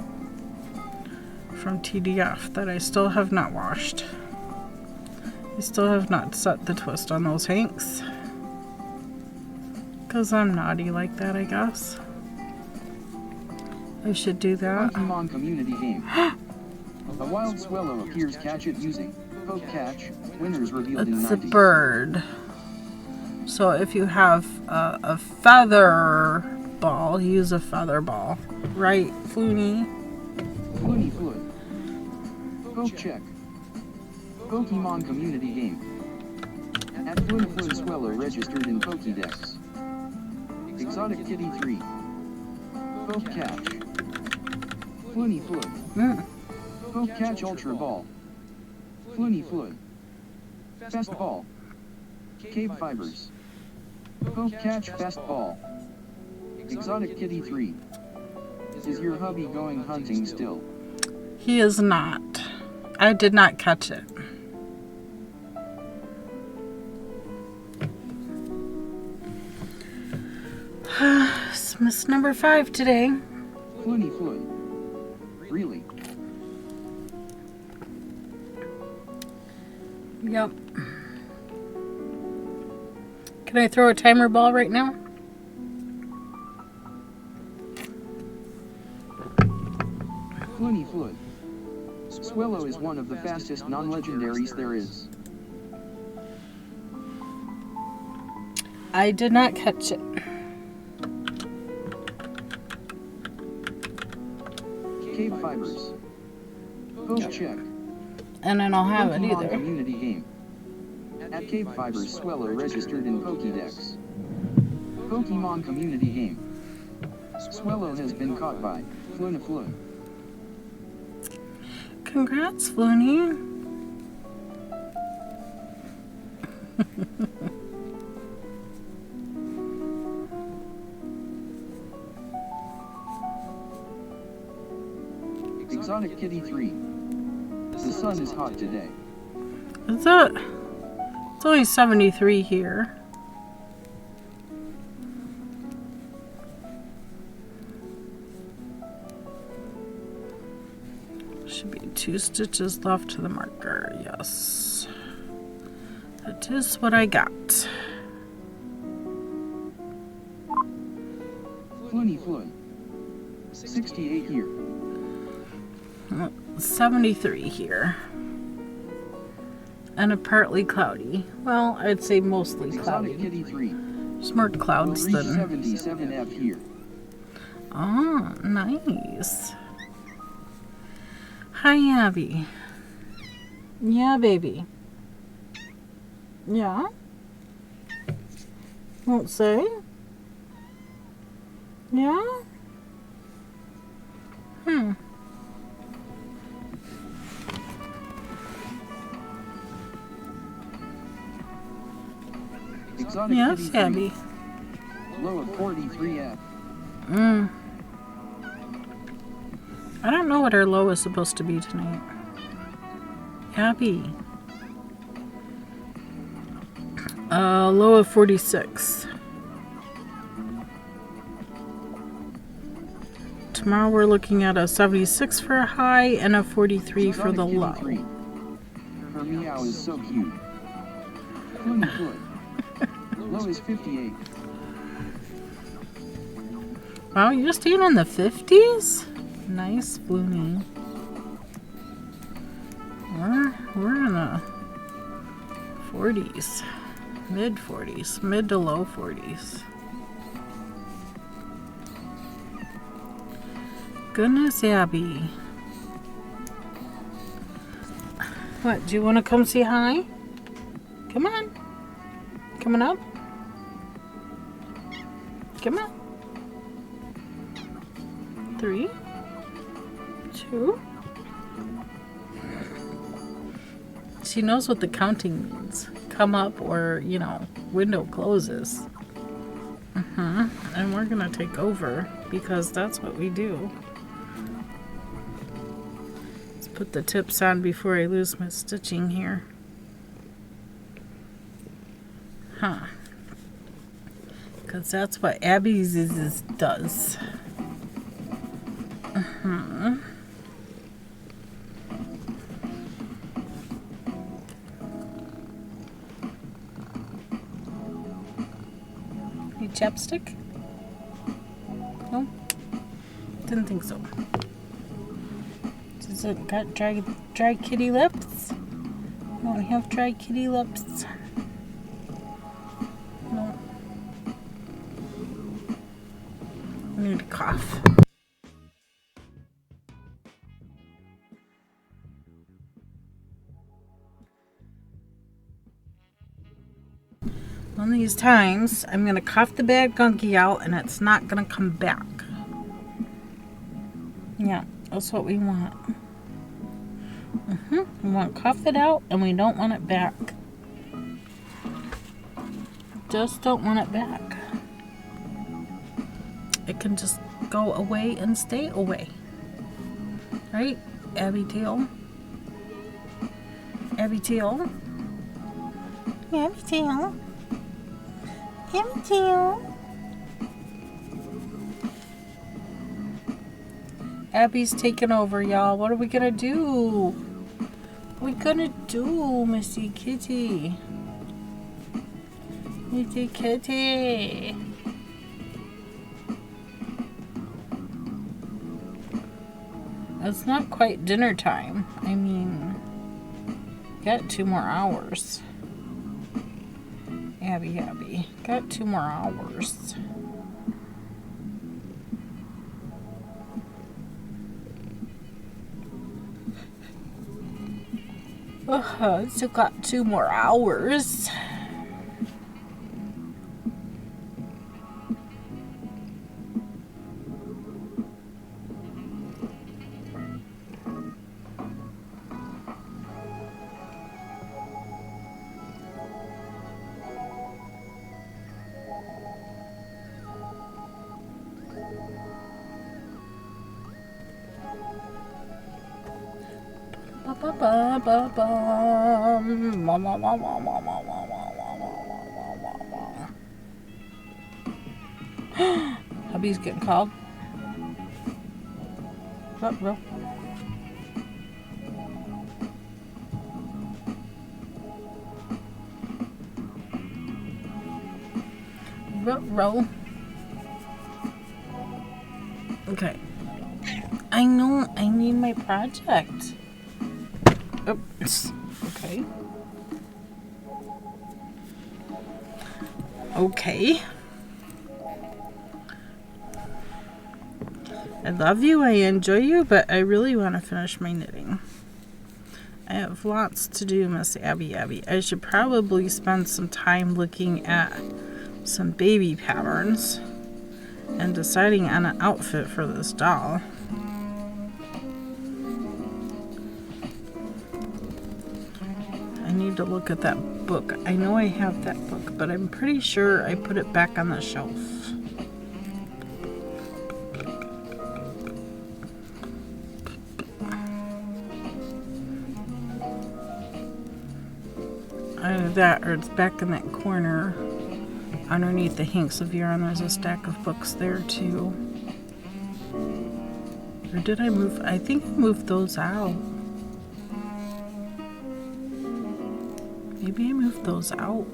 from TDF that I still have not washed. I still have not set the twist on those hanks. Because I'm naughty like that, I guess. I should do that. Pokemon community game. A wild swallow appears. Catch it using poke catch. Winners revealed in It's a 90s. bird. So if you have a feather ball, use a feather ball. Right, Flooney? Flooney Foot. Poke check. Pokemon community game. At Flooney Swallow registered in Pokédex. Exotic Kitty 3. Poke catch. Flooney Foot. Poke catch Ultra Ball. Flooney Foot. Fast Ball. KBfibers. Poke catch Fast Ball. Exotic Kitty 3. Is your hubby going hunting still? He is not. I did not catch it. It's Miss number 5 today. Flooney Foot. Really? Yep. Can I throw a timer ball right now? Flooney Foot. Swallow is one of the fastest non-legendaries there is. I did not catch it. KBfibers. Poke check. And I don't have it Pokemon either. community game. At KBfibers Swallow registered in Pokédex. Pokemon community game. Swallow has been caught by Flooney. Congrats, Flooney. Exotic Kitty 3. The sun is hot today. Is it? It's only 73 here. Should be 2 stitches left to the marker. Yes. That is what I got. Floony Flood. 68 here. 73 here. And a partly cloudy. Well, I'd say mostly Exotic cloudy. Kitty 3. There's more clouds Maurice than... 77F here. Oh, nice. Hi, Abby. Yeah, baby. Yeah? Won't say? Yeah? Exotic Yes, Kitty 3. Abby. Low of 43F. I don't know what our low is supposed to be tonight. Abby. Low of 46. Tomorrow we're looking at a 76 for a high and a 43 for the low. Her meow is so cute. Floony Flood. Low is 58. Wow, you're staying in the 50s? Nice, Floony. We're in the 40s. Mid 40s. Mid to low 40s. Goodness, Abby. What, do you want to come say hi? Come on. Coming up? Come on. 3, 2. She knows what the counting means. Come up or, you know, window closes. And we're gonna take over because that's what we do. Let's put the tips on before I lose my stitching here. Because that's what Abby's does. Need chapstick? No? Didn't think so. Does it got dry kitty lips? You don't have dry kitty lips? No. I need to cough. One of these times, I'm going to cough the bad gunky out and it's not going to come back. Yeah, that's what we want. We want to cough it out and we don't want it back. Just don't want it back. It can just go away and stay away. Right, Abby Tail? Abby Tail? Abby Tail? Abby Tail? Abby's taking over, y'all. What are we gonna do? What are we gonna do, Missy Kitty? Missy Kitty. It's not quite dinner time. I mean, got 2 more hours. Abby, got 2 more hours. Still got 2 more hours. Hubby's getting called. Row. Row. Okay. I know I need my project. Oops. Okay. Okay. I love you, I enjoy you, but I really want to finish my knitting. I have lots to do, Miss Abby. I should probably spend some time looking at some baby patterns and deciding on an outfit for this doll. I need to look at that book. I know I have that book, but I'm pretty sure I put it back on the shelf. Either that or it's back in that corner underneath the hanks of yarn. There's a stack of books there too. Or did I move? I think I moved those out. Maybe I moved those out.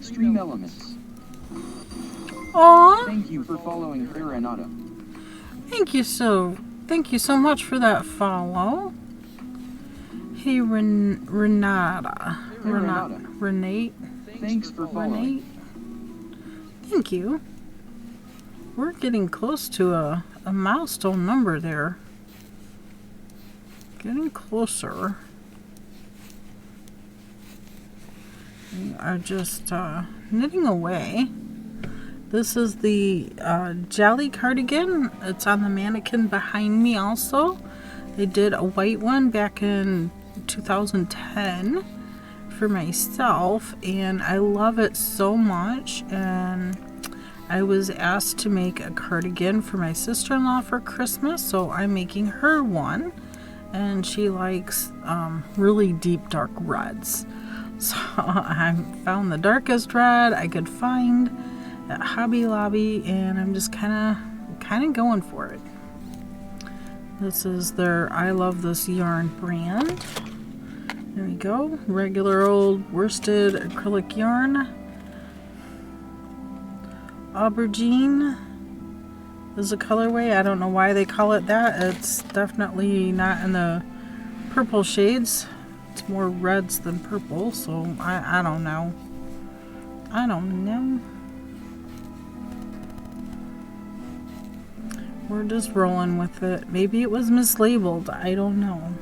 Stream Elements. Aww. Thank you for following her, Renata. Thank you so much for that follow. Hey, Renata. Hey, Renata. Renate. Thanks for following. Renate. Thank you. We're getting close to a milestone number there. Getting closer. We are just knitting away. This is the Jolly cardigan. It's on the mannequin behind me also. They did a white one back in 2010 for myself, and I love it so much. And I was asked to make a cardigan for my sister-in-law for Christmas, so I'm making her one. And she likes really deep dark reds. So I found the darkest red I could find at Hobby Lobby, and I'm just kind of going for it. This is their I Love This Yarn brand. There we go. Regular old worsted acrylic yarn. Aubergine is a colorway. I don't know why they call it that. It's definitely not in the purple shades. It's more reds than purple, so I don't know. I don't know. We're just rolling with it. Maybe it was mislabeled. I don't know.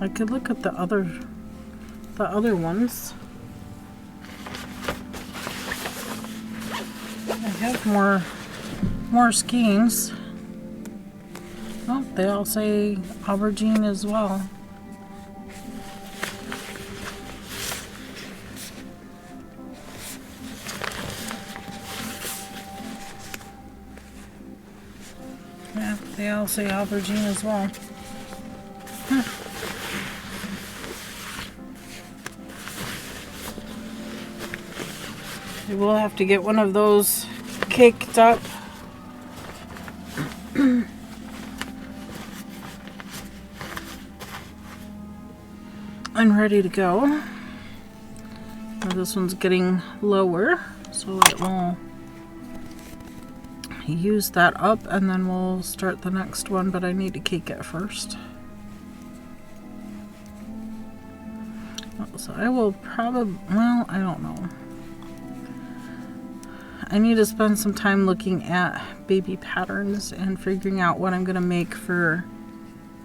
I could look at the other ones. I have more skeins. Oh, they all say aubergine as well. Yeah, they all say aubergine as well. We'll have to get one of those caked up. And ready to go. Now this one's getting lower, so it will use that up and then we'll start the next one, but I need to cake it first. So I will probably, well, I don't know. I need to spend some time looking at baby patterns and figuring out what I'm going to make for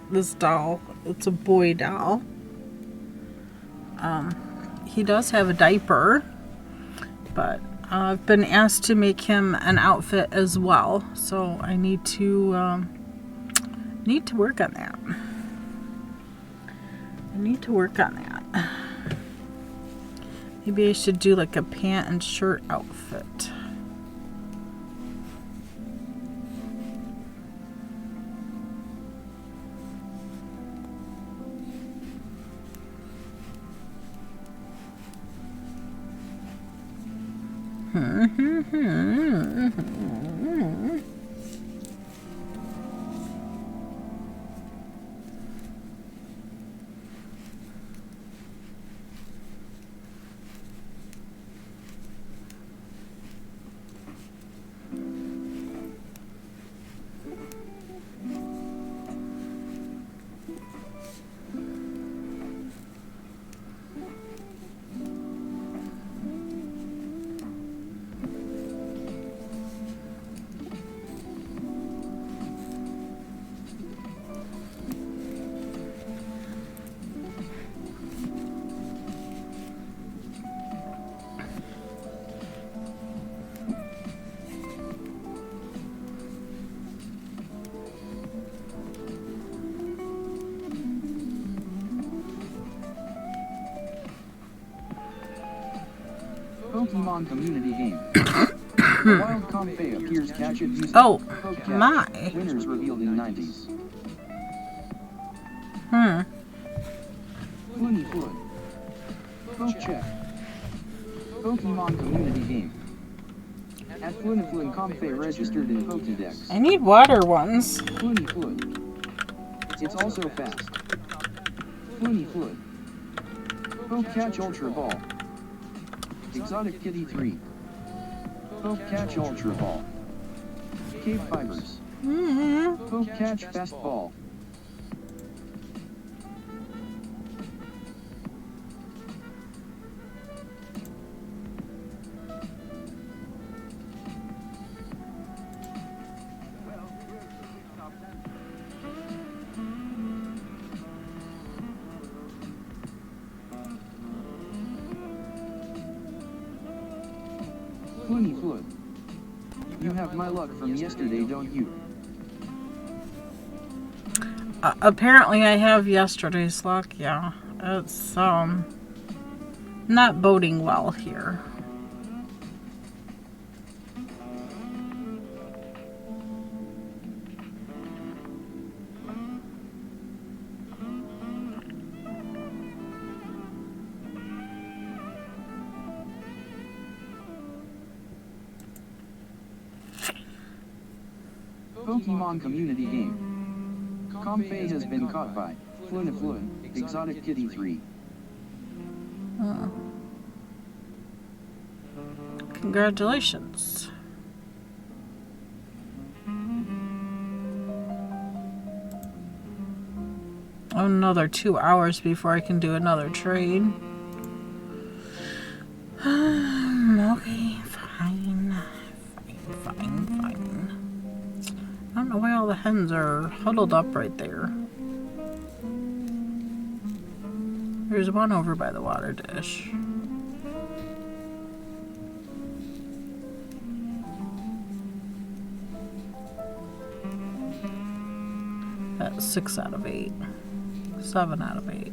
this doll. It's a boy doll. He does have a diaper, but I've been asked to make him an outfit as well, so I need to work on that. I need to work on that. Maybe I should do like a pant and shirt outfit. Pokemon community game. A wild Comfey appears, catch it using Pokecat. My. Winners revealed in 90s. Looney Flood. Pokecheck. Pokemon community game. At Flyniflin Comfey registered in Pokedex. I need water ones. Looney Flood. It's also fast. Looney Flood. Pokecatch Ultra Ball. Exotic Kitty 3. Pokecatch Ultra Ball. KBfibers. Pokecatch Fast Ball. Looney Flood. You have my luck from yesterday, don't you? Apparently I have yesterday's luck, yeah. It's, not boding well here. Pokemon community game. Comfey has been caught by Flyniflin, Exotic Kitty 3. Congratulations. Another 2 hours before I can do another trade. the hens are huddled up right there. There's one over by the water dish. That's 6 out of 8. 7 out of 8.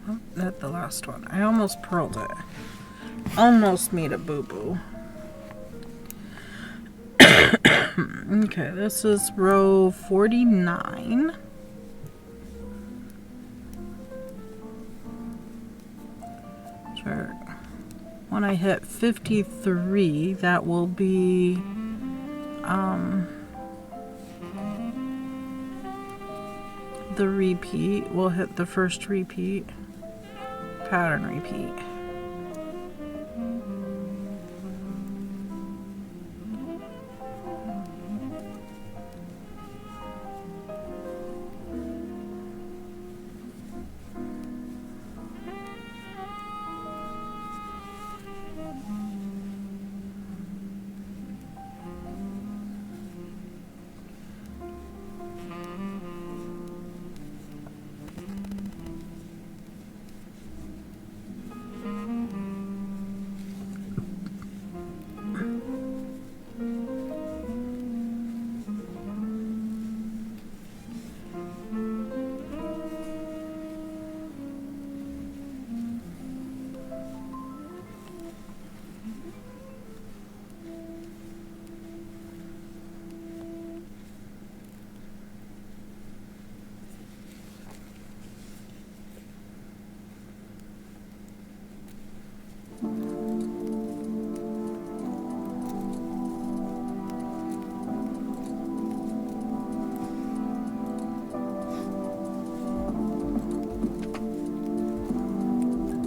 Oh, that's the last one. I almost pearled it. Almost made a boo-boo. Okay, this is row 49. Sure. When I hit 53, that will be the repeat. We'll hit the first repeat, pattern repeat.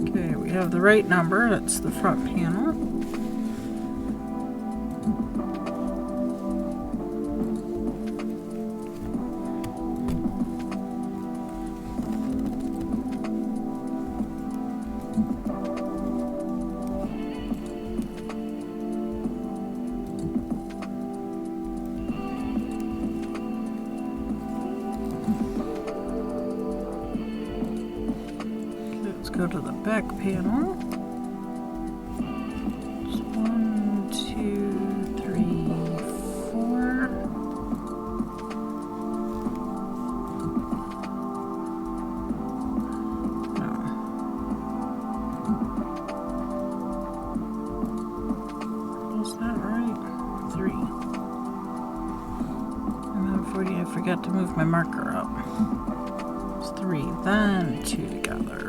Okay, we have the right number. That's the front panel. Go to the back panel. It's 1, 2, 3, 4. No. Is that right? 3. I'm at 40. I forgot to move my marker up. It's 3, then 2 together.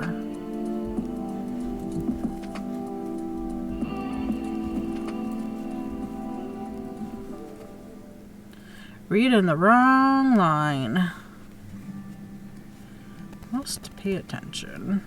Reading the wrong line. Must pay attention.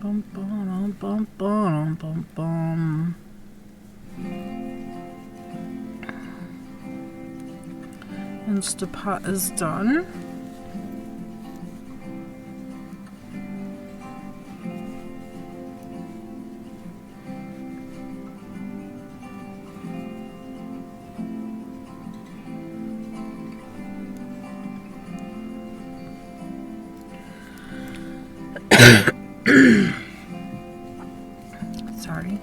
Bum, bum, bum, bum, bum, bum. Instapot is done. Sorry.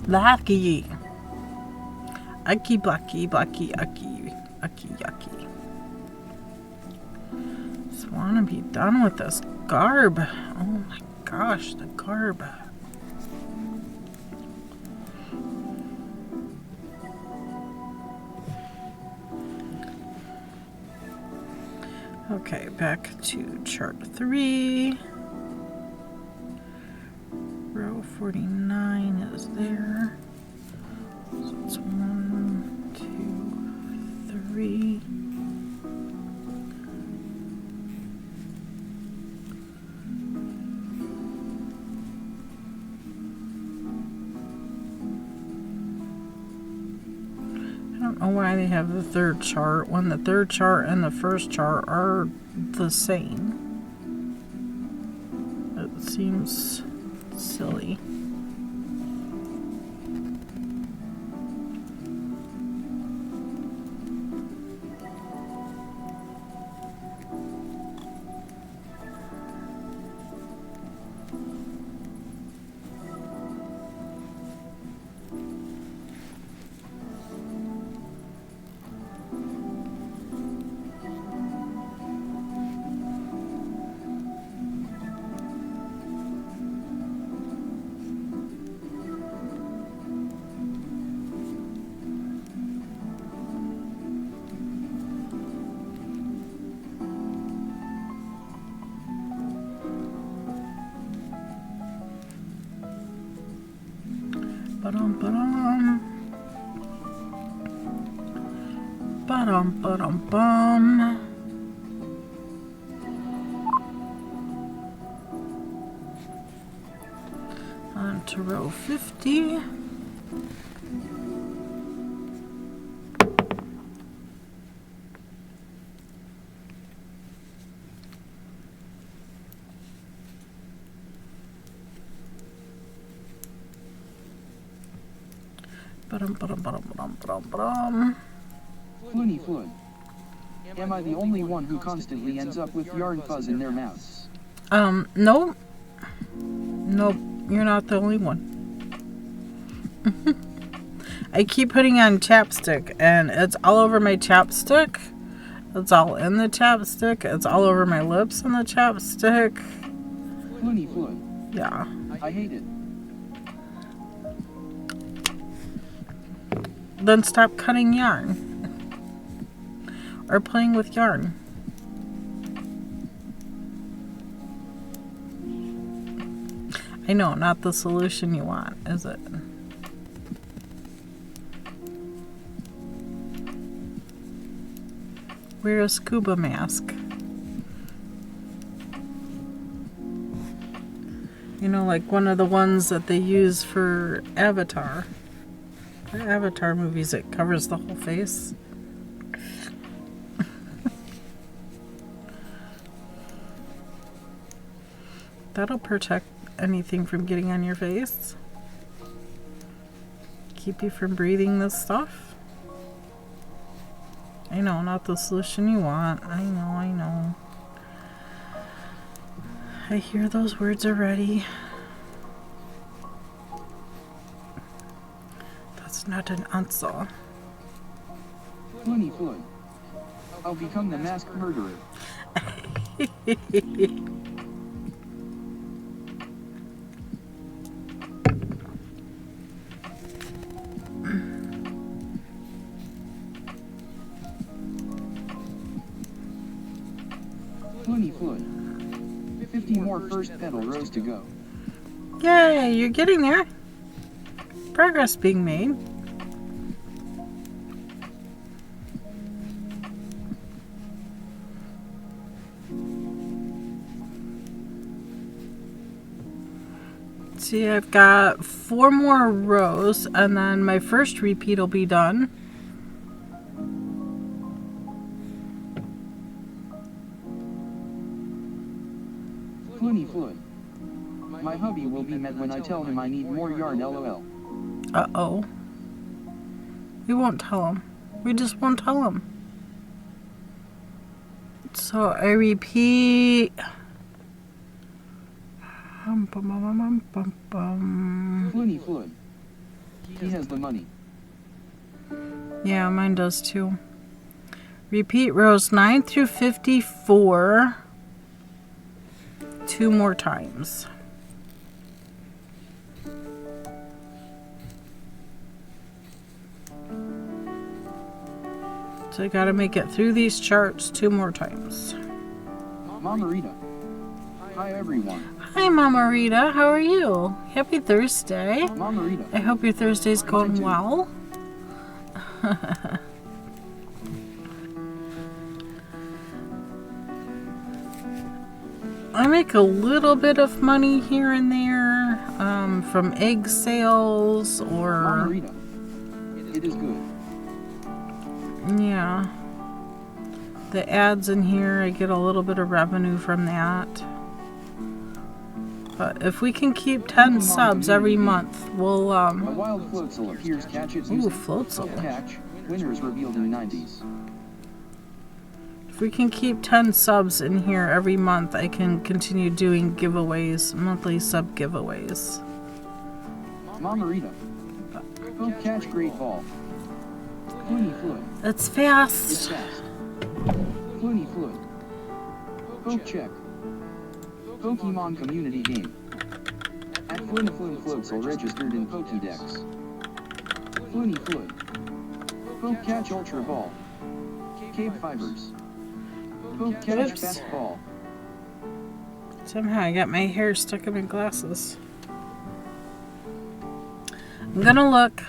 Lucky. Aki blacky blacky aki aki yucky. Just wanna be done with this garb. Oh my gosh, the garb. Okay, back to chart 3. Row 49 is there. So it's 1, 2, 3. I don't know why they have the third chart when the third chart and the first chart are the same. It seems silly. Ba-dum, ba-dum. Ba-dum, ba-dum, bum. On to row 50. Floony Flood. Am I the only one who constantly ends up with yarn fuzz in their mouths? Nope. Nope, you're not the only one. I keep putting on chapstick, and it's all over my chapstick. It's all in the chapstick. It's all over my lips in the chapstick. Floony Flood. Yeah. I hate it. Then stop cutting yarn. Or playing with yarn. I know, not the solution you want, is it? Wear a scuba mask. You know, like one of the ones that they use for Avatar. The Avatar movies, it covers the whole face. That'll protect anything from getting on your face. Keep you from breathing this stuff. I know, not the solution you want. I know. I hear those words already. That's not an answer. Floony Floyd. I'll become the masked murderer. Floony Floyd. 50 more first petal rows to go. Yay, you're getting there. Progress being made. See, I've got 4 more rows and then my first repeat will be done. Floony Floyd. My hubby will be mad when I tell him I need more yarn, lol. Uh-oh. We won't tell him. We just won't tell him. So I repeat. Floony Floyd. He has the money. Yeah, mine does too. Repeat rows 9 through 54 2 more times. So I gotta make it through these charts 2 more times. Mama Rita. Hi everyone. Hi Mama Rita, how are you? Happy Thursday. Mama Rita. I hope your Thursday's going well. I make a little bit of money here and there from egg sales or... Mama Rita. It is good. Yeah. The ads in here, I get a little bit of revenue from that. But if we can keep 10 subs every month, we'll A wild floatzel appears, catch its Ooh, floatzel. catch. Winners revealed in 90s. If we can keep 10 subs in here every month, I can continue doing giveaways, monthly sub giveaways. Mama Rita. Go catch great ball. Floony Floyd. It's It's fast. fast. Floony Floyd. Go check. Pokemon community game. At Floony Floatzel registered in Pokédex. Floony Floyd. Go catch Ultra Ball. KBfibers. Go catch Oops. Fast Ball. Somehow I got my hair stuck in my glasses. I'm gonna look.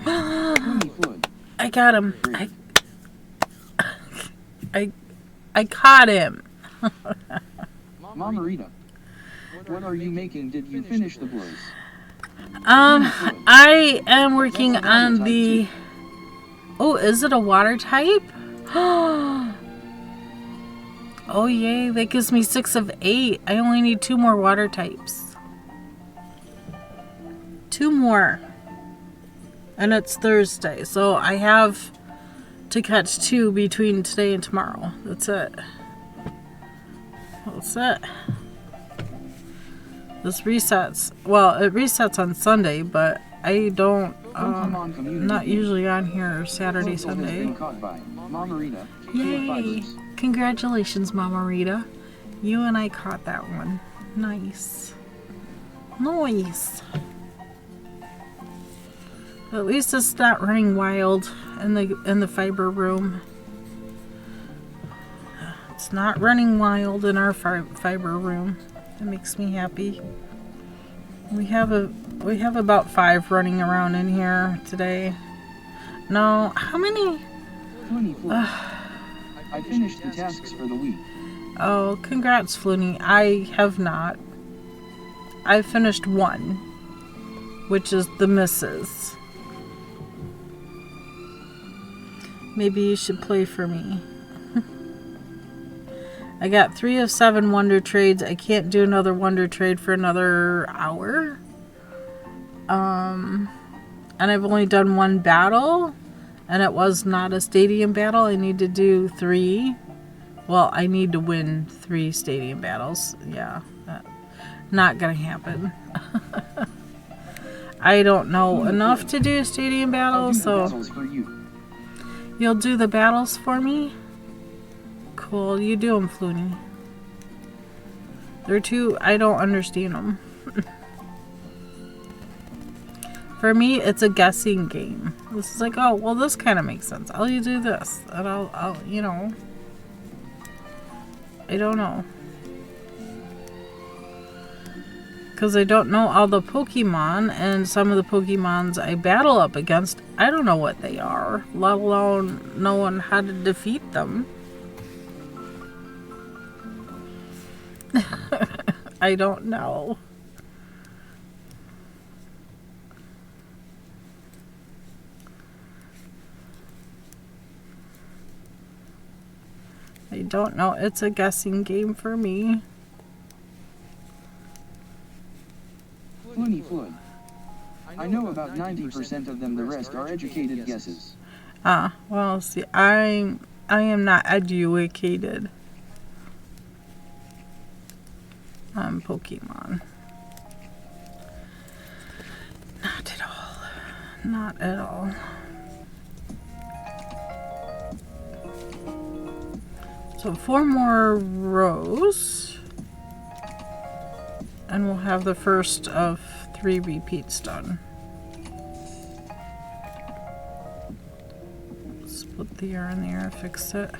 Floony Floyd. I got him. I caught him. Mama Rita. What are you making? Did you finish the blows? I am working on the... Oh, is it a water type? Oh, yay. That gives me 6 of 8. I only need 2 more water types. 2 more. And it's Thursday, so I have to catch 2 between today and tomorrow. That's it. That's it. This resets. Well, it resets on Sunday, but I don't... not usually on here Saturday, Sunday. Mama Rita. Yay! Congratulations, Mama Rita. You and I caught that one. Nice. Nice. At least it's not running wild in the fiber room. It's not running wild in our fiber room. It makes me happy. We have about 5 running around in here today. No, how many? I finished the tasks for the week. Oh, congrats, Floony. I have not. I finished 1, which is the misses. Maybe you should play for me. I got 3 of 7 wonder trades. I can't do another wonder trade for another hour. And I've only done 1 battle, and it was not a stadium battle. I need to do 3. Well, I need to win 3 stadium battles. Yeah, not gonna happen. I don't know enough to do stadium battles, so you'll do the battles for me? Cool, you do them, Flooney. They're too, I don't understand them. For me, it's a guessing game. This is like, oh, well, this kind of makes sense. I'll do this, and I'll, you know. I don't know. Because I don't know all the Pokemon, and some of the Pokemons I battle up against, I don't know what they are, let alone knowing how to defeat them. I don't know. I don't know. It's a guessing game for me. Flooney. I know about 90% of them, the rest are educated guesses. Ah, well, see, I am not educated on Pokemon. Not at all. Not at all. So 4 more rows, and we'll have the first of 3 repeats done. Split the yarn there, fix it.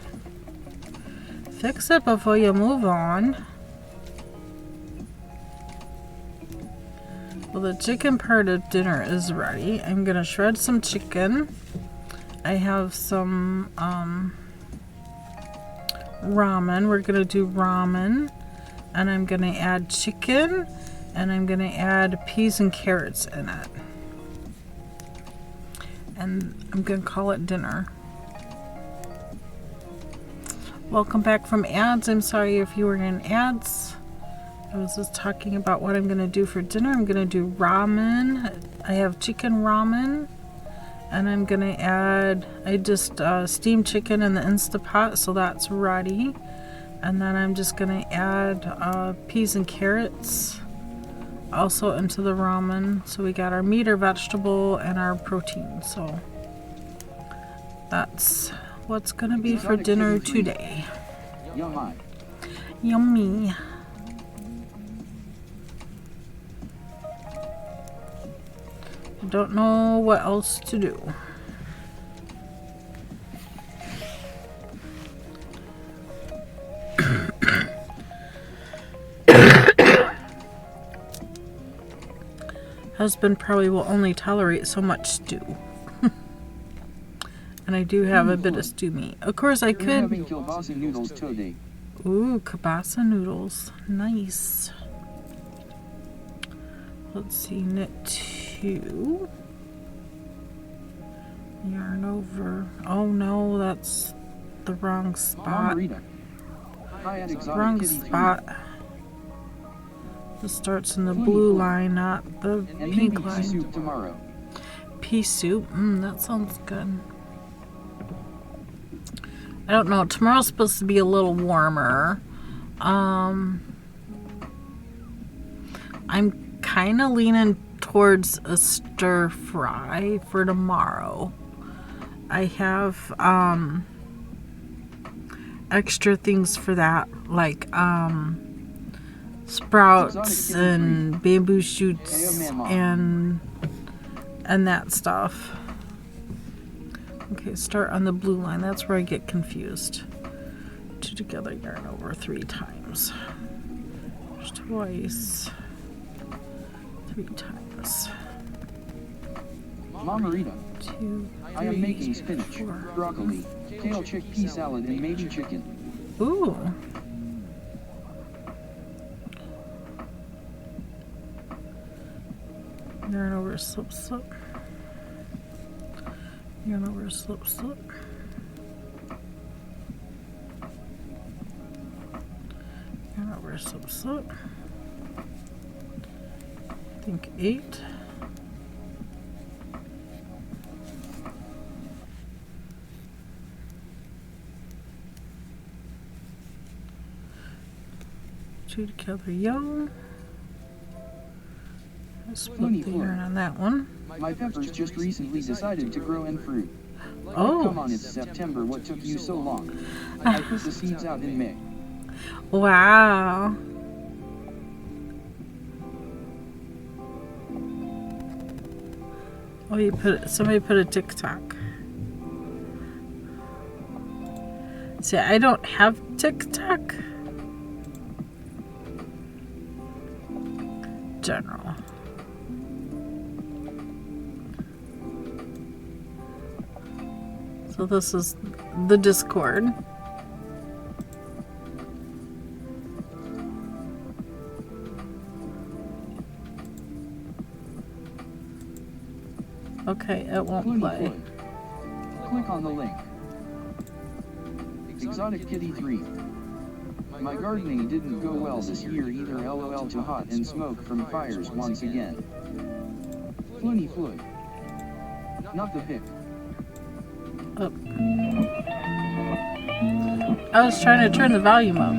Fix it before you move on. Well, the chicken part of dinner is ready. I'm gonna shred some chicken. I have some ramen. We're gonna do ramen, and I'm gonna add chicken, and I'm gonna add peas and carrots in it, and I'm gonna call it dinner. Welcome back from ads. I'm sorry if you were in ads. I was just talking about what I'm gonna do for dinner. I'm gonna do ramen. I have chicken ramen. And I'm gonna add, I just steamed chicken in the Instapot, so that's ready. And then I'm just gonna add peas and carrots also into the ramen. So we got our meat, our vegetable, and our protein. So that's what's gonna be for dinner today. Yummy. Don't know what else to do. Husband probably will only tolerate so much stew. And I do have a bit of stew meat. Of course I could. Ooh, kielbasa noodles. Nice. Let's see, knit 2. Yarn over. Oh no, that's the wrong spot. Wrong spot. This starts in the blue line, not the pink line. Pea soup. That sounds good. I don't know. Tomorrow's supposed to be a little warmer. I'm kind of leaning towards a stir fry for tomorrow. I have extra things for that, like sprouts and bamboo shoots and that stuff. Okay, start on the blue line. That's where I get confused. 2 together, yarn over 3 times. Twice. 3 times. Mama Rita, 2, 3, I am making spinach, 4. broccoli, kale chickpea salad, and maybe chicken. Ooh. Yarn over, slip, slip. Yarn over, slip, slip. over, slip, slip. I think 8. Two together, yellow. Split the yarn on that one. My peppers just recently decided to grow and fruit. Oh. Come on, it's September. What took you so long? I put the seeds out in May. Wow. Oh, somebody put a TikTok. See, I don't have TikTok. General. So this is the Discord. Okay, it won't play. Click on the link. Exotic Kitty 3. My gardening didn't go well this year either. LOL to hot and smoke from fires once again. Flunny Floyd. Not the pick. Oh. I was trying to turn the volume up.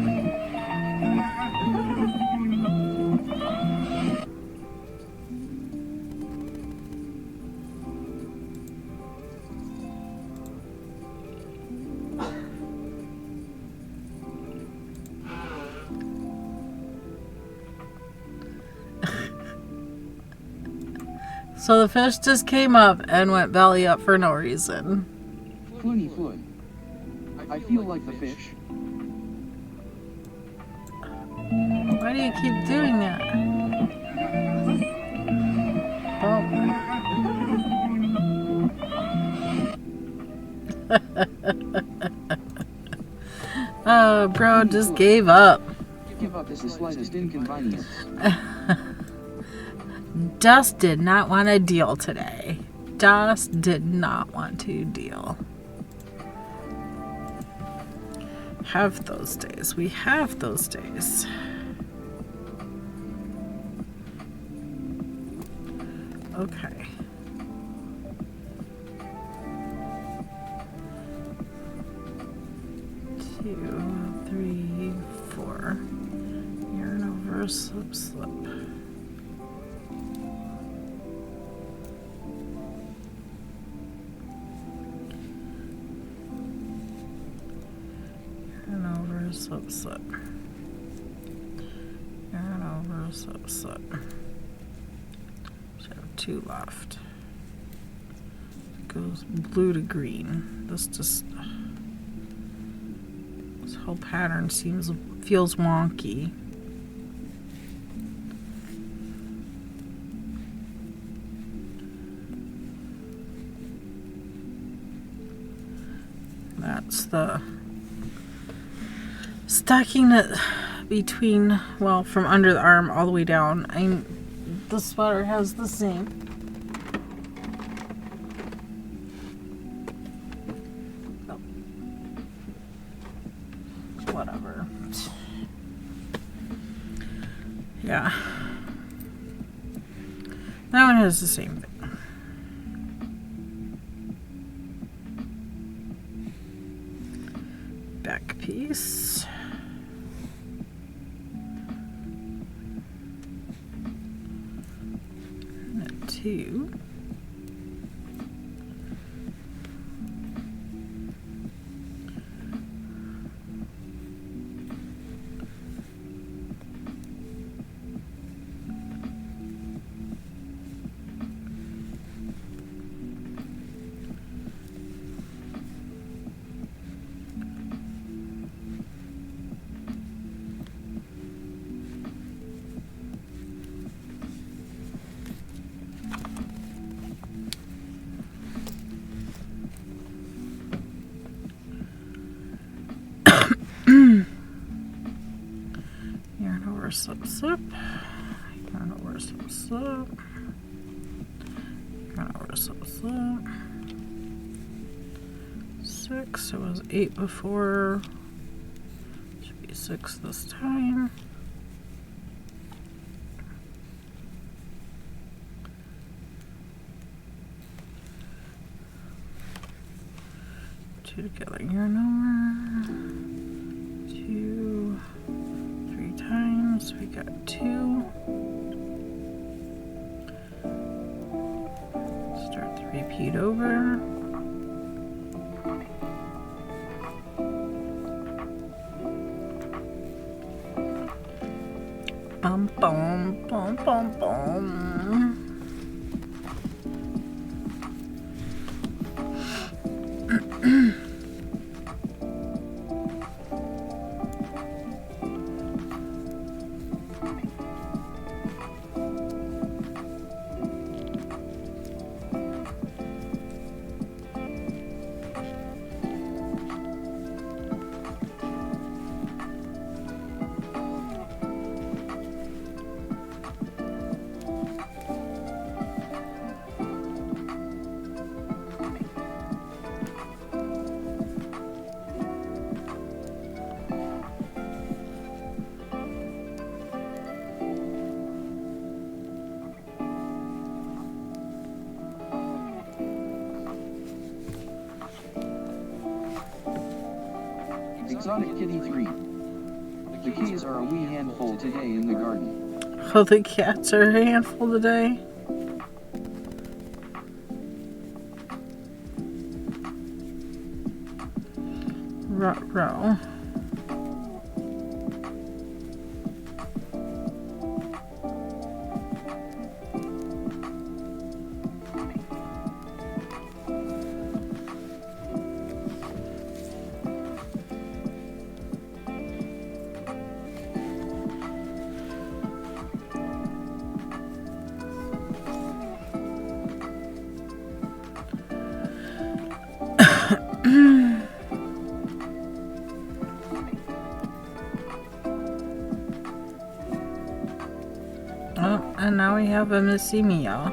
So the fish just came up and went belly up for no reason. Flunny Floyd. I feel like the fish. Why do you keep doing that? Oh. Oh, bro just gave up. Give up is the slightest inconvenience. Just did not want to deal today. Just did not want to deal. Have those days. We have those days. Okay. Two, 3, 4. Yarn over, slip, slip. Slip, slip. Yarn over, slip, slip. So I have 2 left. It goes blue to green. This whole pattern feels wonky. That's the stacking it between, well, from under the arm all the way down. The sweater has the same. Oh. Whatever. Yeah. That one has the same thing. Back piece. And 2. Yarn over, slip, slip. Yarn over, slip, slip. Yarn over, slip, slip. 6. It was 8 before. Should be 6 this time. 2 together. Yarn over. 2, 3 times. We got 2. Start the repeat over. Bum bum bum bum bum. Exotic Kitty 3. The keys are a wee handful today in the garden. Oh, the cats are a handful today. Ruh-roh. Oh, and now we have a Missy Mia.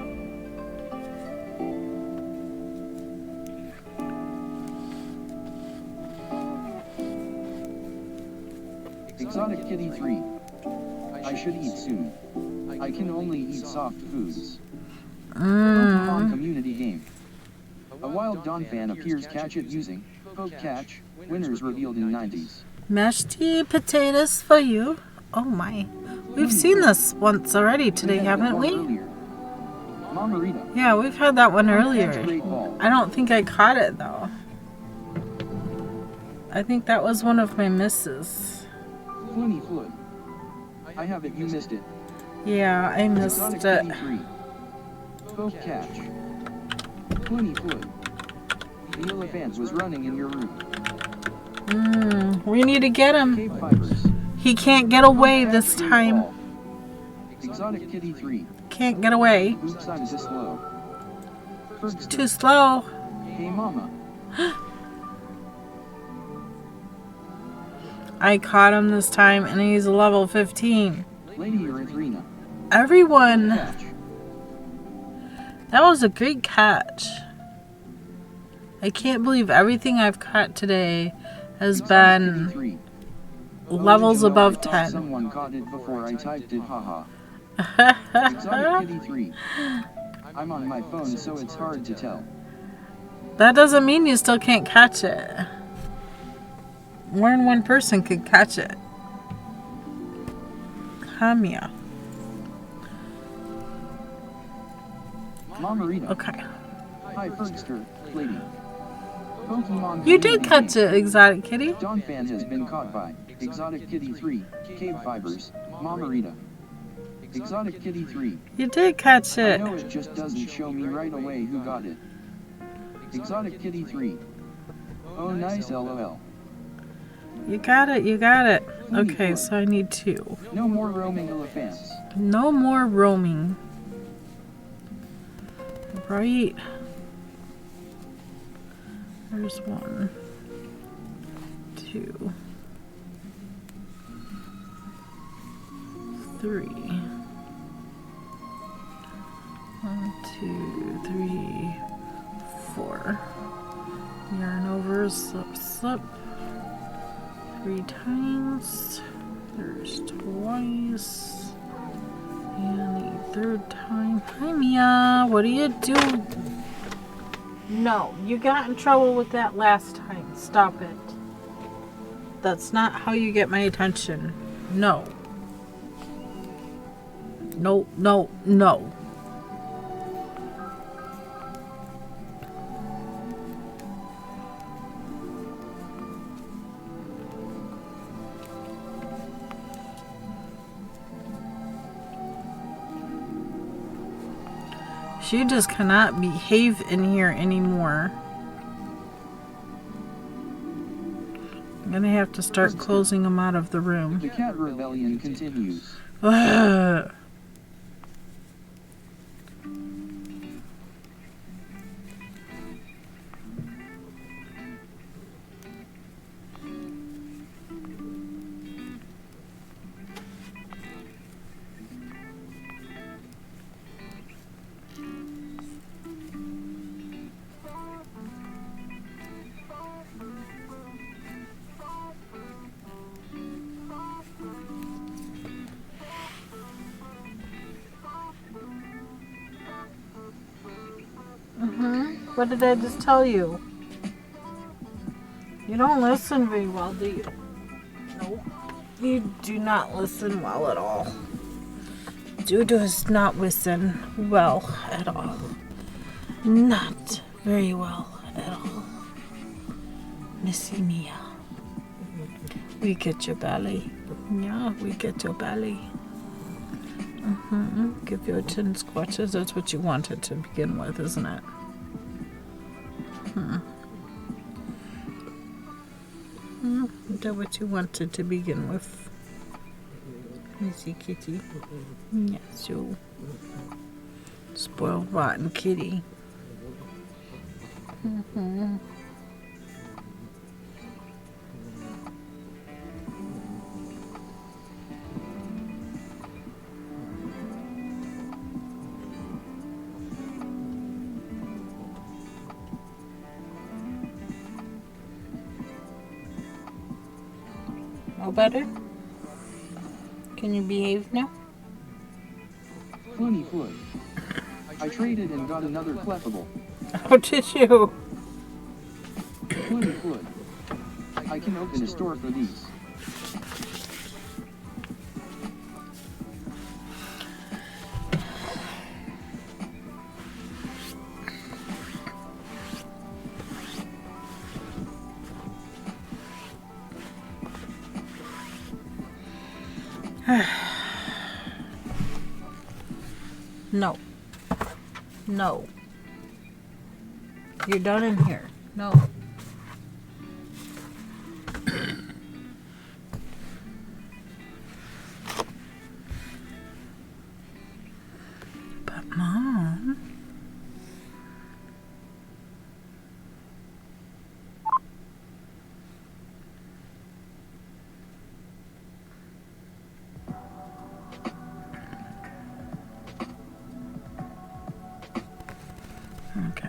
Exotic Kitty 3. I should eat soon. I can only eat soft foods. Pokemon community game. A wild Dawn fan appears catch it using Poke Catch. Winners revealed in 90s. Mashed potatoes for you. Oh my. We've seen this once already today, haven't we? Mama Rita. Yeah, we've had that one earlier. Great ball. I don't think I caught it though. I think that was one of my misses. Floony Flood. I have it, you missed it. Yeah, I missed Exotic it. Kitty 3. Poke Catch. Floony Flood. The elephant was running in your room. We need to get him. KBfibers. He can't get away this time. Exotic Kitty 3. Can't get away. Oops, I'm too slow. Too slow. Hey Mama. I caught him this time and he's level 15. Lady Erythrina. Everyone. Catch. That was a great catch. I can't believe everything I've caught today has been Kitty 3. levels Oh, did you know above I thought 10. Someone caught it before I typed it, haha. Exotic Kitty 3. I'm on my phone, so it's hard to tell. That doesn't mean you still can't catch it. More than one person could catch it. Hamia. Mama Rita. Okay. Hi Fergster, lady. Pokemon You did community catch game. it, Exotic Kitty. Dawn fan has been caught by Exotic Kitty 3, KBfibers, Mama Rita. Exotic Kitty 3. You did catch I it. know it just doesn't show me right away who got it. Exotic Kitty 3. Oh nice lol. You got it, you got it. Okay, so I need 2. No more roaming elephants. No more roaming. Right. There's 1, 2, 3. 1, 2, 3, 4. Yarn over, slip, slip. 3 times. There's twice. And the 3rd time. Hi Mia, what do you do? No, you got in trouble with that last time. Stop it. That's not how you get my attention. No. No, no, no. She just cannot behave in here anymore. I'm gonna have to start closing them out of the room. The cat rebellion continues. Ugh. What did I just tell you? You don't listen very well, do you? No. You do not listen well at all. You does not listen well at all. Not very well at all. Missy Mia. We get your belly. Yeah, we get your belly. Give your chin squatches. That's what you wanted to begin with, isn't it? Is that what you wanted to begin with? Missy kitty. Yes, you spoiled rotten kitty. No better? Can you behave now? Funny foot. I traded and got another clefable. How did you? Funny foot. I can open a store for these. No. No. You're done in here. No. But Mom. Okay.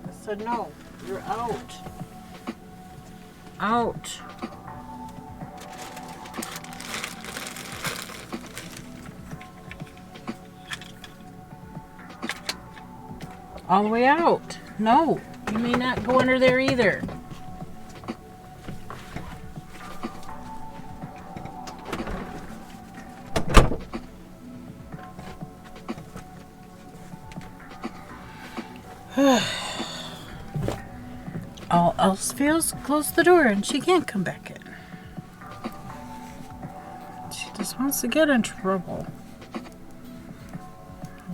I said no. You're out. Out. All the way out. No, you may not go under there either. All else fails, close the door and she can't come back in. She just wants to get in trouble.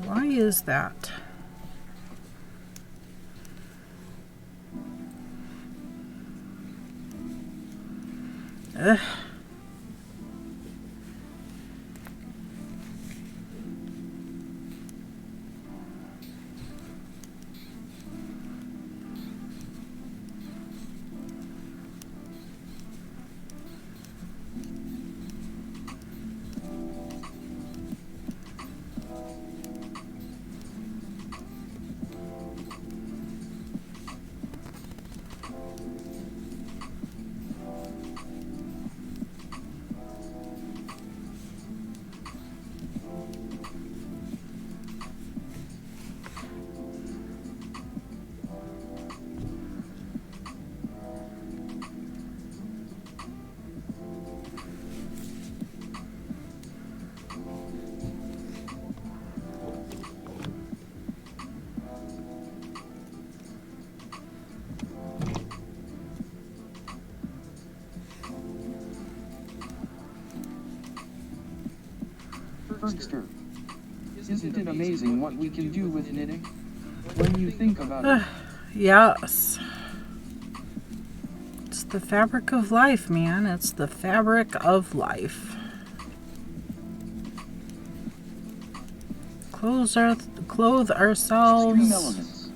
Why is that? Ugh. Bergster. Isn't it amazing what we can do with knitting? When you think about it. Yes. It's the fabric of life, man. It's the fabric of life. Clothe ourselves.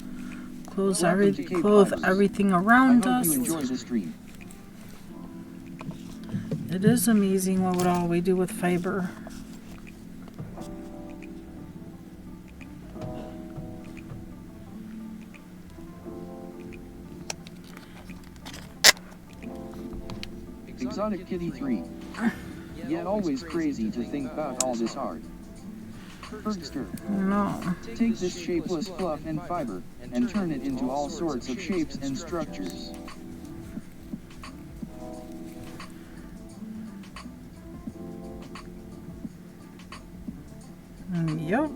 Clothe everything around us. I hope you enjoy the stream. It is amazing what all we do with fiber. Exotic Kitty 3. Yet always crazy to think about all this art. Bergster. No. Take this shapeless fluff and fiber, and turn it into all sorts of shapes and structures. Yep.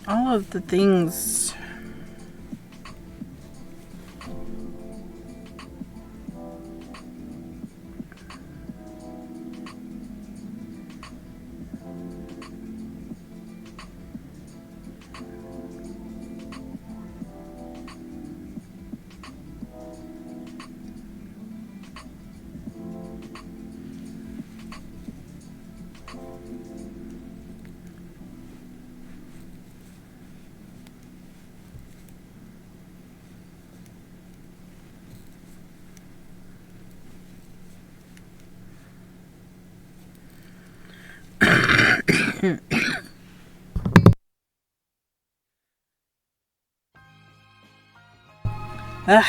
All of the things. Ugh.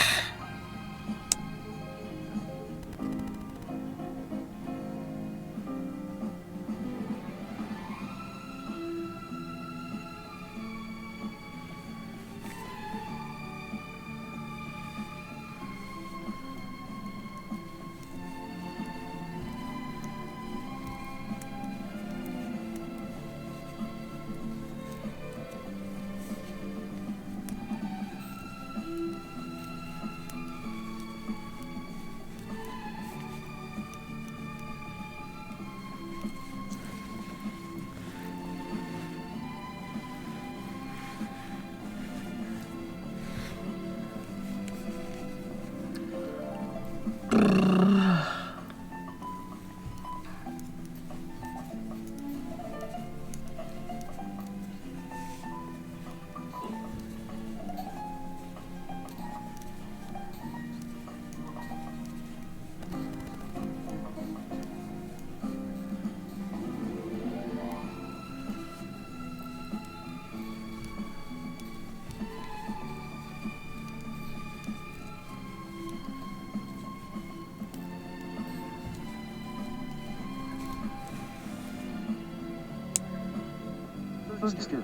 Bergster.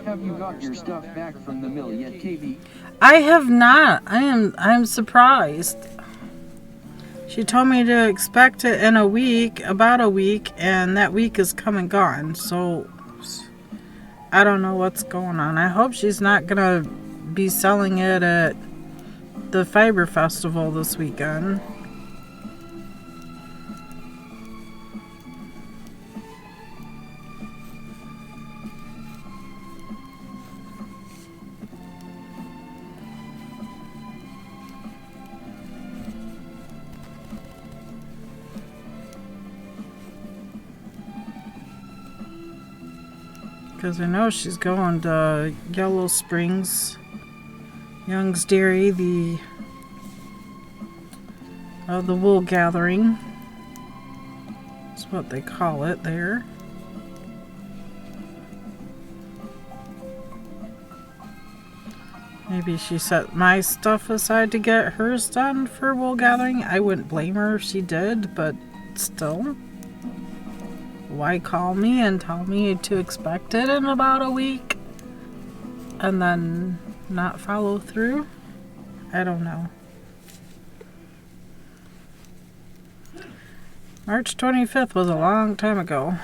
Have you got your stuff back from the mill yet, KB? I have not. I'm surprised. She told me to expect it in a week, about a week, and that week is come and gone. So I don't know what's going on. I hope she's not gonna be selling it at the Fiber Festival this weekend. Because I know she's going to Yellow Springs, Young's Dairy, the wool gathering. That's what they call it there. Maybe she set my stuff aside to get hers done for wool gathering. I wouldn't blame her if she did, but still. Why call me and tell me to expect it in about a week and then not follow through? I don't know. March 25th was a long time ago.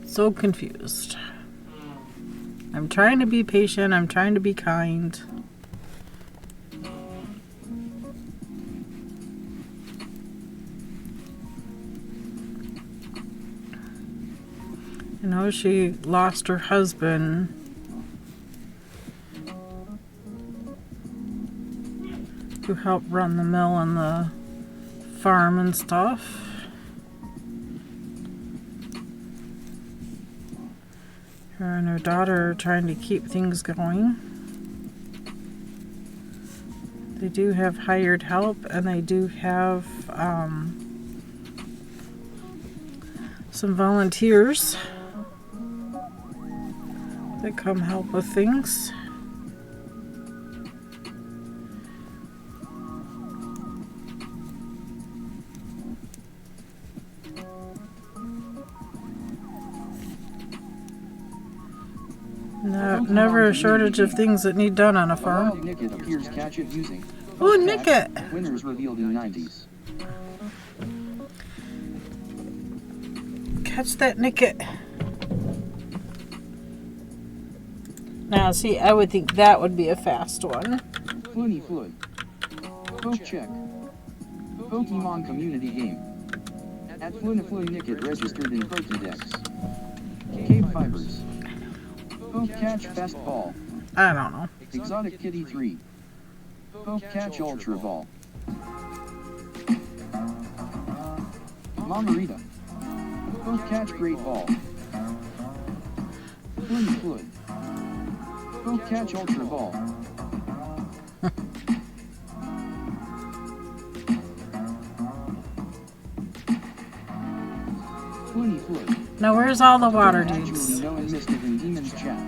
So confused. I'm trying to be patient. I'm trying to be kind. You know, she lost her husband who helped run the mill and the farm and stuff. Her and her daughter are trying to keep things going. They do have hired help, and they do have some volunteers that come help with things. No, never a shortage of things that need done on a farm. Oh, nick it! Winners revealed in 90s. Catch that nick it. Now, see, I would think that would be a fast one. Floony Flood. Poke check. Pokemon community game. At Floony Nicket registered in Pokédex. KBfibers. Poke catch fast ball. I don't know. Exotic Kitty 3. Poke catch ultra ball. Margarita. Poke catch great ball. Floony Flood. Poke catch ultra ball. Floony Flood. Now, where's all the water dudes? Actually, no and missed it in Demon's chat.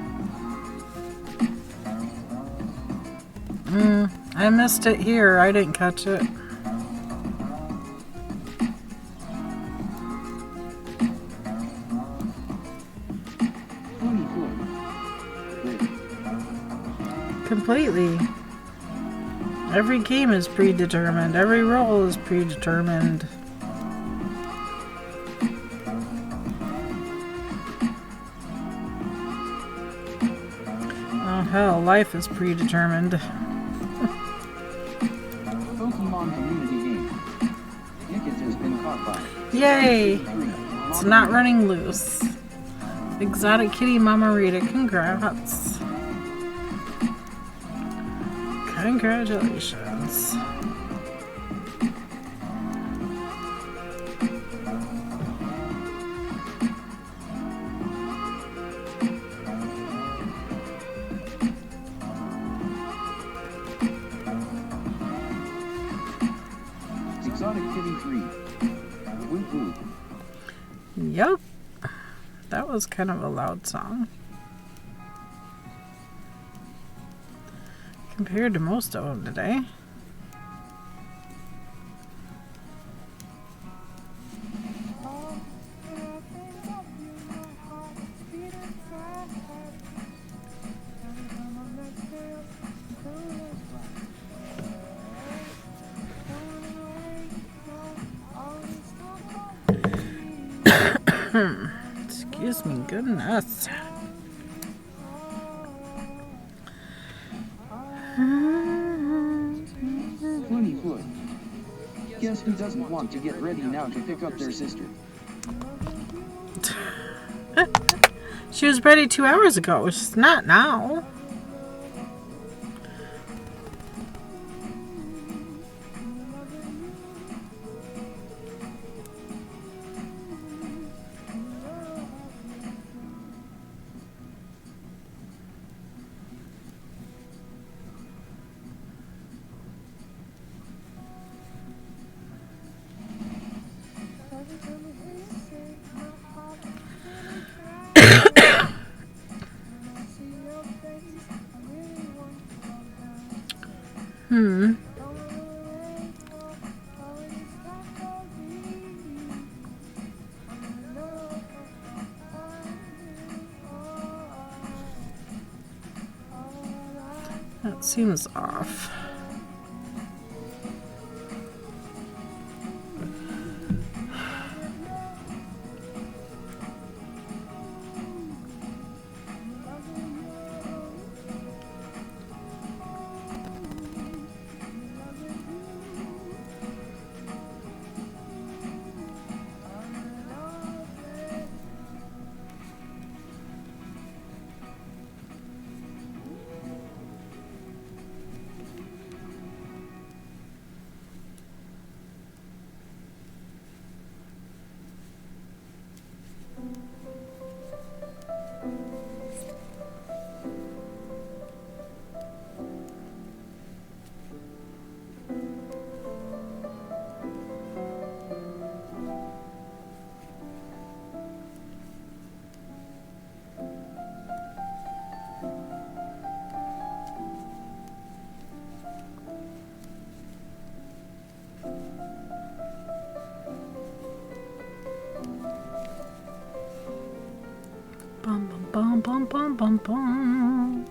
I missed it here. I didn't catch it. Floony Flood. Completely. Every game is predetermined. Every role is predetermined. Oh hell, life is predetermined. Pokemon community game. Nickit has been caught by. Yay! It's not running loose. Exotic Kitty Margarita, congrats. Congratulations. Exotic Kitty 3. Whoop whoop. Yep. That was kind of a loud song. Compared to most of them today. Excuse me, goodness. 20 foot. Guess who doesn't want to get ready now to pick up their sister? She was ready 2 hours ago. She's not now. That seems off. Bum bum bum bum bum bum.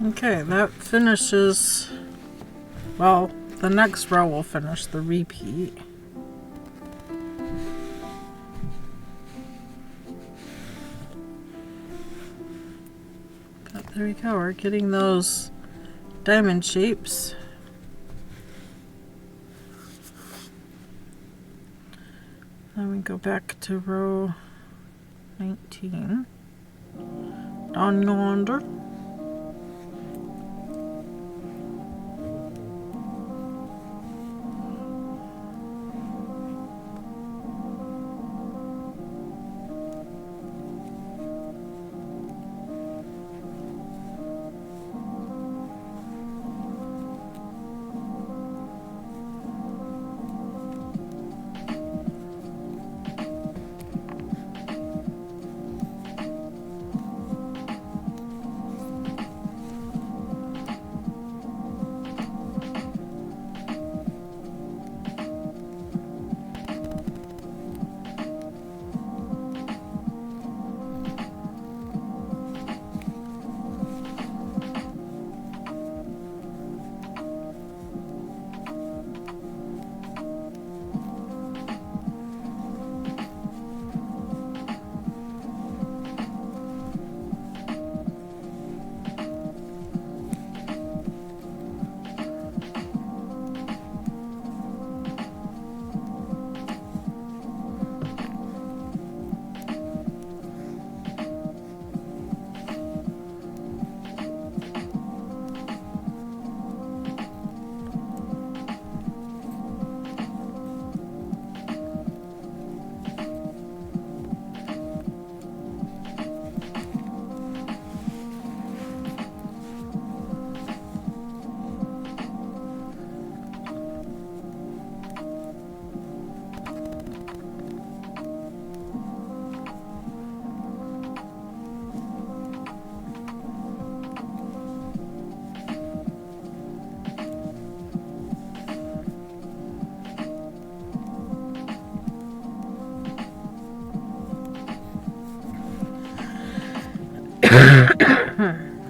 Okay, that finishes, well, the next row will finish the repeat. But there we go, we're getting those diamond shapes. Then we go back to row 19, down yonder.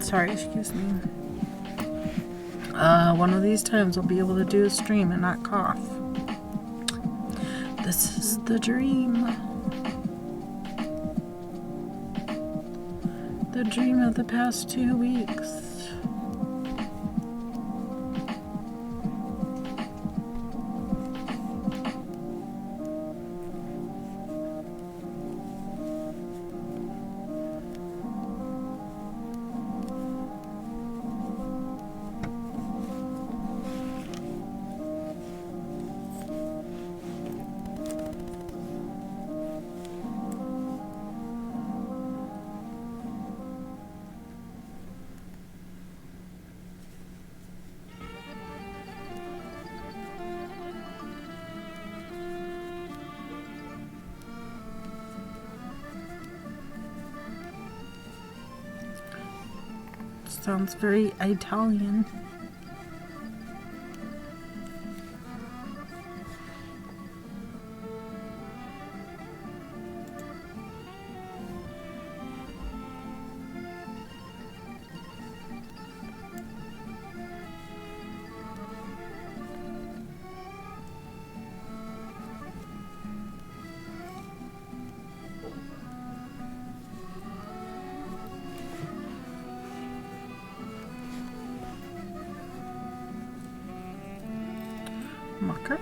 Sorry, excuse me. One of these times I'll be able to do a stream and not cough. This is the dream. The dream of the past 2 weeks. Sounds very Italian. Marker.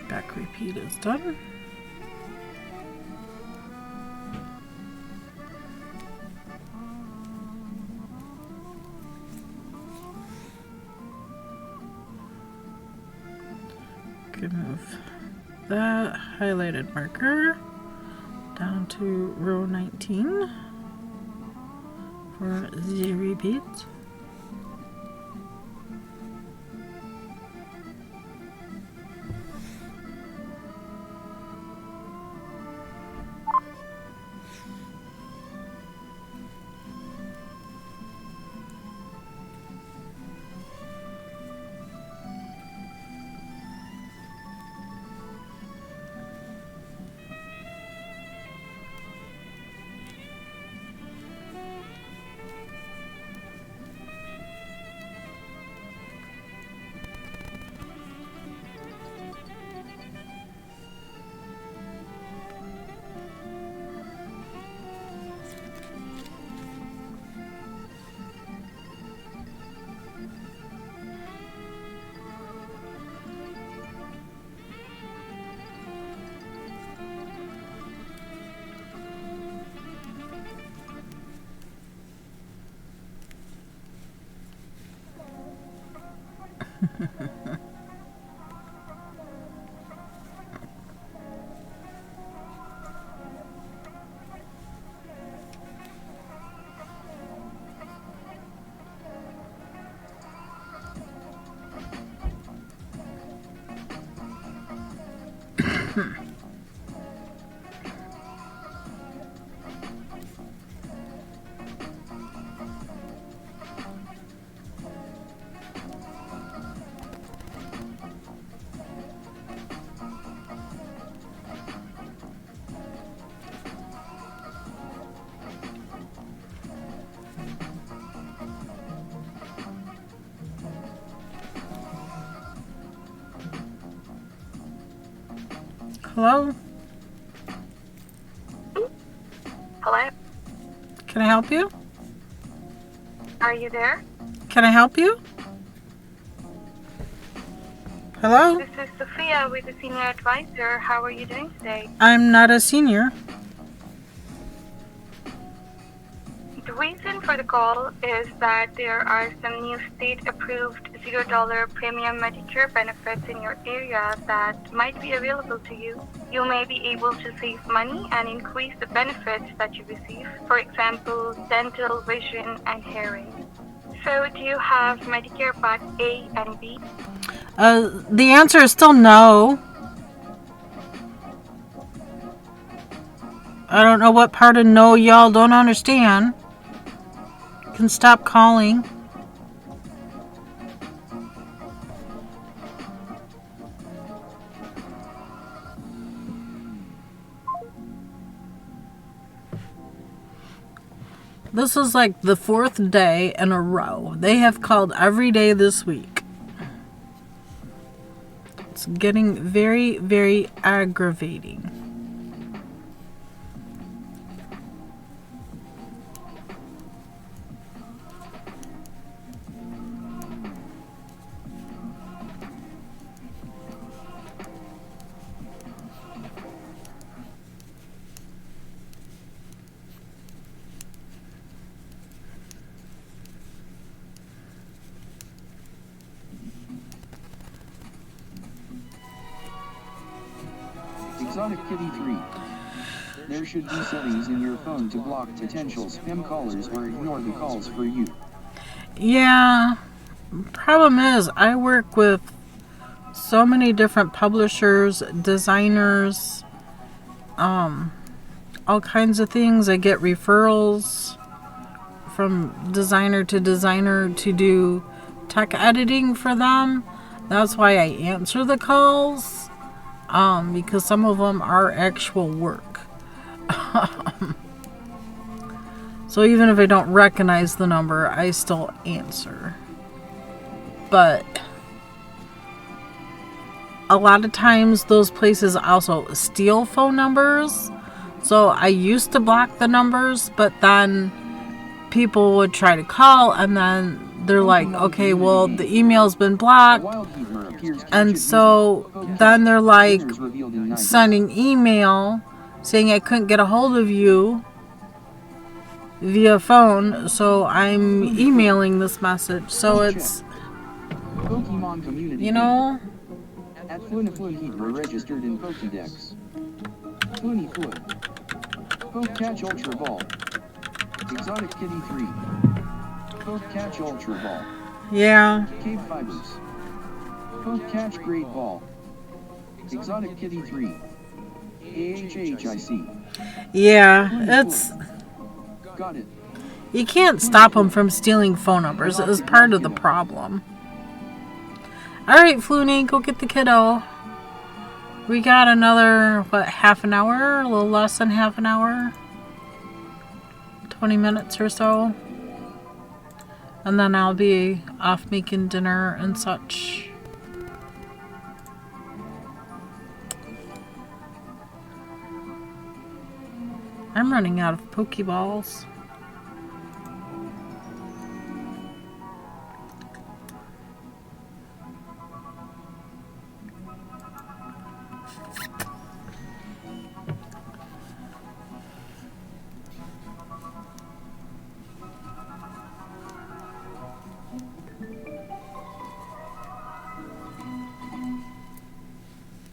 Back repeat is done. Can move that highlighted marker down to row 19 for the repeat. Hello? Hello? Can I help you? Are you there? Can I help you? Hello? This is Sophia with the Senior Advisor. How are you doing today? I'm not a senior. The reason for the call is that there are some new state-approved $0 premium Medicare benefits in your area that might be available to you. You may be able to save money and increase the benefits that you receive. For example, dental, vision, and hearing. So, do you have Medicare Part A and B? The answer is still no. I don't know what part of no y'all don't understand. You can stop calling. This is like the 4th day in a row. They have called every day this week. It's getting very, very aggravating. Exotic Kitty 3. There should be settings in your phone to block potential spam callers or ignore the calls for you. Yeah, problem is I work with so many different publishers, designers, all kinds of things. I get referrals from designer to designer to do tech editing for them. That's why I answer the calls, because some of them are actual work. So even if I don't recognize the number, I still answer. But a lot of times those places also steal phone numbers. So I used to block the numbers, but then people would try to call and then they're like, okay, well, the email's been blocked. And so then they're like sending email saying I couldn't get a hold of you via phone, so I'm emailing this message. So it's, you know, at Floonifloon were registered in Pokédex. Floonifloon. Catch Ultra Ball. Exotic Kitty 3. Catch Ultra Ball. yeah. KBfibers. Catch Great Ball. Exotic Kitty 3. AHHIC. Yeah, it's, Got it. you can't stop them from stealing phone numbers. It is part of the problem. Alright, Flooney, go get the kiddo. We got another, what, half an hour? A little less than half an hour? 20 minutes or so. And then I'll be off making dinner and such. I'm running out of Pokeballs.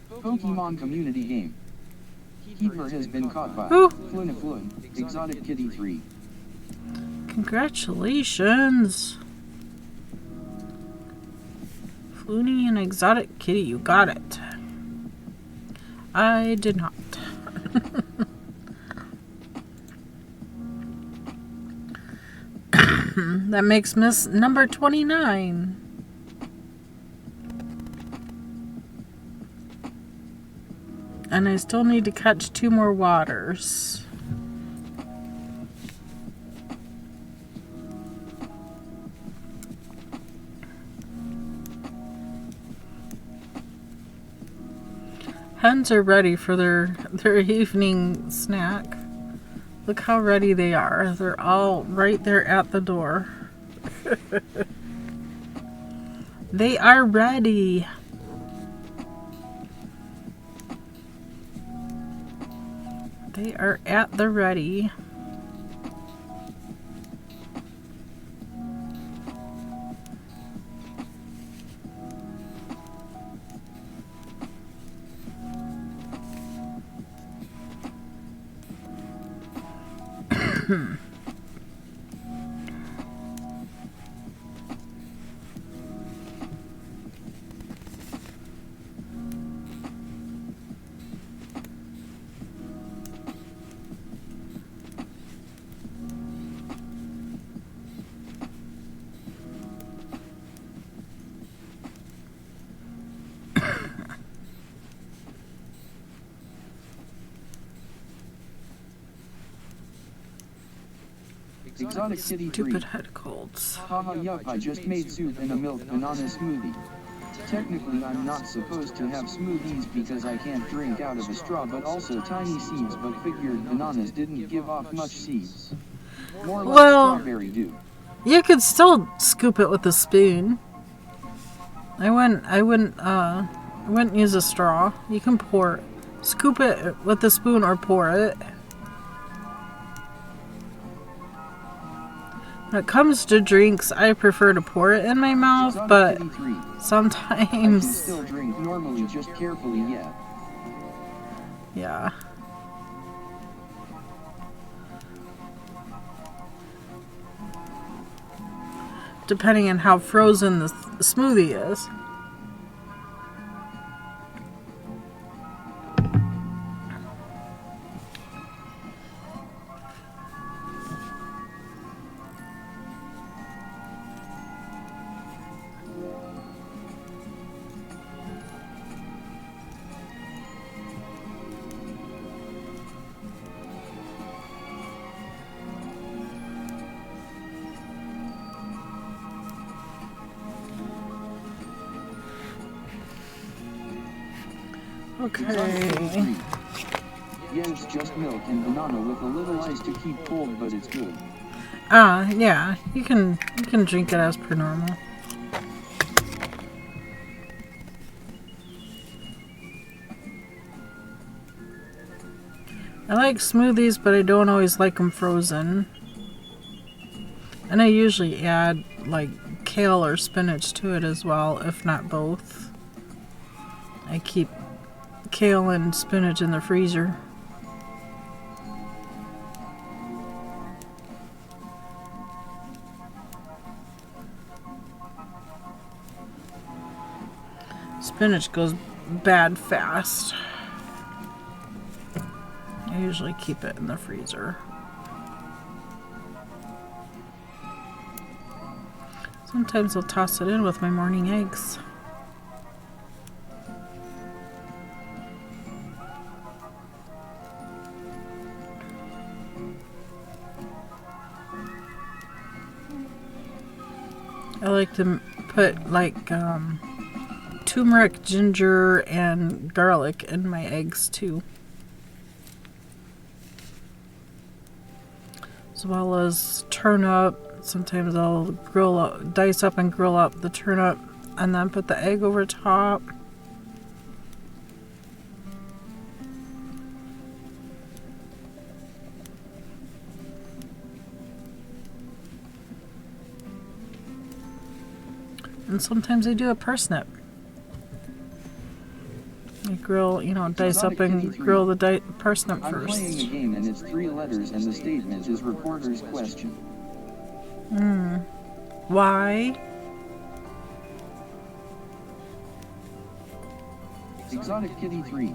Pokemon community game. Keeper has been caught by Ooh. Floonifloon, Exotic Kitty 3. Congratulations. Flooney and Exotic Kitty, you got it. I did not. That makes Miss number 29. And I still need to catch 2 more waters. Hens are ready for their evening snack. Look how ready they are. They're all right there at the door. They are ready. They are at the ready. Exotic Kitty 3. Stupid head colds. Haha yup, I just made soup and a milk banana smoothie. Technically I'm not supposed to have smoothies because I can't drink out of a straw, but also tiny seeds, but figured bananas didn't give off much seeds. More like strawberry do. You could still scoop it with a spoon. I wouldn't use a straw. You can scoop it with a spoon or pour it. When it comes to drinks, I prefer to pour it in my mouth, but sometimes... I can still drink normally, just carefully, yeah. Yeah. Depending on how frozen the smoothie is. Okay. Yeah, it's just milk and banana with a little ice to keep cold, but it's good. Yeah, you can drink it as per normal. I like smoothies, but I don't always like them frozen. And I usually add like kale or spinach to it as well, if not both. I keep kale and spinach in the freezer. Spinach goes bad fast. I usually keep it in the freezer. Sometimes I'll toss it in with my morning eggs. I like to put like turmeric, ginger, and garlic in my eggs too. As well as turnip. Sometimes I'll dice up and grill up the turnip and then put the egg over top. And sometimes I do a parsnip. I grill, dice up and grill the parsnip first. I'm playing a game and it's 3 letters and the statement is reporter's question. Why? Exotic Kitty 3.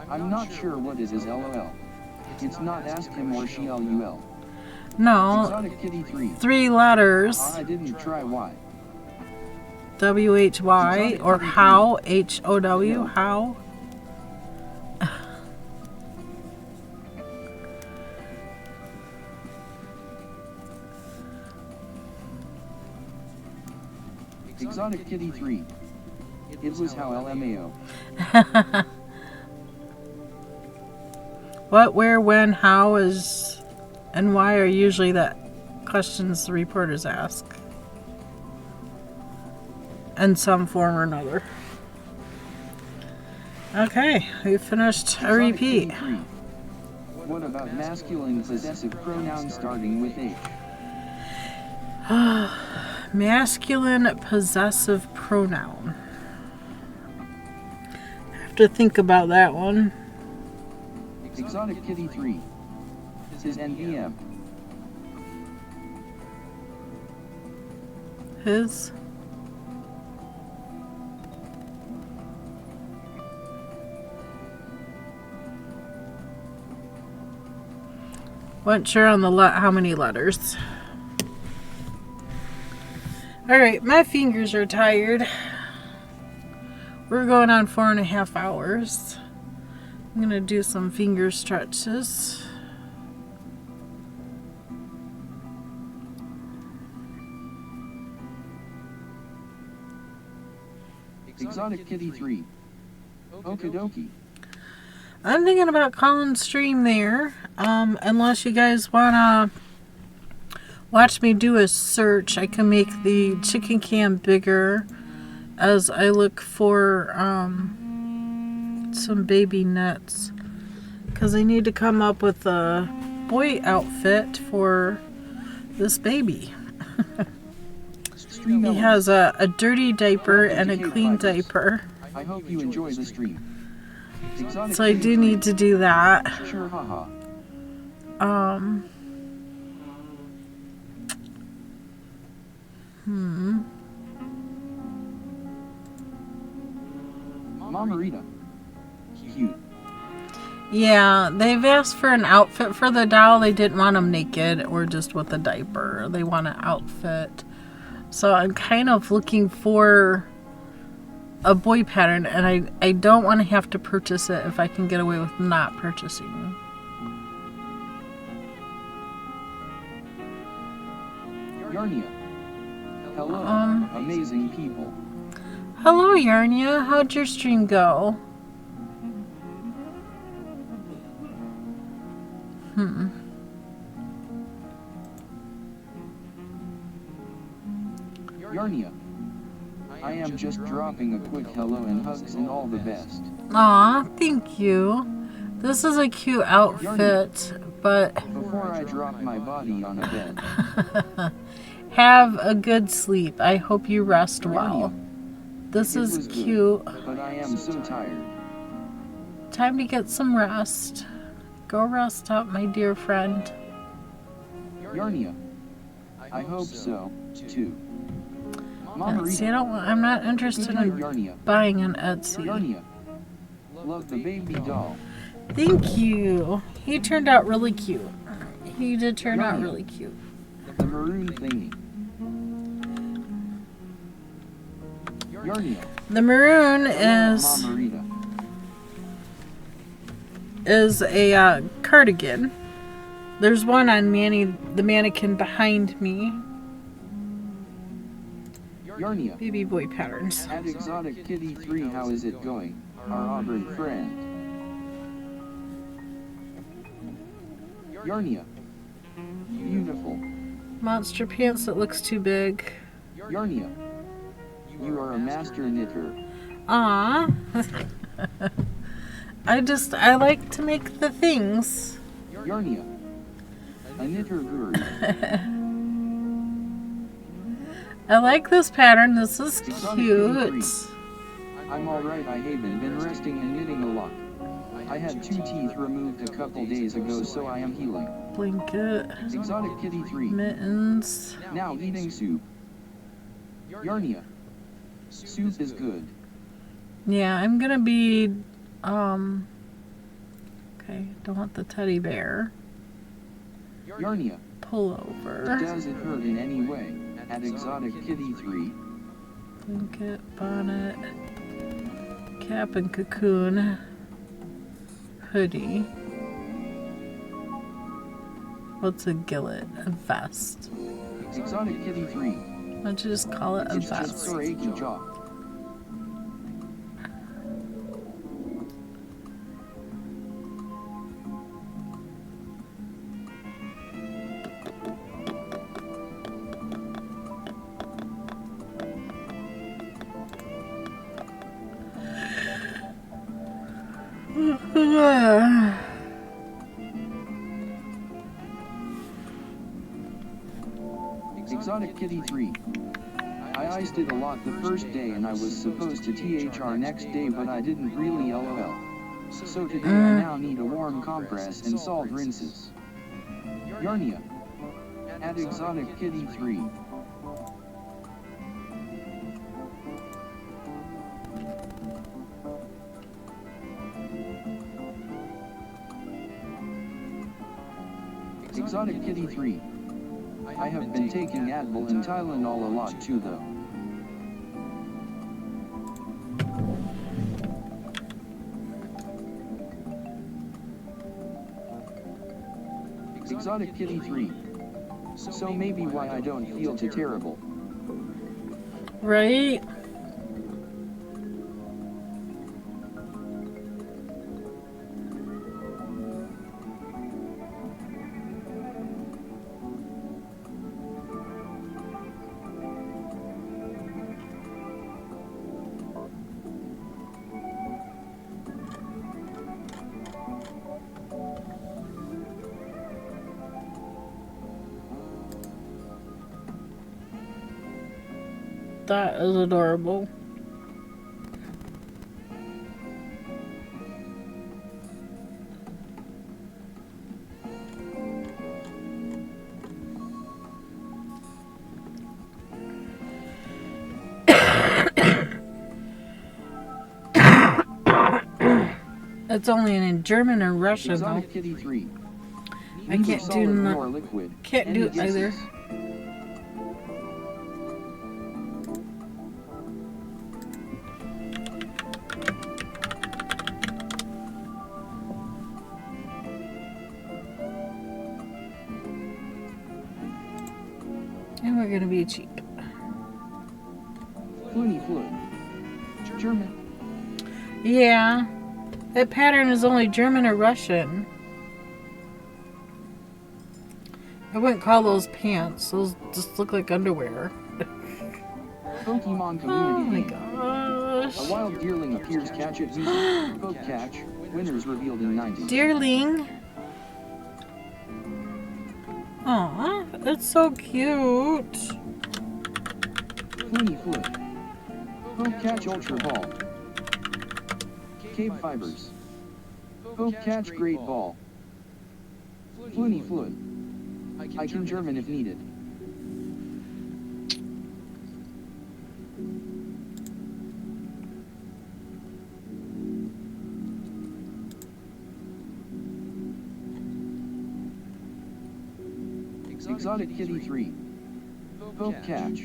I'm not sure what it is, lol. It's not ask him or she lul. No. Exotic Kitty 3. 3 letters. I didn't try why. W-H-Y or how, H-O-W, no. How. Exotic Kitty 3. It was how LMAO. What, where, when, how is, and why are usually the questions the reporters ask. In some form or another. Okay, we finished a repeat. What about masculine possessive pronouns starting with H? Masculine possessive pronoun. I have to think about that one. Exotic Kitty 3. His NVM. His. Wasn't sure on the how many letters. Alright, my fingers are tired. We're going on 4.5 hours. I'm going to do some finger stretches. Exotic Kitty 3. Okidoki. I'm thinking about calling stream there. Unless you guys wanna watch me do a search, I can make the chicken cam bigger as I look for some baby nuts. Because I need to come up with a boy outfit for this baby. He has a dirty diaper and a clean diaper. I hope you enjoy the stream. So I do need to do that. Sure, haha. Mama Rita. Cute. Yeah, they've asked for an outfit for the doll. They didn't want him naked or just with a diaper. They want an outfit. So I'm kind of looking for a boy pattern, and I don't want to have to purchase it if I can get away with not purchasing. Yarnia. Hello, amazing people. Hello, Yarnia. How'd your stream go? Yarnia. I am just dropping a quick hello and hugs and all the best. Aw, thank you. This is a cute outfit, but Before I drop my body on a bed. have a good sleep. I hope you rest well. This is cute. But I am so tired. Time to get some rest. Go rest up, my dear friend. Yarnia. I hope so, too. Mama See, Rita. I'm not interested Good night, in Yarnia. buying an Etsy. Yarnia. Love the baby doll. Thank you. He turned out really cute. He did turn out really cute. The maroon thingy. Yarnia. The maroon Mama Rita. is a cardigan. There's one on Manny, the mannequin behind me. Yarnia. Baby boy patterns. At Exotic Kitty 3, how is it going? Our Auburn friend. Yarnia. Beautiful. Monster pants that looks too big. Yarnia. You are a master knitter. Aw. I like to make the things. Yarnia. A knitter guru. I like this pattern. This is Exotic cute. Kitty 3. I'm alright, I haven't been resting and knitting a lot. I had 2 teeth removed a couple days ago, so I am healing. Blanket. Exotic Kitty 3. Mittens. Now eating soup. Yarnia. Soup is good. Yeah, I'm gonna be, okay, don't want the teddy bear. Yarnia. Pullover. Does it hurt in any way? At Exotic Kitty 3. Blanket, bonnet, cap and cocoon, hoodie. What's a gillet? A vest. Exotic Kitty 3. Why don't you just call it a It's just vest? sore achy jaw. Exotic Kitty 3. I iced it a lot the first day and I was supposed to THR next day, but I didn't really LOL. So today I now need a warm compress and salt rinses. Yarnia. At Exotic Kitty 3. Exotic Kitty 3. I have been taking Advil and Tylenol a lot too though. Exotic Kitty 3. So maybe why I don't feel too terrible. Right? That is adorable. It's only in German or Russian though. Exotic Kitty 3. I can't do Solid no- nor liquid. Can't Any do it either. guesses? And we're gonna be cheap. Floony Flood. German. Yeah. That pattern is only German or Russian. I wouldn't call those pants. Those just look like underwear. Pokemon Oh my Community Game. gosh. A wild deerling appears, catch it, music. Poke catch. Winners revealed in 90. Deerling. Aw, it's so cute. Floony Flood. Poke catch Ultra Ball. KBfibers. Poke catch Great Ball. Floony Flood. I can German if needed. Exotic Kitty 3. Poke catch.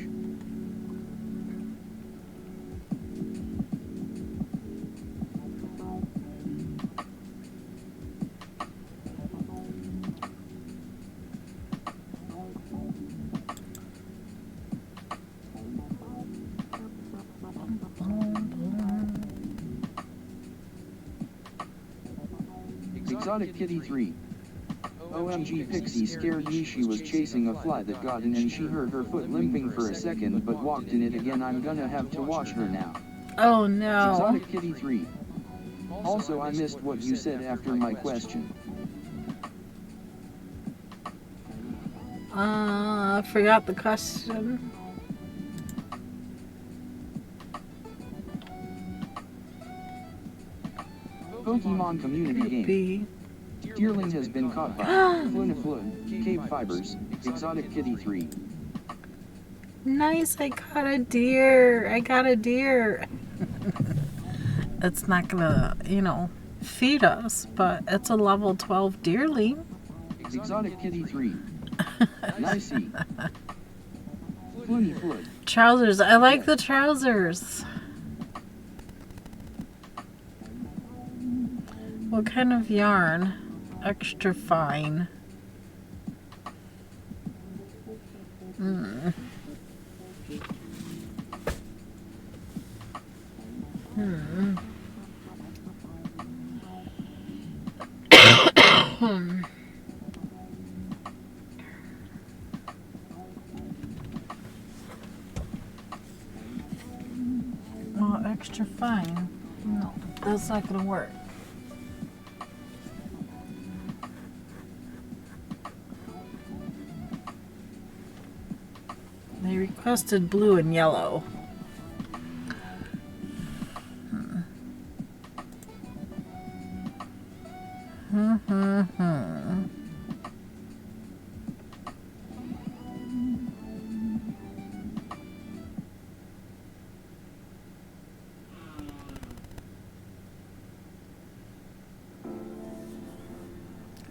Exotic Kitty 3. OMG Pixie scared me, she was chasing a fly that got in and she heard her foot limping for a second but walked in it again. I'm gonna have to wash her now. Oh no. Exotic Kitty 3. Also I missed what you said after my question. I forgot the question. Pokemon Community Game. B. Deerling has been caught by Floonifloon, KBfibers, Exotic Kitty 3. Nice, I got a deer. I got a deer. It's not gonna, feed us, but it's a level 12 deerling. Exotic Kitty 3. Nicey. Floonifloon. Trousers. I like the trousers. What kind of yarn? Extra fine. Well, extra fine. No, that's not gonna work. They requested blue and yellow.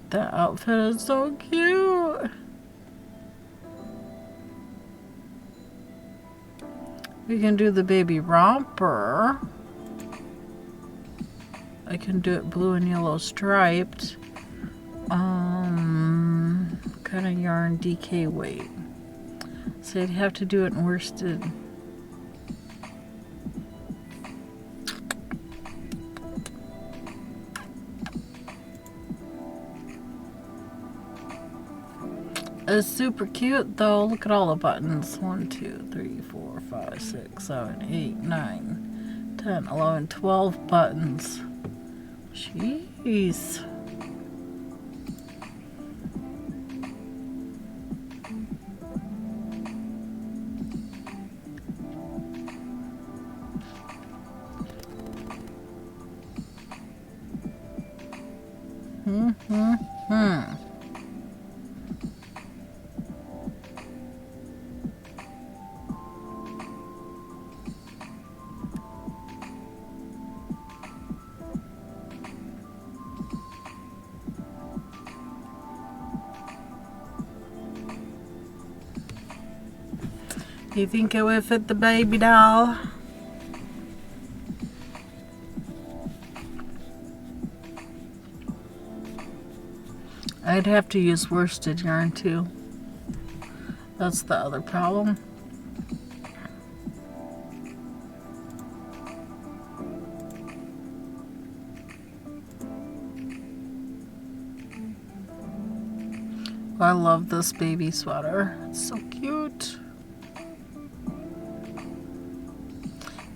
That outfit is so cute. We can do the baby romper. I can do it blue and yellow striped. Kind of yarn DK weight. So I'd have to do it in worsted. It's super cute though. Look at all the buttons. 1, 2, 3, 4, 5, 6, 7, 8, 9, 10, 11, 12 buttons. Jeez. You think it would fit the baby doll? I'd have to use worsted yarn too. That's the other problem. I love this baby sweater. It's so cute.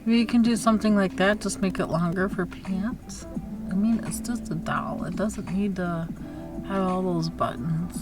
Maybe you can do something like that, just make it longer for pants. I mean, it's just a doll. It doesn't need to have all those buttons.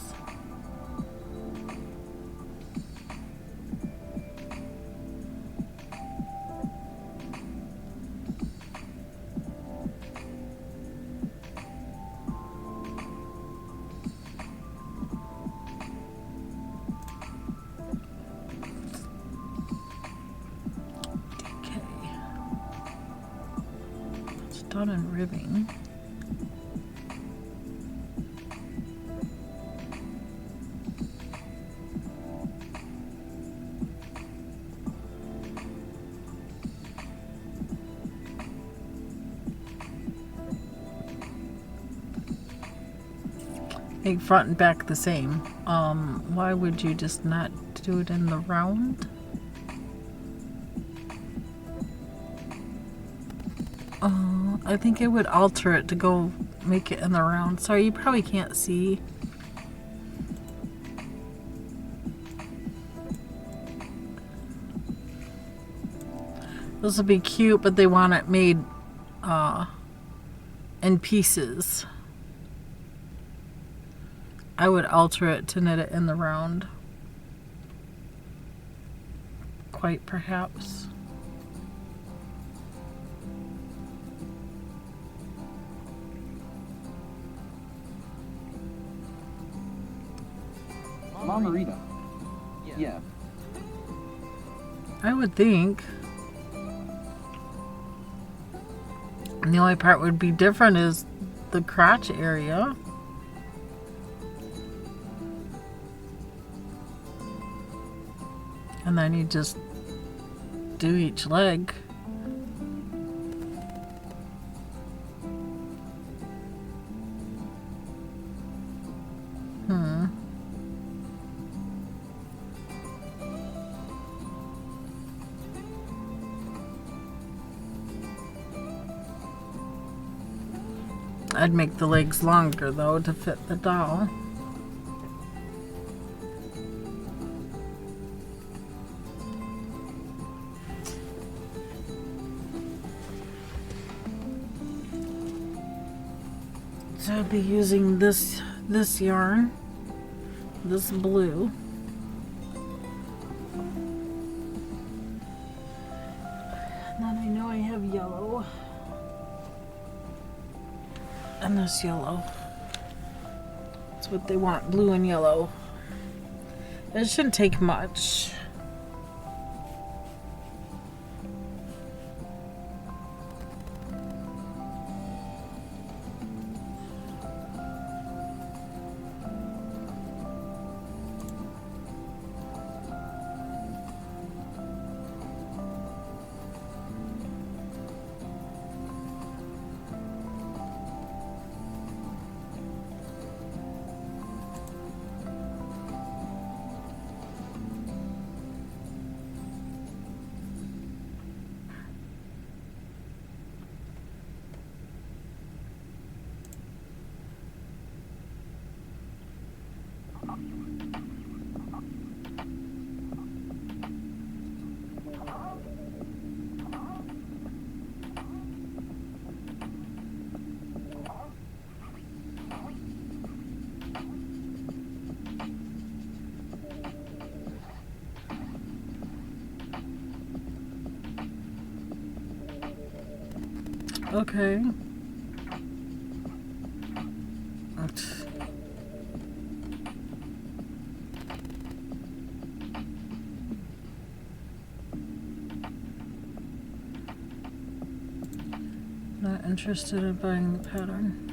Done in ribbing. Make front and back the same. Why would you just not do it in the round? I think it would alter it to go make it in the round. Sorry, you probably can't see. This would be cute, but they want it made in pieces. I would alter it to knit it in the round. Quite perhaps. Margarita. Yeah. I would think. And the only part would be different is the crotch area. And then you just do each leg. I'd make the legs longer though to fit the doll. So I'd be using this yarn, this blue. And then I know I have yellow. And this yellow. That's what they want, blue and yellow. It shouldn't take much. Okay. Not interested in buying the pattern.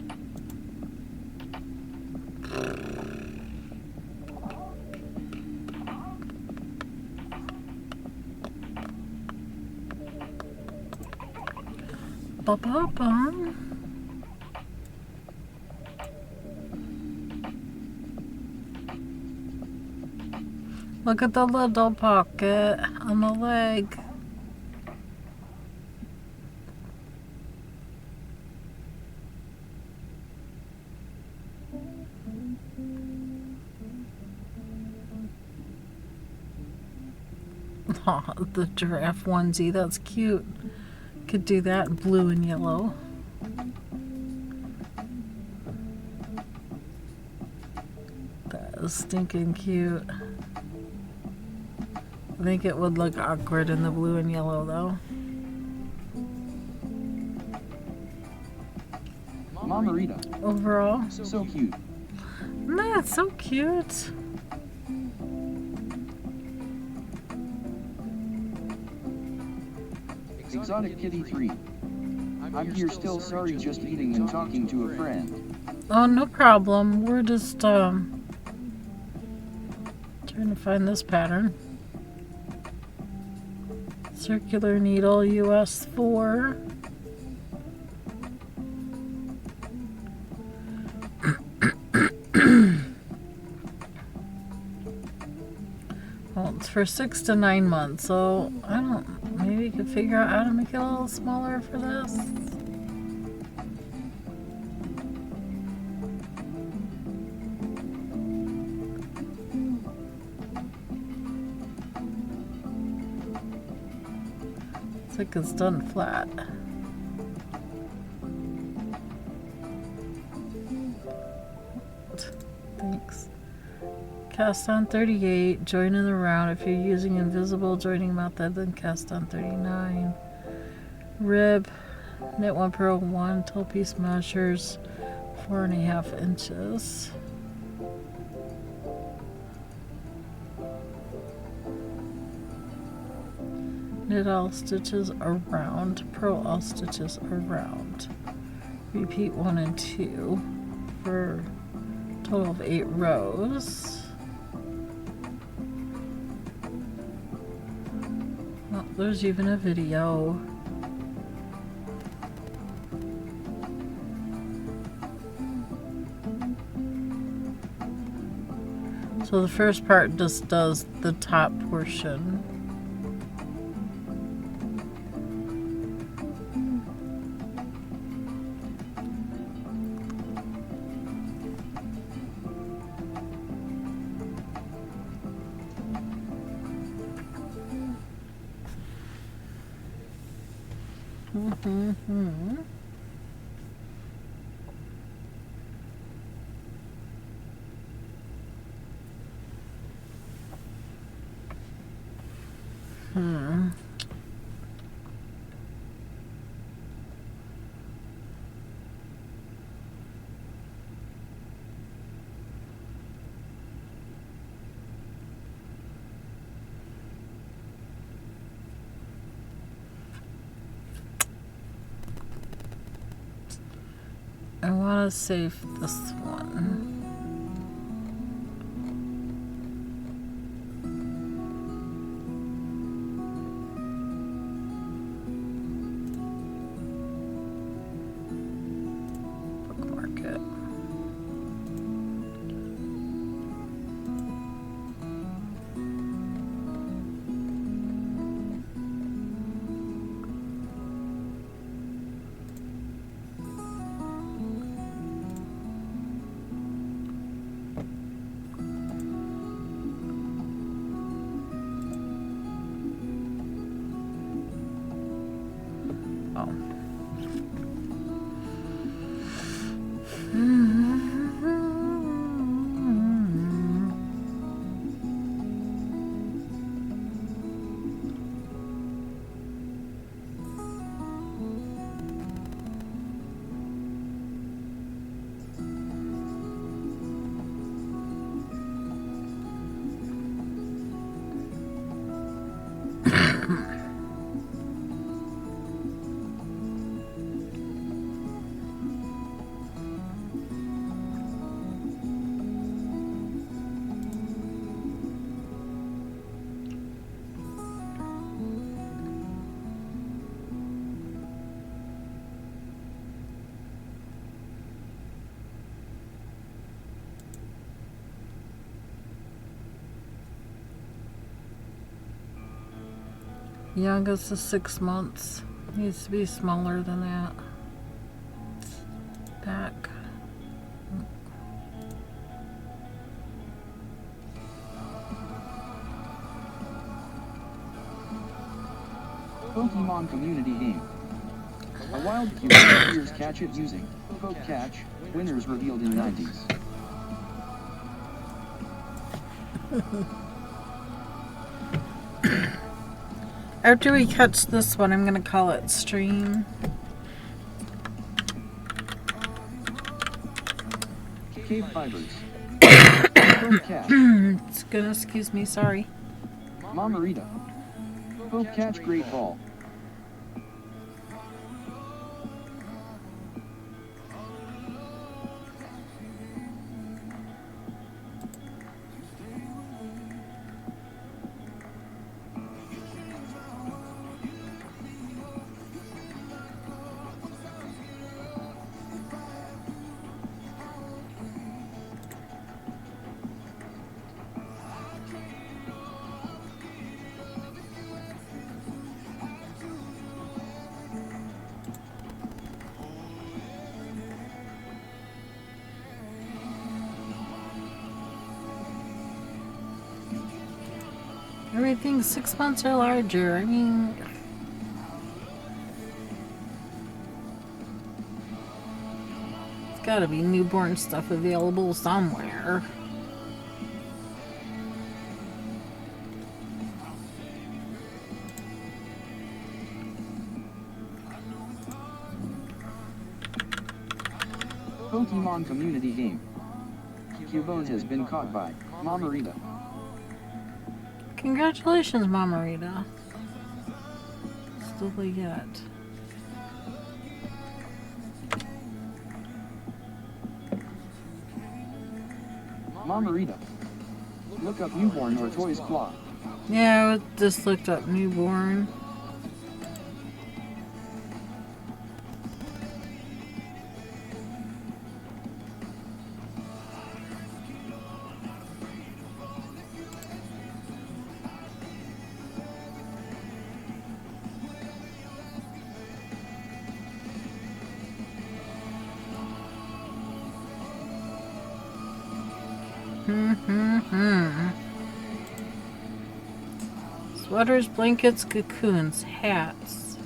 Ba-ba-bum. Look at the little pocket on the leg. Oh, the giraffe onesie, that's cute. Could do that in blue and yellow. That is stinking cute. I think it would look awkward in the blue and yellow though. Mama Rita. Overall, So cute. that's so cute. Exotic Kitty 3. I'm here still, sorry, just eating and talking to a friend. Oh, no problem. We're just trying to find this pattern. Circular needle, US 4. Well, it's for 6 to 9 months, so I don't, maybe you could figure out how to make it a little smaller for this. It's like it's done flat. Thanks. Cast on 38, join in the round. If you're using invisible joining method, then cast on 39. Rib, knit 1 purl 1, toe piece measures 4.5 inches. Knit all stitches around, purl all stitches around. Repeat 1 and 2 for a total of 8 rows. Oh, there's even a video. So the first part just does the top portion. I want to save this one. Bookmark it. Youngest is 6 months. Needs to be smaller than that. Back. Pokemon community game. A wild Q players catch it using Poke Catch. Winners revealed in 90s. After we catch this one, I'm going to call it stream. KBfibers. Poke Catch. It's gonna excuse me, sorry. Mamarita. Poke Catch Great Ball. Everything's 6 months or larger. I mean, there's gotta be newborn stuff available somewhere. Pokemon community game. Cubone has been caught by Mamarita. Congratulations, Mama Rita. Still yet. Mamarita. Look up newborn or toys claw. Yeah, I just looked up newborn. Sweaters, blankets, cocoons, hats.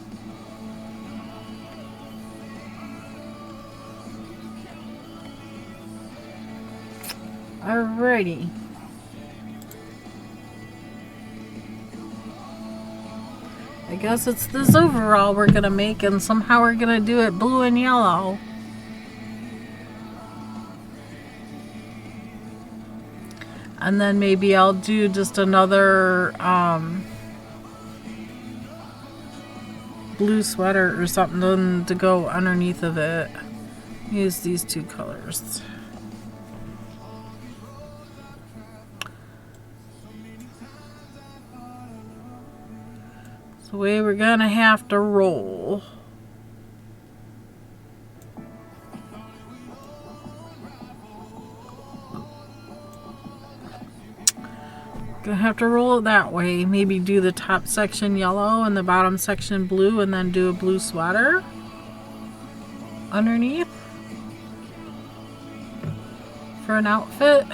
Alrighty. I guess it's this overall we're gonna make, and somehow we're gonna do it blue and yellow. And then maybe I'll do just another blue sweater or something to go underneath of it. Use these two colors. It's the way we're gonna have to roll. Gonna have to roll it that way. Maybe do the top section yellow and the bottom section blue, and then do a blue sweater underneath for an outfit.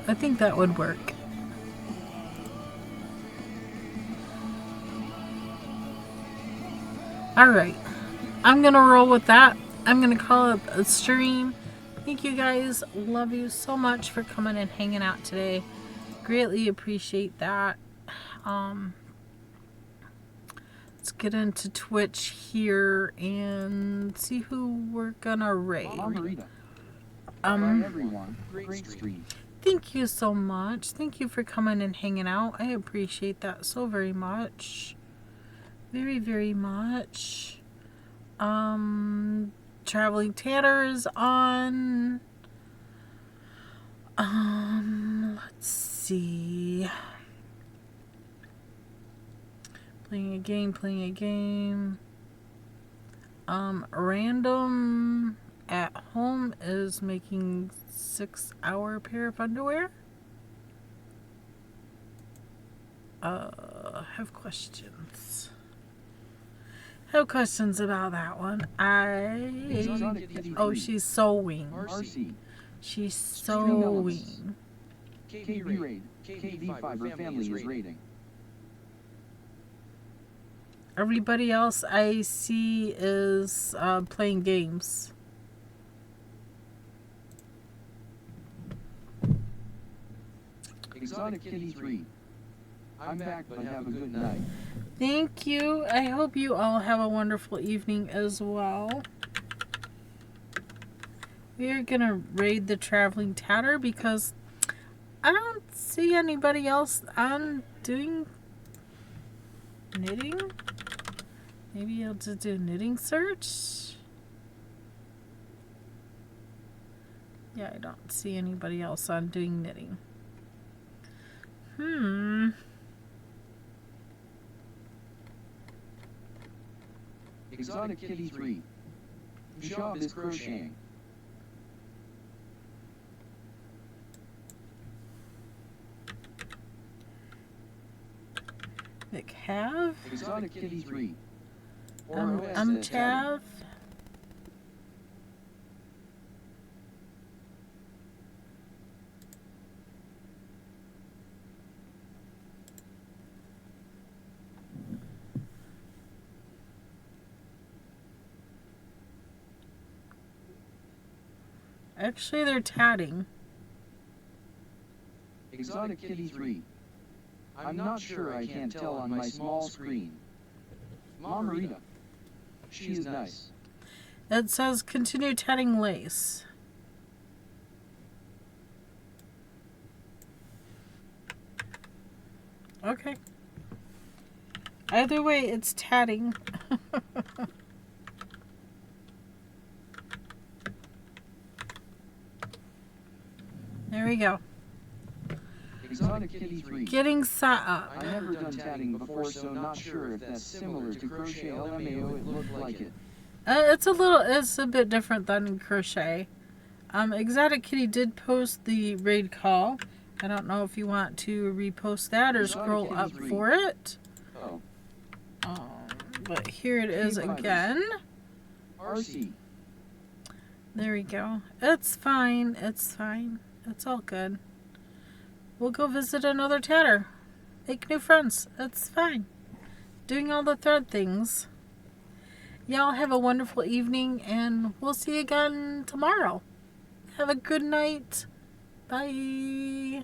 I think that would work. Alright, I'm gonna roll with that. I'm gonna call it a stream. Thank you guys. Love you so much for coming and hanging out today. Greatly appreciate that. Let's get into Twitch here and see who we're gonna raid. Everyone, great stream. Thank you so much. Thank you for coming and hanging out. I appreciate that so very much. Very, very much. Traveling Tanner is on. Let's see. Playing a game. Random at home is making 6-hour pair of underwear. have questions. Have questions about that one. Oh, she's sewing. RC. She's sewing. KBfiber family is rating. Everybody else I see is playing games. Exotic Kitty 3. I'm back, but have a good night. Thank you. I hope you all have a wonderful evening as well. We are going to raid the Traveling Tatter because I don't see anybody else on doing knitting. Maybe I'll just do a knitting search. Yeah, I don't see anybody else on doing knitting. Exotic Kitty 3. Job is crocheting. Nick have. Exotic Kitty 3. Tav. Actually, they're tatting. Exotic Kitty 3. I'm not sure, I can't tell on my small screen. Mom Rita. She is nice. It says continue tatting lace. Okay. Either way, it's tatting. There we go. Exotic Kitty 3. Getting set up. I never done tatting before, so not sure if that's similar to crochet. LMAO, it looked like it. It's a bit different than crochet. Exotic Kitty did post the raid call. I don't know if you want to repost that or scroll up for it. Oh. But here it is again. RC. There we go. It's fine. It's fine. It's all good. We'll go visit another tatter. Make new friends. It's fine. Doing all the thread things. Y'all have a wonderful evening, and we'll see you again tomorrow. Have a good night. Bye.